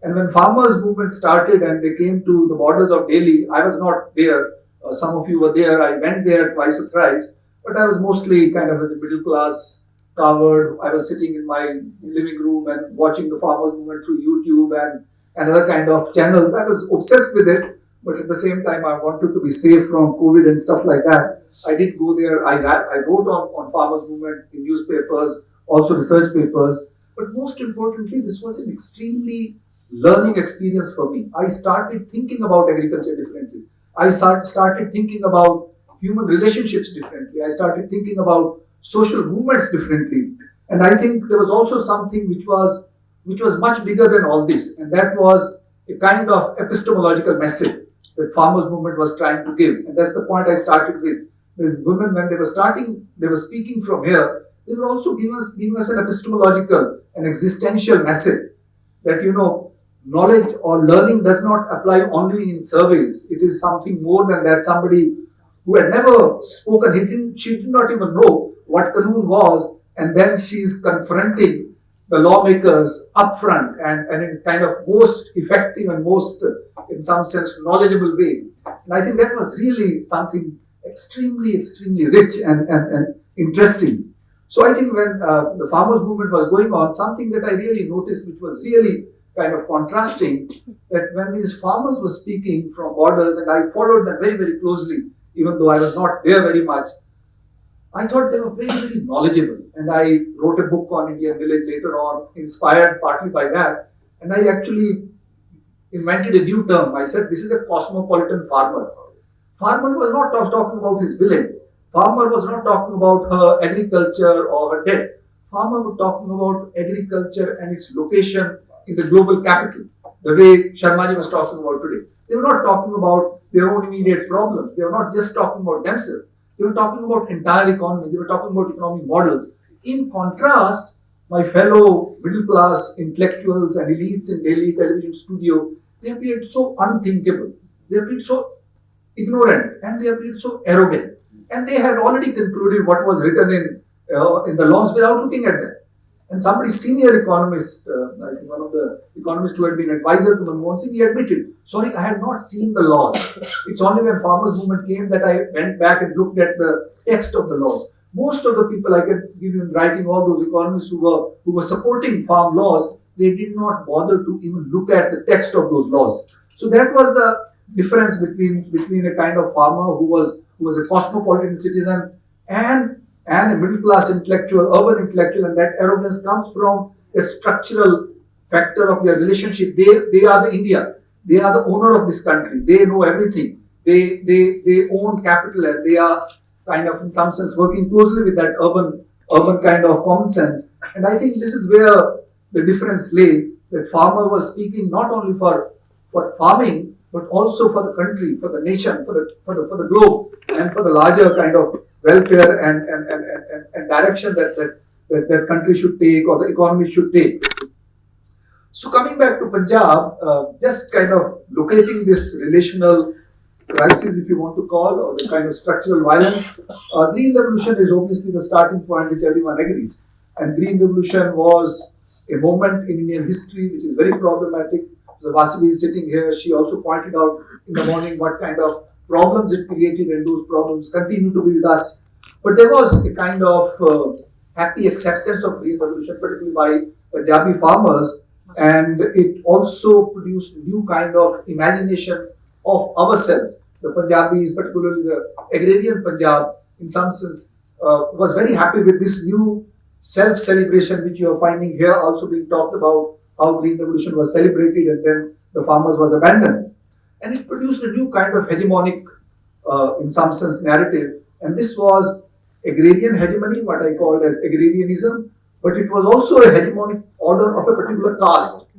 And when farmers' movement started and they came to the borders of Delhi, I was not there. Some of you were there. I went there twice or thrice. But I was mostly kind of as a middle class, covered. I was sitting in my living room and watching the farmers' movement through YouTube and other kind of channels. I was obsessed with it. But at the same time, I wanted to be safe from COVID and stuff like that. I did go there. I wrote on farmers' movement in newspapers, also research papers. But most importantly, this was an extremely learning experience for me. I started thinking about agriculture differently. I started thinking about human relationships differently. I started thinking about social movements differently. And I think there was also something which was much bigger than all this. And that was a kind of epistemological message that farmers' movement was trying to give. And that's the point I started with. These women, when they were speaking from here, they were also giving us an epistemological, an existential message that, knowledge or learning does not apply only in surveys. It is something more than that. Somebody who had never spoken, she did not even know what Qanun was, and then she's confronting the lawmakers upfront and in kind of most effective and most, in some sense, knowledgeable way. And I think that was really something extremely, extremely rich and interesting. So I think when the farmers' movement was going on, something that I really noticed, which was really kind of contrasting, that when these farmers were speaking from borders, and I followed them very, very closely, even though I was not there very much, I thought they were very, very knowledgeable. And I wrote a book on Indian village later on, inspired partly by that. And I actually invented a new term. I said, this is a cosmopolitan farmer. Farmer was not talking about his village. Farmer was not talking about her agriculture or her debt. Farmer was talking about agriculture and its location in the global capital, the way Sharmaji was talking about today. They were not talking about their own immediate problems. They were not just talking about themselves. They were talking about entire economy. They were talking about economic models. In contrast, my fellow middle class intellectuals and elites in Delhi television studio, they appeared so unthinkable. They appeared so ignorant and they appeared so arrogant. And they had already concluded what was written in the laws without looking at them. And somebody, senior economist, I think one of the economists who had been advisor to Manmohan Singh, he admitted, sorry, I had not seen the laws. It's only when farmers' movement came that I went back and looked at the text of the laws. Most of the people I can give you in writing, all those economists who were supporting farm laws, they did not bother to even look at the text of those laws. So that was the difference between a kind of farmer who was a cosmopolitan citizen and a middle class intellectual, urban intellectual, and that arrogance comes from that structural factor of their relationship. They are the India. They are the owner of this country. They know everything. They own capital and they are kind of in some sense working closely with that urban kind of common sense. And I think this is where the difference lay, that farmer was speaking not only for farming, but also for the country, for the nation, for the globe, and for the larger kind of welfare and direction that country should take or the economy should take. So coming back to Punjab, just kind of locating this relational crisis, if you want to call, or the kind of structural violence, Green Revolution is obviously the starting point which everyone agrees. And Green Revolution was a moment in Indian history which is very problematic. So Vasuvi is sitting here. She also pointed out in the morning what kind of problems it created, and those problems continue to be with us. But there was a kind of happy acceptance of Green Revolution, particularly by Punjabi farmers, and it also produced new kind of imagination of ourselves. The Punjabis, particularly the agrarian Punjab, in some sense, was very happy with this new self-celebration which you are finding here also being talked about, how Green Revolution was celebrated and then the farmers was abandoned. And it produced a new kind of hegemonic, in some sense, narrative. And this was agrarian hegemony, what I called as agrarianism, but it was also a hegemonic order of a particular caste.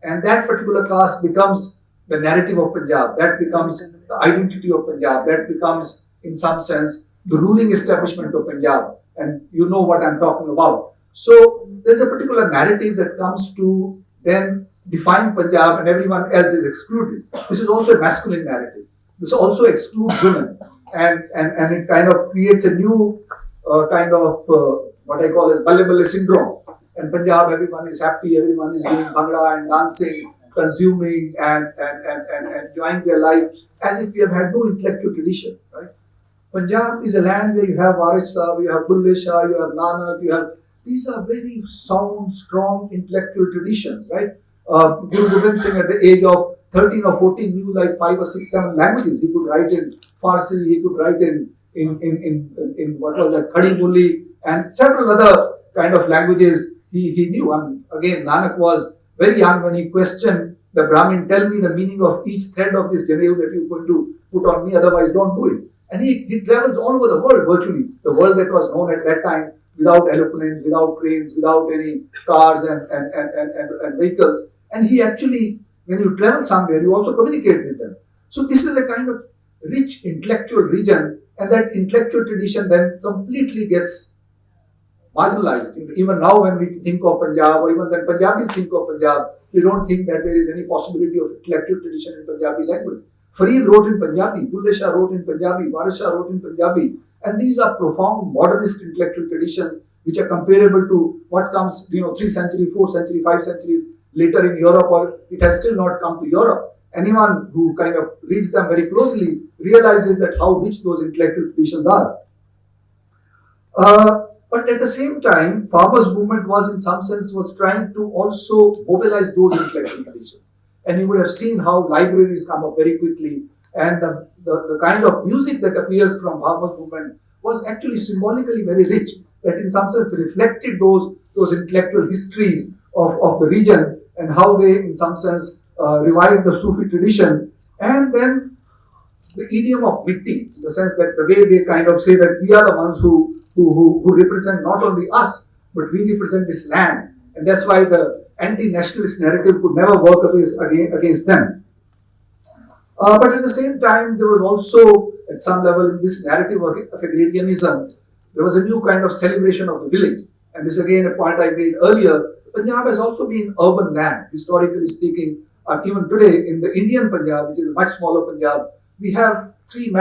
And that particular caste becomes the narrative of Punjab, that becomes the identity of Punjab, that becomes, in some sense, the ruling establishment of Punjab. And you know what I'm talking about. So there's a particular narrative that comes to then define Punjab and everyone else is excluded. This is also a masculine narrative. This also excludes women. And it kind of creates a new kind of what I call as Balle syndrome. And Punjab, everyone is happy, everyone is doing bhangra and dancing, consuming and enjoying their life as if we have had no intellectual tradition, right? Punjab is a land where you have Waris Sahib, you have Bulle Shah, you have Nanak, these are very sound, strong intellectual traditions, right? Guru Gobind Singh at the age of 13 or 14 knew like 5 or 6, 7 languages. He could write in Farsi, he could write in what was that, Khadi Bolli, and several other kind of languages he knew. And again, Nanak was very young when he questioned the Brahmin, tell me the meaning of each thread of this janeau that you're going to put on me, otherwise don't do it. And he travels all over the world virtually, the world that was known at that time without aeroplanes, without trains, without any cars and vehicles. And he actually, when you travel somewhere, you also communicate with them. So this is a kind of rich intellectual region, and that intellectual tradition then completely gets marginalized. Even now when we think of Punjab, or even when Punjabis think of Punjab, we don't think that there is any possibility of intellectual tradition in Punjabi language. Farid wrote in Punjabi, Bulle Shah wrote in Punjabi, Waris Shah wrote in Punjabi, and these are profound modernist intellectual traditions which are comparable to what comes, 3 centuries, 4 centuries, 5 centuries later in Europe, or it has still not come to Europe. Anyone who kind of reads them very closely realizes that how rich those intellectual traditions are. But at the same time, farmers' movement was in some sense was trying to also mobilize those intellectual traditions. And you would have seen how libraries come up very quickly, and the kind of music that appears from farmers' movement was actually symbolically very rich, that in some sense reflected those intellectual histories of the region and how they in some sense revived the Sufi tradition. And then the idiom of mitti, in the sense that the way they kind of say that we are the ones who represent not only us, but we represent this land. And that's why the anti-nationalist narrative could never work against them. But at the same time, there was also, at some level, in this narrative of agrarianism, there was a new kind of celebration of the village. And this again a point I made earlier. Punjab has also been urban land, historically speaking. Even today, in the Indian Punjab, which is a much smaller Punjab, We have 3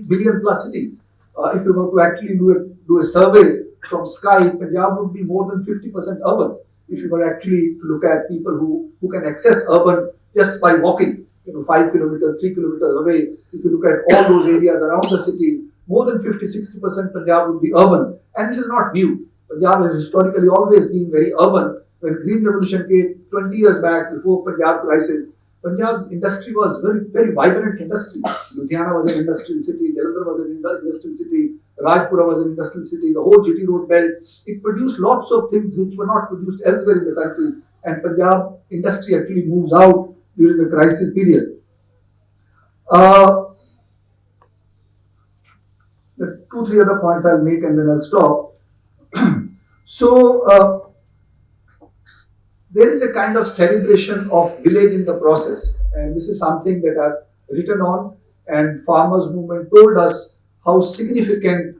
billion plus cities. If you were to actually do a survey from Sky, Punjab would be more than 50% urban. If you were actually to look at people who can access urban just by walking, 5 kilometers, 3 kilometers away, if you look at all those areas around the city, more than 50-60% Punjab would be urban. And this is not new. Punjab has historically always been very urban. When Green Revolution came 20 years back, before Punjab crisis, Punjab's industry was very vibrant industry. Ludhiana was an industrial city, Jalandhar was an industrial city, Rajpura was an industrial city, the whole GT road belt. It produced lots of things which were not produced elsewhere in the country. And Punjab industry actually moves out during the crisis period. The 2-3 other points I'll make and then I'll stop. So, there is a kind of celebration of village in the process, and this is something that I've written on, and farmers movement told us how significant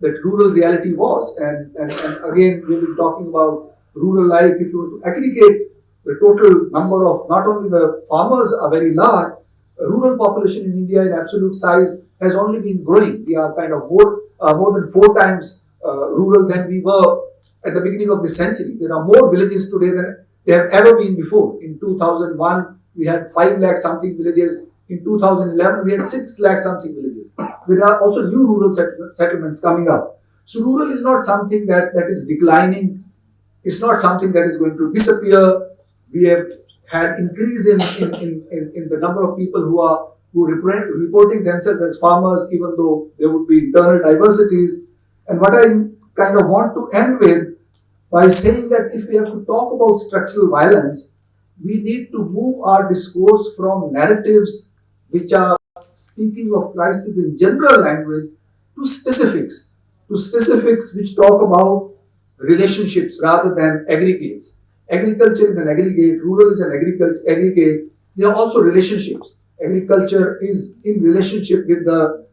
that rural reality was. And again, we've been talking about rural life. If you were to aggregate the total number of, not only the farmers are very large, rural population in India in absolute size has only been growing. We are kind of more than 4 times rural than we were at the beginning of this century. There are more villages today than there have ever been before. In 2001, we had 5 lakh something villages. In 2011, we had 6 lakh something villages. There are also new rural settlements coming up. So rural is not something that is declining. It's not something that is going to disappear. We have had increase in the number of people who reporting themselves as farmers, even though there would be internal diversities. And what I kind of want to end with by saying that if we have to talk about structural violence, we need to move our discourse from narratives which are speaking of crisis in general language to specifics which talk about relationships rather than aggregates. Agriculture is an aggregate, rural is an aggregate. They are also relationships. Agriculture is in relationship with the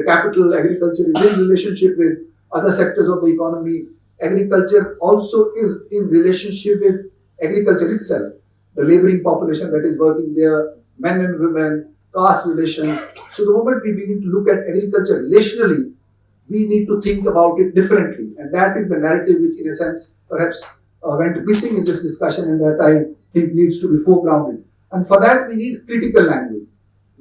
capital. Agriculture is in relationship with other sectors of the economy. Agriculture also is in relationship with agriculture itself, the laboring population that is working there, men and women, caste relations. So the moment we begin to look at agriculture relationally, we need to think about it differently. And that is the narrative which in a sense perhaps went missing in this discussion, and that I think needs to be foregrounded. And for that we need critical language.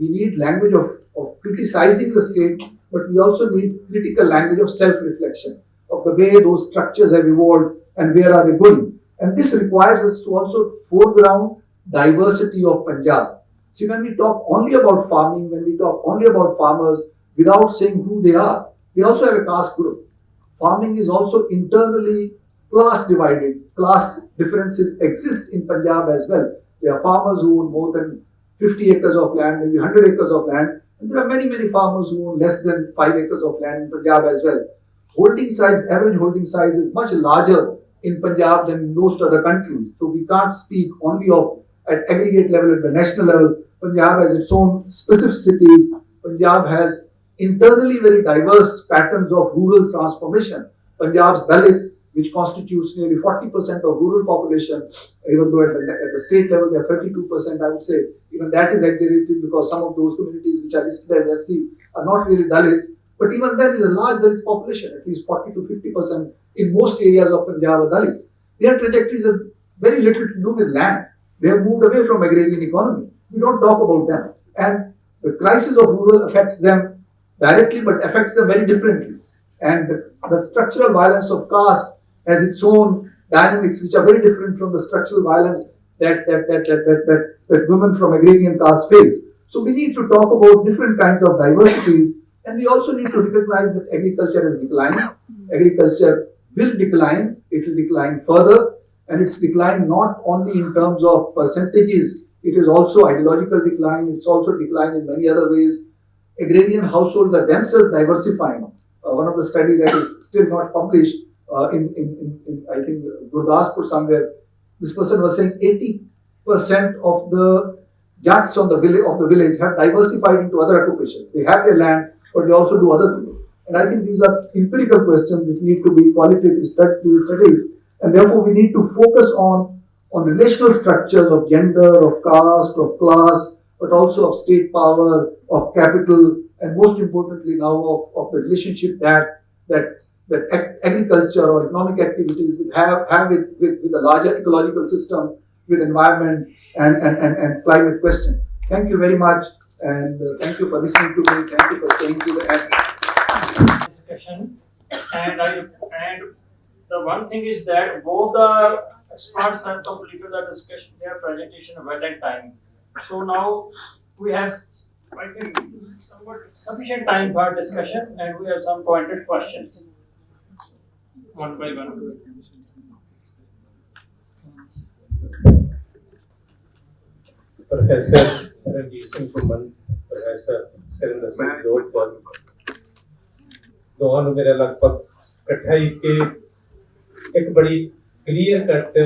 We need language of criticizing the state, but we also need critical language of self-reflection, of the way those structures have evolved and where are they going. And this requires us to also foreground diversity of Punjab. See, when we talk only about farming, when we talk only about farmers without saying who they are, they also have a caste group. Farming is also internally class divided. Class differences exist in Punjab as well. There are farmers who own more than 50 acres of land, maybe 100 acres of land. And there are many, many farmers who own less than 5 acres of land in Punjab as well. Holding size, average holding size is much larger in Punjab than in most other countries. So we can't speak only of at aggregate level, at the national level. Punjab has its own specificities. Punjab has internally very diverse patterns of rural transformation. Punjab's Dalit, which constitutes nearly 40% of rural population, even though at the state level they are 32%, I would say even that is exaggerated because some of those communities which are listed as SC are not really Dalits. But even then, there is a large Dalit population, at least 40 to 50% in most areas of Punjab are Dalits. Their trajectories have very little to do with land. They have moved away from agrarian economy. We don't talk about them. And the crisis of rural affects them directly, but affects them very differently. And the structural violence of caste has its own dynamics, which are very different from the structural violence that women from agrarian caste face. So we need to talk about different kinds of diversities. And we also need to recognize that agriculture has declined. Agriculture will decline. It will decline further. And it's decline not only in terms of percentages, it is also ideological decline. It's also decline in many other ways. Agrarian households are themselves diversifying. One of the studies that is still not published in I think Gurdaspur somewhere, this person was saying 80% of the Jats of the village have diversified into other occupations. They have their land, but they also do other things. And I think these are empirical questions which need to be qualitatively studied. And therefore, we need to focus on relational structures of gender, of caste, of class, but also of state power, of capital, and most importantly now of the relationship that agriculture or economic activities will have with the larger ecological system, with environment and climate question. Thank you very much, and thank you for listening to me. Thank you for staying to the end. Discussion, and the one thing is that both the experts have completed the discussion, their presentation well in time. So now we have, I think, somewhat sufficient time for discussion, and we have some pointed questions. One by one. Professor Ranjit Singh Fuman, Professor Sirinder Singh Lodpal, ਦੋਵਾਂ ਨੂੰ ਮੇਰਾ ਲਗਭਗ ਇਕੱਠਾ ਹੀ ਕਿ ਇੱਕ ਬੜੀ clear cut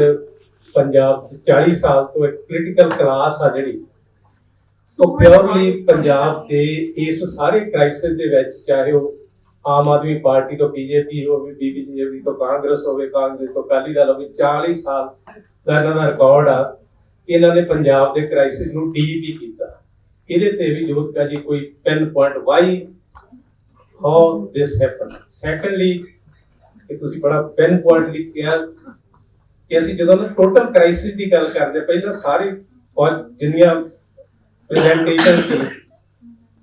Punjab 'ਚ 40 ਸਾਲ ਤੋਂ ਇੱਕ ਪੋਲੀਟੀਕਲ ਕਲਾਸ ਆ ਜਿਹੜੀ ਉਹ ਪਿਓਰਲੀ ਪੰਜਾਬ ਦੇ ਇਸ ਸਾਰੇ ਕ੍ਰਾਈਸਿਸ ਦੇ ਵਿੱਚ, ਚਾਹੇ ਉਹ ਆਮ ਆਦਮੀ ਪਾਰਟੀ ਤੋਂ ਬੀਜੇਪੀ ਹੋਵੇ, ਬੀਜੇਪੀ ਤੋਂ ਕਾਂਗਰਸ ਹੋਵੇ, ਕਾਂਗਰਸ ਤੋਂ ਅਕਾਲੀ ਦਲ ਹੋਵੇ, 40 ਸਾਲ ਦਾ ਇਹਨਾਂ ਦਾ ਰਿਕਾਰਡ ਆ। ਇਹਨਾਂ ਨੇ ਪੰਜਾਬ ਦੇ ਕ੍ਰਾਈਸਿਸ ਨੂੰ ਡੀਲ ਵੀ ਕੀਤਾ। ਇਹਦੇ ਤੇ ਵੀ ਜੋਤਕਾ ਜੀ ਕੋਈ pinpoint why how this happened. Secondly, ਕਿ ਤੁਸੀਂ ਬੜਾ ਪਿਨ ਪੁਆਇੰਟਲੀ ਕਿਹਾ ਕਿ ਅਸੀਂ ਜਦੋਂ ਨਾ ਟੋਟਲ ਕ੍ਰਾਈਸਿਸ ਦੀ ਗੱਲ ਕਰਦੇ, ਪਹਿਲਾਂ ਸਾਰੇ ਜਿੰਨੀਆਂ ਪ੍ਰੈਜੈਂਟੇਸ਼ਨ ਸੀ,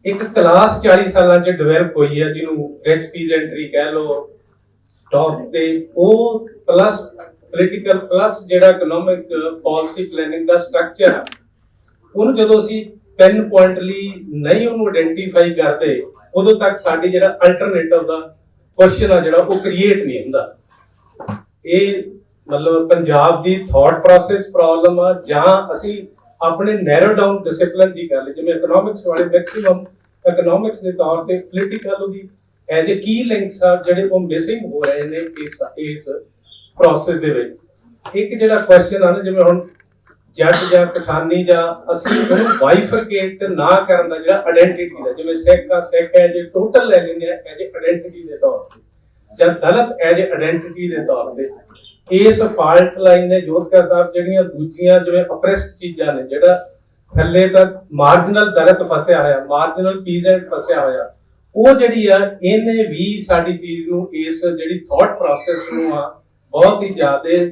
ਇੱਕ ਕਲਾਸ 40 ਸਾਲਾਂ 'ਚ ਡਿਵੈਲਪ ਹੋਈ ਹੈ ਜਿਹਨੂੰ ਰਿਚ ਪੀਜ਼ੈਂਟਰੀ ਕਹਿ ਲਓ ਟੌਪ ਤੇ, ਉਹ ਪਲੱਸ ਪੋਲੀਟੀਕਲ ਪਲੱਸ ਜਿਹੜਾ ਇਕਨੋਮਿਕ ਪਾਲਿਸੀ ਪਲੈਨਿੰਗ ਦਾ ਸਟਰਕਚਰ ਆ, ਉਹਨੂੰ ਜਦੋਂ ਅਸੀਂ ਪਿਨ ਪੁਆਇੰਟਲੀ ਨਹੀਂ ਉਹਨੂੰ ਆਇਡੈਂਟੀਫਾਈ ਕਰਦੇ, ਉਦੋਂ ਤੱਕ ਸਾਡੀ ਜਿਹੜਾ ਅਲਟਰਨੇਟਿਵ ਦਾ ਕੁਐਸਚਨ ਆ ਜਿਹੜਾ ਉਹ ਕ੍ਰੀਏਟ ਨਹੀਂ ਹੁੰਦਾ। ਇਹ ਮਤਲਬ ਪੰਜਾਬ ਦੀ ਥਾਟ ਪ੍ਰੋਸੈਸ ਪ੍ਰੋਬਲਮ ਆ, ਜਾਂ ਅਸੀਂ ਆਪਣੇ ਨੈਰੋ ਡਾਊਨ ਡਿਸਪਲਿਨ ਦੀ ਗੱਲ, ਜਿਵੇਂ ਇਕਨੋਮਿਕਸ ਵਾਲੇ ਮੈਕਸਿਮਮ ਇਕਨੋਮਿਕਸ ਦੇ ਤੌਰ ਤੇ ਪੋਲੀਟੀਕਲ ਉਹਦੀ ਐਜ਼ ਏ ਕੀ ਲਿੰਕਸ ਆ ਜਿਹੜੇ ਉਹ ਮਿਸਿੰਗ ਹੋ ਰਹੇ ਨੇ ਇਸ ਪ੍ਰੋਸੈਸ ਦੇ ਵਿੱਚ। ਇੱਕ ਜਿਹੜਾ ਕੁਐਸਚਨ ਆ ਨਾ, ਜਿਵੇਂ ਹੁਣ ਜੱਟ ਜਾਂ ਕਿਸਾਨੀ ਜਾਂ ਅਸੀਂ ਉਹਨੂੰ ਬਾਈਫਰਕੇਟ ਨਾ ਕਰਨ ਦਾ ਜਿਹੜਾ ਆਇਡੈਂਟੀਟੀ ਦਾ, ਜਿਵੇਂ ਸਿੱਖ ਆ, ਸਿੱਖ ਹੈ ਜੇ ਟੋਟਲ ਲੈ ਲੈਂਦੇ ਆ ਐਜ਼ ਏ ਆਇਡੈਂਟੀਟੀ ਦੇ ਤੌਰ ਤੇ, ਜਾਂ ਦਲਿਤ ਐਜ਼ ਏ ਆਇਡੈਂਟੀਟੀ ਦੇ ਤੌਰ ਤੇ, ਇਸ ਫਾਲਟ ਲਾਈਨ ਨੇ ਜੋਤਕਾ ਸਾਹਿਬ ਜਿਹੜੀਆਂ ਦੂਜੀਆਂ ਜਿਵੇਂ ਅਪਰੈਸਡ ਚੀਜ਼ਾਂ ਨੇ, ਜਿਹੜਾ ਥੱਲੇ ਤੱਕ ਮਾਰਜਨਲ ਦਲਿਤ ਫਸਿਆ ਹੋਇਆ, ਮਾਰਜਨਲ ਪੀਜ਼ੈਂਟ ਫਸਿਆ ਹੋਇਆ, ਉਹ ਜਿਹੜੀ ਆ ਇਹਨੇ ਵੀ ਸਾਡੀ ਚੀਜ਼ ਨੂੰ, ਇਸ ਜਿਹੜੀ ਥਾਟ ਪ੍ਰੋਸੈਸ ਨੂੰ ਆ ਬਹੁਤ ਹੀ ਜ਼ਿਆਦਾ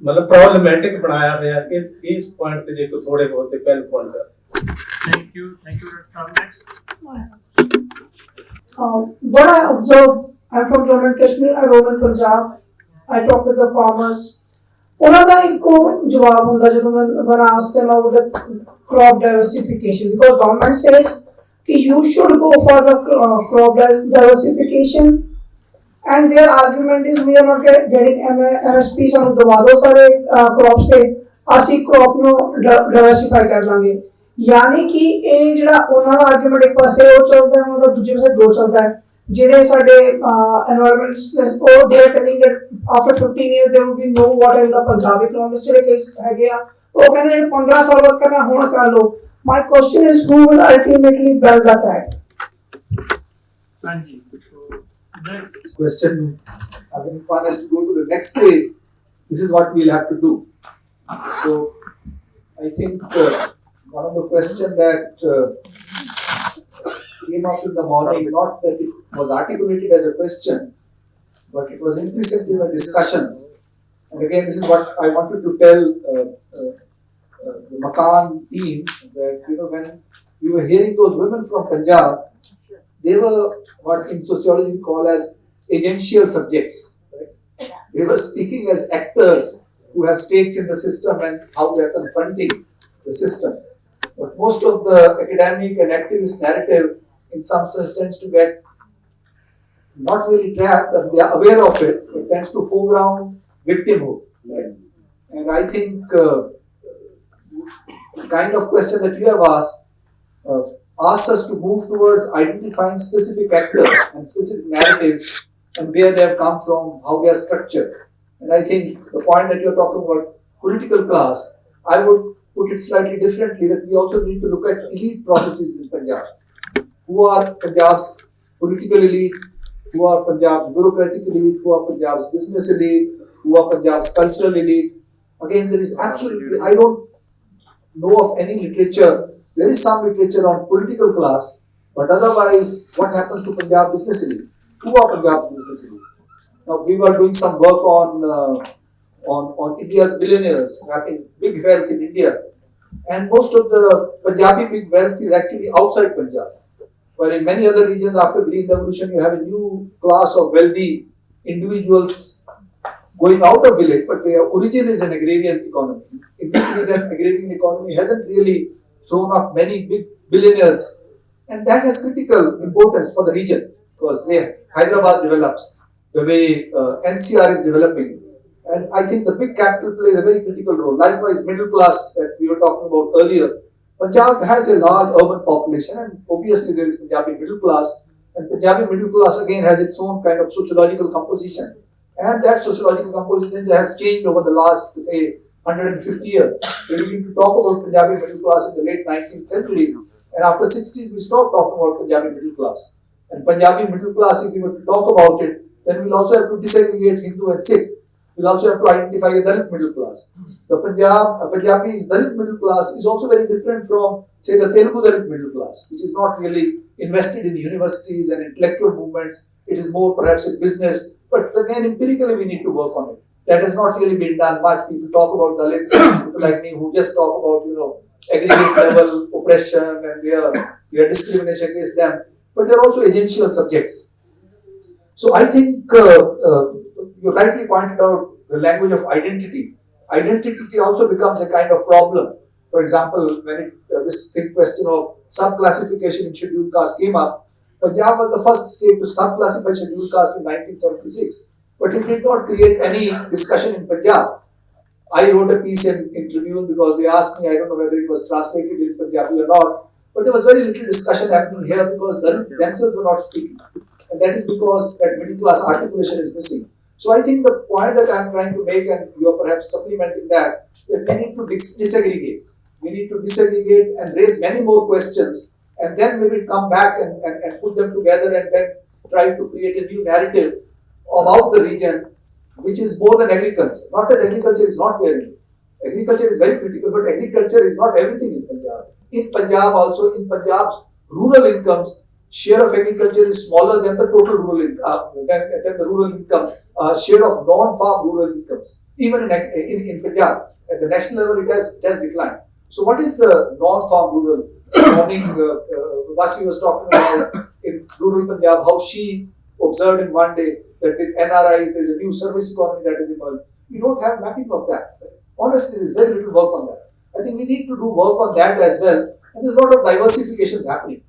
मतलब प्रॉब्लमेटिक बनाया गया कि इस पॉइंट पे देखो थोड़े बहुत पहले पॉइंट कर सकते। Thank you, Sir. Next. What I observe, I'm from Jammu and Kashmir, I roam in Punjab, I talk with the farmers. ਉਹਨਾਂ ਦਾ ਇੱਕੋ ਜਵਾਬ ਹੁੰਦਾ ਜਦੋਂ ਮੈਂ ask them about the crop diversification, because government says कि you should go for the crop diversification. And their argument is we are not getting MSP, ਸਾਨੂੰ ਦਵਾ ਦਿਓ ਸਾਰੇ crops ਤੇ, ਅਸੀਂ crop ਨੂੰ diversify ਕਰ ਦਾਂਗੇ। ਯਾਨੀ ਕਿ ਇਹ ਜਿਹੜਾ ਉਹਨਾਂ ਦਾ argument ਇੱਕ ਪਾਸੇ ਉਹ ਚੱਲਦਾ ਹੈ, ਮਤਲਬ ਦੂਜੇ ਪਾਸੇ ਦੋ ਚੱਲਦਾ ਹੈ। ਜਿਹੜੇ ਸਾਡੇ environmentalists ਉਹ they are telling that after 15 years there will be no water in the Punjab economics ਜਿਹੜੇ ਕੇਸ ਹੈਗੇ ਆ, ਉਹ ਕਹਿੰਦੇ ਜਿਹੜੇ 15 ਸਾਲ ਬਾਅਦ ਕਰਨਾ ਹੁਣ ਕਰ ਲਓ। My question is who will ultimately bear the fat? ਹਾਂਜੀ। Next question. I mean, if one has to go to the next stage, this is what we'll have to do. So, I think one of the questions that came up in the morning, not that it was articulated as a question, but it was implicit in the discussions. And again, this is what I wanted to tell the Makan team, that when we were hearing those women from Punjab, they were what in sociology we call as agential subjects. Right? They were speaking as actors who have stakes in the system and how they are confronting the system. But most of the academic and activist narrative in some sense tends to get not really trapped, and they are aware of it. It tends to foreground victimhood. Right? And I think the kind of question that you have asked asks us to move towards identifying specific actors and specific narratives and where they have come from, how they are structured. And I think the point that you are talking about political class, I would put it slightly differently, that we also need to look at elite processes in Punjab. Who are Punjab's political elite? Who are Punjab's bureaucratic elite? Who are Punjab's business elite? Who are Punjab's cultural elite? Again, there is absolutely, I don't know of any literature There is some literature on political class, but otherwise, what happens to Punjab business elite? Who are Punjab's business elite? Now, we were doing some work on India's billionaires, mapping big wealth in India. And most of the Punjabi big wealth is actually outside Punjab. While in many other regions after Green Revolution, you have a new class of wealthy individuals going out of village, but their origin is an agrarian economy. In this region, agrarian economy hasn't really thrown up many big billionaires. And that has critical importance for the region because there Hyderabad develops the way NCR is developing. And I think the big capital plays a very critical role. Likewise, middle class that we were talking about earlier. Punjab has a large urban population and obviously there is Punjabi middle class. And Punjabi middle class again has its own kind of sociological composition. And that sociological composition has changed over the last, say, 150 years. We begin to talk about Punjabi middle class in the late 19th century. And after 60s, we stopped talking about Punjabi middle class. And Punjabi middle class, if we were to talk about it, then we'll also have to disaggregate Hindu and Sikh. We'll also have to identify the Dalit middle class. The Punjabi's Dalit middle class is also very different from, say, the Telugu Dalit middle class, which is not really invested in universities and intellectual movements. It is more perhaps a business. But again, empirically, we need to work on it. That has not really been done much. People talk about Dalits, people like me who just talk about, aggregate level oppression and their discrimination against them. But they're also agential subjects. So I think you rightly pointed out the language of identity. Identity also becomes a kind of problem. For example, when this question of sub-classification in scheduled caste came up, Punjab was the first state to sub-classify scheduled caste in 1976. But it did not create any discussion in Punjab. I wrote a piece in Tribune because they asked me, I don't know whether it was translated in Punjabi or not, but there was very little discussion happening here because Dalits themselves were not speaking. And that is because that middle class articulation is missing. So I think the point that I am trying to make, and you are perhaps supplementing that we need to disaggregate. We need to disaggregate and raise many more questions and then maybe come back and put them together and then try to create a new narrative about the region which is more than agriculture. Not that agriculture is not there. Agriculture is very critical, but agriculture is not everything in Punjab. In Punjab also, in Punjab's rural incomes, share of agriculture is smaller than the total rural income, than the rural incomes, share of non-farm rural incomes. Even in Punjab, at the national level, it has declined. So what is the non-farm rural? Morning, Vasi was talking about in rural Punjab, how she observed in one day that with NRIs, there is a new service economy that is emerging. We don't have mapping of that. Honestly, there is very little work on that. I think we need to do work on that as well. And there's a lot of diversifications happening.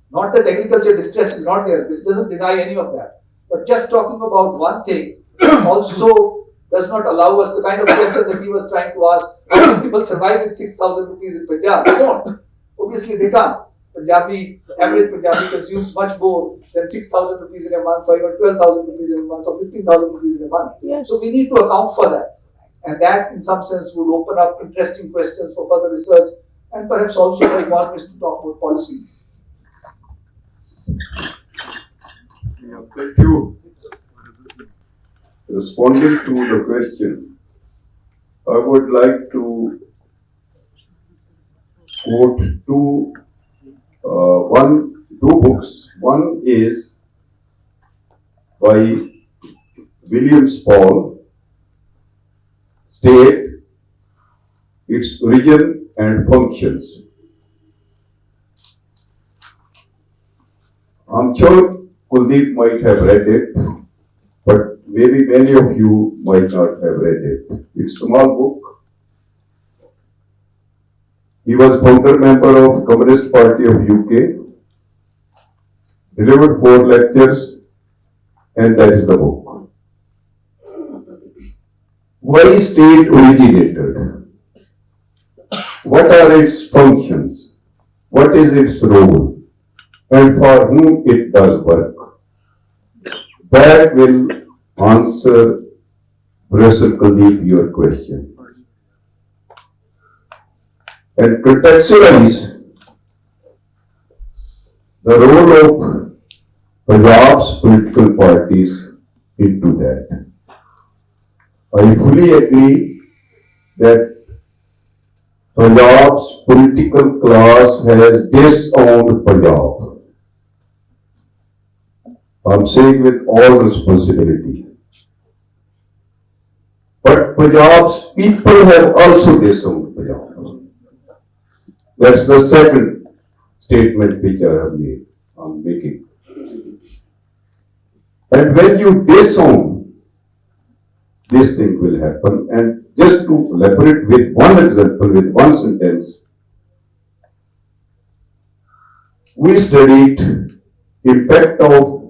Not that agriculture distress is not there. This doesn't deny any of that. But just talking about one thing also does not allow us the kind of question that he was trying to ask. How do people survive with 6,000 rupees in Punjab? They don't. Obviously, they can't. Average Punjabi consumes much more than 6,000 rupees in a month, or even 12,000 rupees in a month, or 15,000 rupees in a month. Yes. So we need to account for that. And that, in some sense, would open up interesting questions for further research and perhaps also for economists to talk about policy. Thank you. Responding to the question, I would like to quote two books. One is by William Spall, State, Its Origin and Functions. I'm sure Kuldeep might have read it, but maybe many of you might not have read it. It's a small book. He was founder member of Communist Party of UK, delivered 4 lectures, and that is the book. Why state originated? What are its functions? What is its role? And for whom it does work? That will answer, Professor Kuldeep, your question. And contextualize the role of Punjab's political parties into that. I fully agree that Punjab's political class has disowned Punjab. I'm saying with all responsibility. But Punjab's people have also disowned Punjab. That's the second statement which I'm making. And when you disown, this thing will happen. And just to elaborate with one example, with one sentence, we studied impact of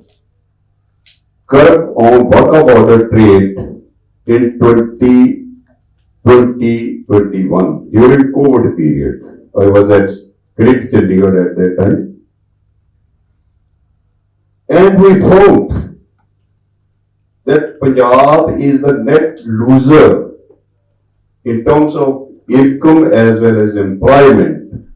curb on Waka border trade in 2021 during COVID period. I was at Great Chandigarh at that time. And we found that Punjab is the net loser in terms of income as well as employment.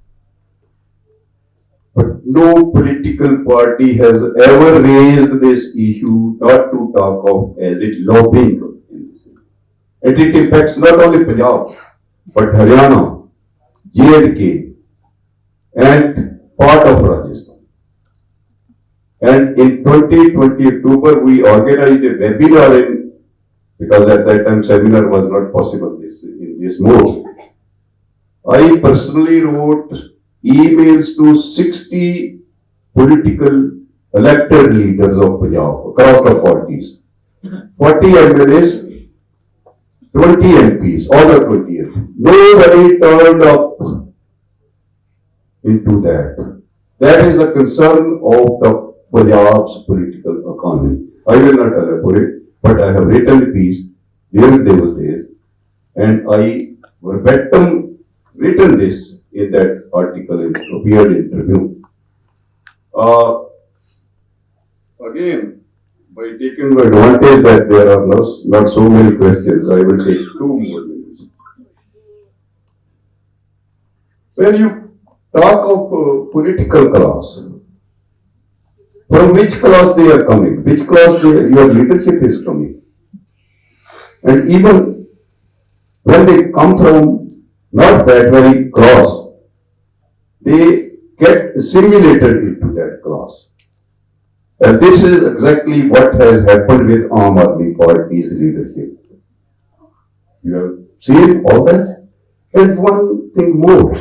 But no political party has ever raised this issue, not to talk of as it lobbying. And it impacts not only Punjab, but Haryana, J&K, and part of Rajasthan. And in 2020 October, we organized a webinar because at that time seminar was not possible in this mode. I personally wrote emails to 60 political elected leaders of Punjab across the parties, 40 MLAs, 20 MPs, all the 20 MPs. Nobody turned up into that. That is the concern of the Punjab's political economy. I will not elaborate, but I have written a piece during those days, and I verbatim written this in that article in appeared in Tribune. Again, by taking advantage that there are not so many questions, I will take 2 more minutes. When you talk of political class, from which class they are coming, which class your leadership is coming. And even when they come from not that very class, they get assimilated into that class. And this is exactly what has happened with Aam Aadmi Party's leadership. You have seen all that? And one thing more.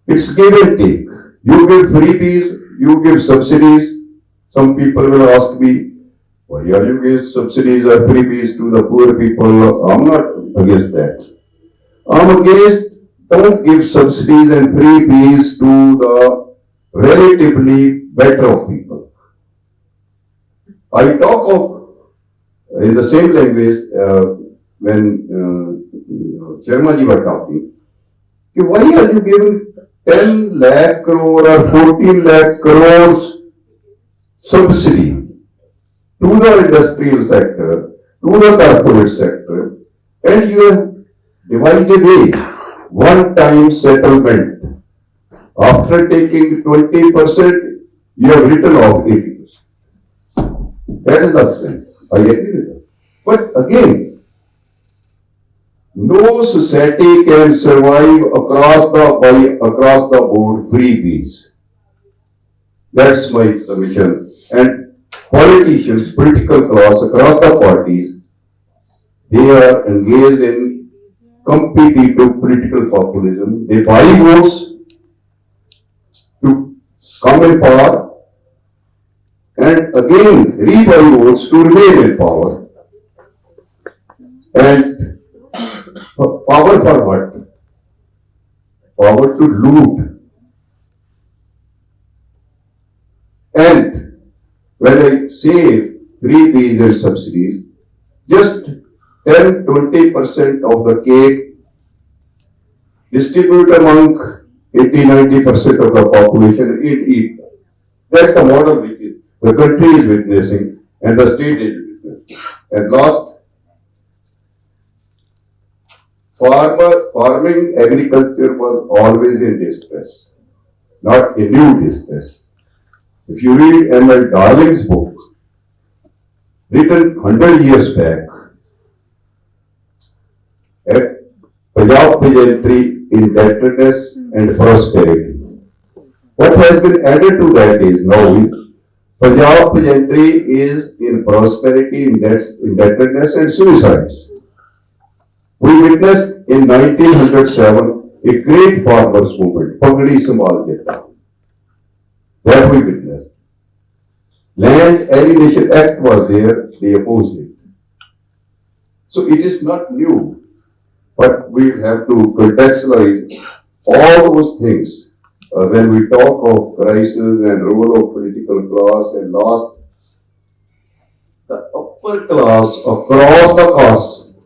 It's give and take. You give freebies, you give subsidies. Some people will ask me, why are you giving subsidies or freebies to the poor people? I'm not against that. I'm against, don't give subsidies and freebies to the relatively better of people. I talk of, in the same language, when Sharma ji were talking, why are you giving 10 lakh crore or 14 lakh crores subsidy to the industrial sector, to the corporate sector, and you have divided away one-time settlement. After taking 20%, you have written off 80%. That is the extent. I agree with that. But again, no society can survive across the board freebies. That's my submission. And politicians, political class across the parties, they are engaged in competitive political populism. They buy votes to come in power and again rebuy votes to remain in power. And power for what? Power to loot. And when I say freebies and subsidies, just 10-20% of the cake distribute among 80-90% of the population and eat. That's the model which the country is witnessing and the state is witnessing. And last, farming agriculture was always in distress, not a new distress. If you read M.L. Darling's book, written 100 years back, Punjab peasantry, indebtedness and prosperity. What has been added to that is now Punjab peasantry is in prosperity, indebtedness and suicides. We witnessed in 1907 a great farmers movement, Pagdi Sambhal Jatta. That we witnessed. Land Alienation Act was there, they opposed it. So it is not new, but we have to contextualize all those things when we talk of crisis and role of political class and last, the upper class across the caste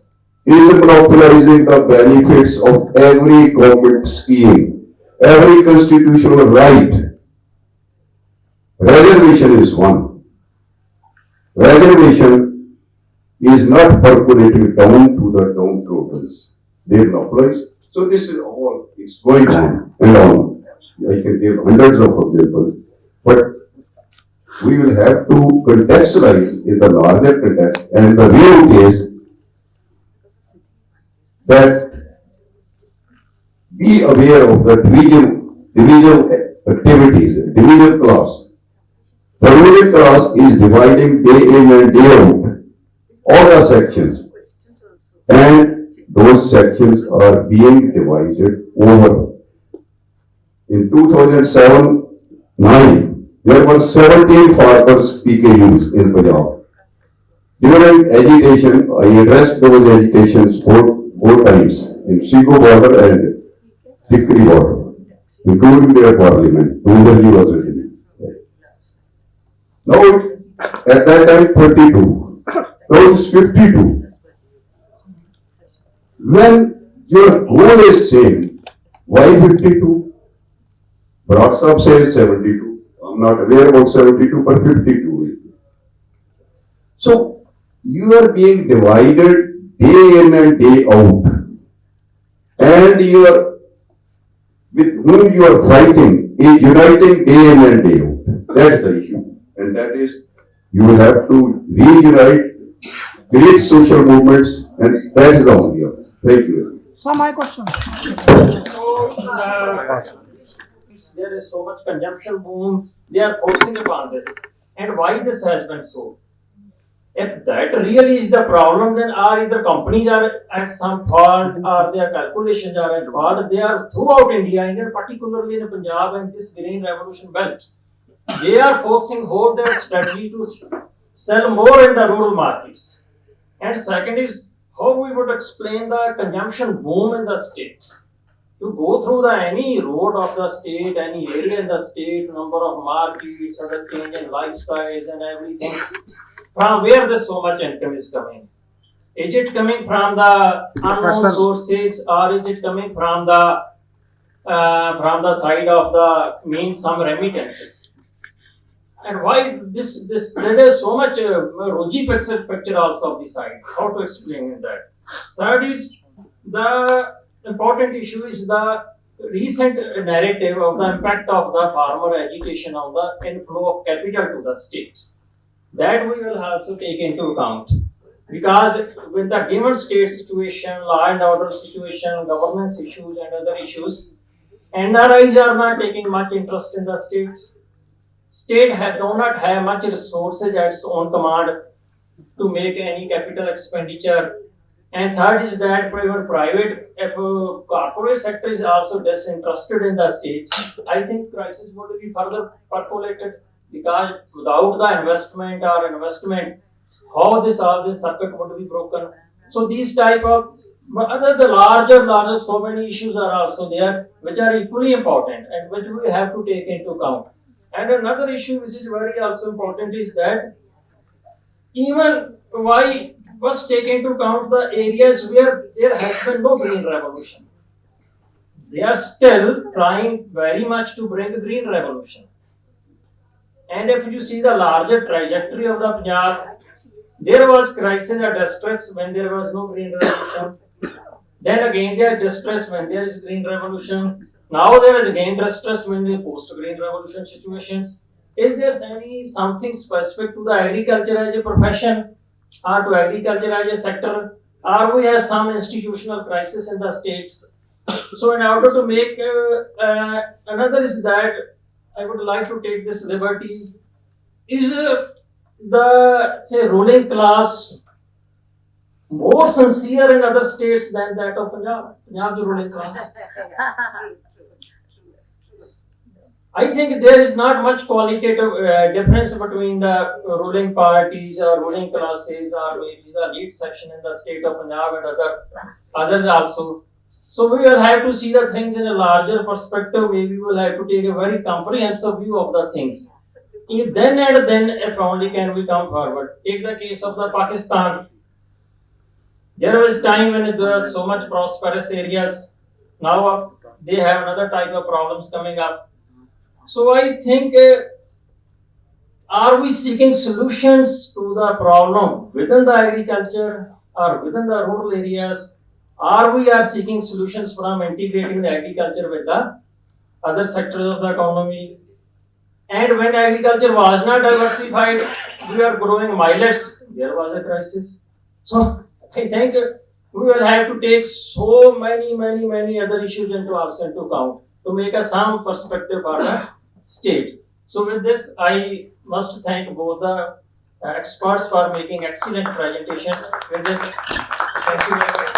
is monopolizing the benefits of every government scheme, every constitutional right. Reservation is one. Reservation is not percolating down to the downtrodden. They monopolize. So this is all, it's going on and on. I can give hundreds of examples, but we will have to contextualize in the larger context, and the reality is that be aware of the division activities, division class. The ruling class is dividing day in and day out, all the sections, and those sections are being divided over. In 2007-9, there were 17 farmers PKUs in Punjab. During agitation, I addressed those agitations four times in Shigo border and Tikri border, including their parliament. Punjabi was written. Now, at that time, 32. Now it is 52. When your goal is same, why 52? Bharat Sahib says 72. I'm not aware about 72, but 52. So, you are being divided day in and day out. And you are, with whom you are fighting, is uniting day in and day out. That's the issue. And that is, you will have to reunite, create social movements, and that is the only answer. Thank you. So my question. There is so much consumption boom, they are forcing upon this. And why this has been so? If that really is the problem, then are either companies are at some fault or their calculations are at fault. They are throughout India, and particularly in Punjab and this green revolution belt. They are focusing whole their strategy to sell more in the rural markets. And second is how we would explain the consumption boom in the state. You go through any road of the state, any area in the state, number of markets, other change in lifestyles and everything. From where this so much income is coming? Is it coming from the unknown sources, or is it coming from the side of the means some remittances? And why this there is so much rosy picture also of the side? How to explain that? Third is the important issue is the recent narrative of the impact of the farmer agitation on the inflow of capital to the state. That we will also take into account. Because with the given state situation, law and order situation, governance issues and other issues, NRIs are not taking much interest in the state. State do not have much resources at its own command to make any capital expenditure. And third is that private, if corporate sector is also disinterested in the state, I think crisis would be further percolated, because without the investment, how all this circuit would be broken. So these type of the larger so many issues are also there, which are equally important and which we have to take into account. And another issue which is very also important is that even why first take into account the areas where there has been no green revolution. They are still trying very much to bring a green revolution. And if you see the larger trajectory of the Punjab, there was crisis or distress when there was no green revolution. Then again there is distress when there is green revolution. Now there is again distress when there post-green revolution situations. Is there something specific to the agriculture as a profession, or to agriculture as a sector, Or we have some institutional crisis in the state. So in order to make another is that I would like to take this liberty is the say ruling class more sincere in other states than that of Punjab. Punjab, the ruling class. I think there is not much qualitative difference between the ruling parties or ruling classes or maybe the lead section in the state of Punjab and others also. So we will have to see the things in a larger perspective. Maybe we will have to take a very comprehensive view of the things. If then and then if only can we come forward. Take the case of the Pakistan. There was time when there was so much prosperous areas. Now they have another type of problems coming up. So I think, are we seeking solutions to the problem within the agriculture or within the rural areas? Or we are seeking solutions from integrating the agriculture with the other sectors of the economy? And when agriculture was not diversified, we are growing millets, there was a crisis. So I think we will have to take so many other issues into account to make a sound perspective for the state. So with this, I must thank both the experts for making excellent presentations. With this, thank you very much.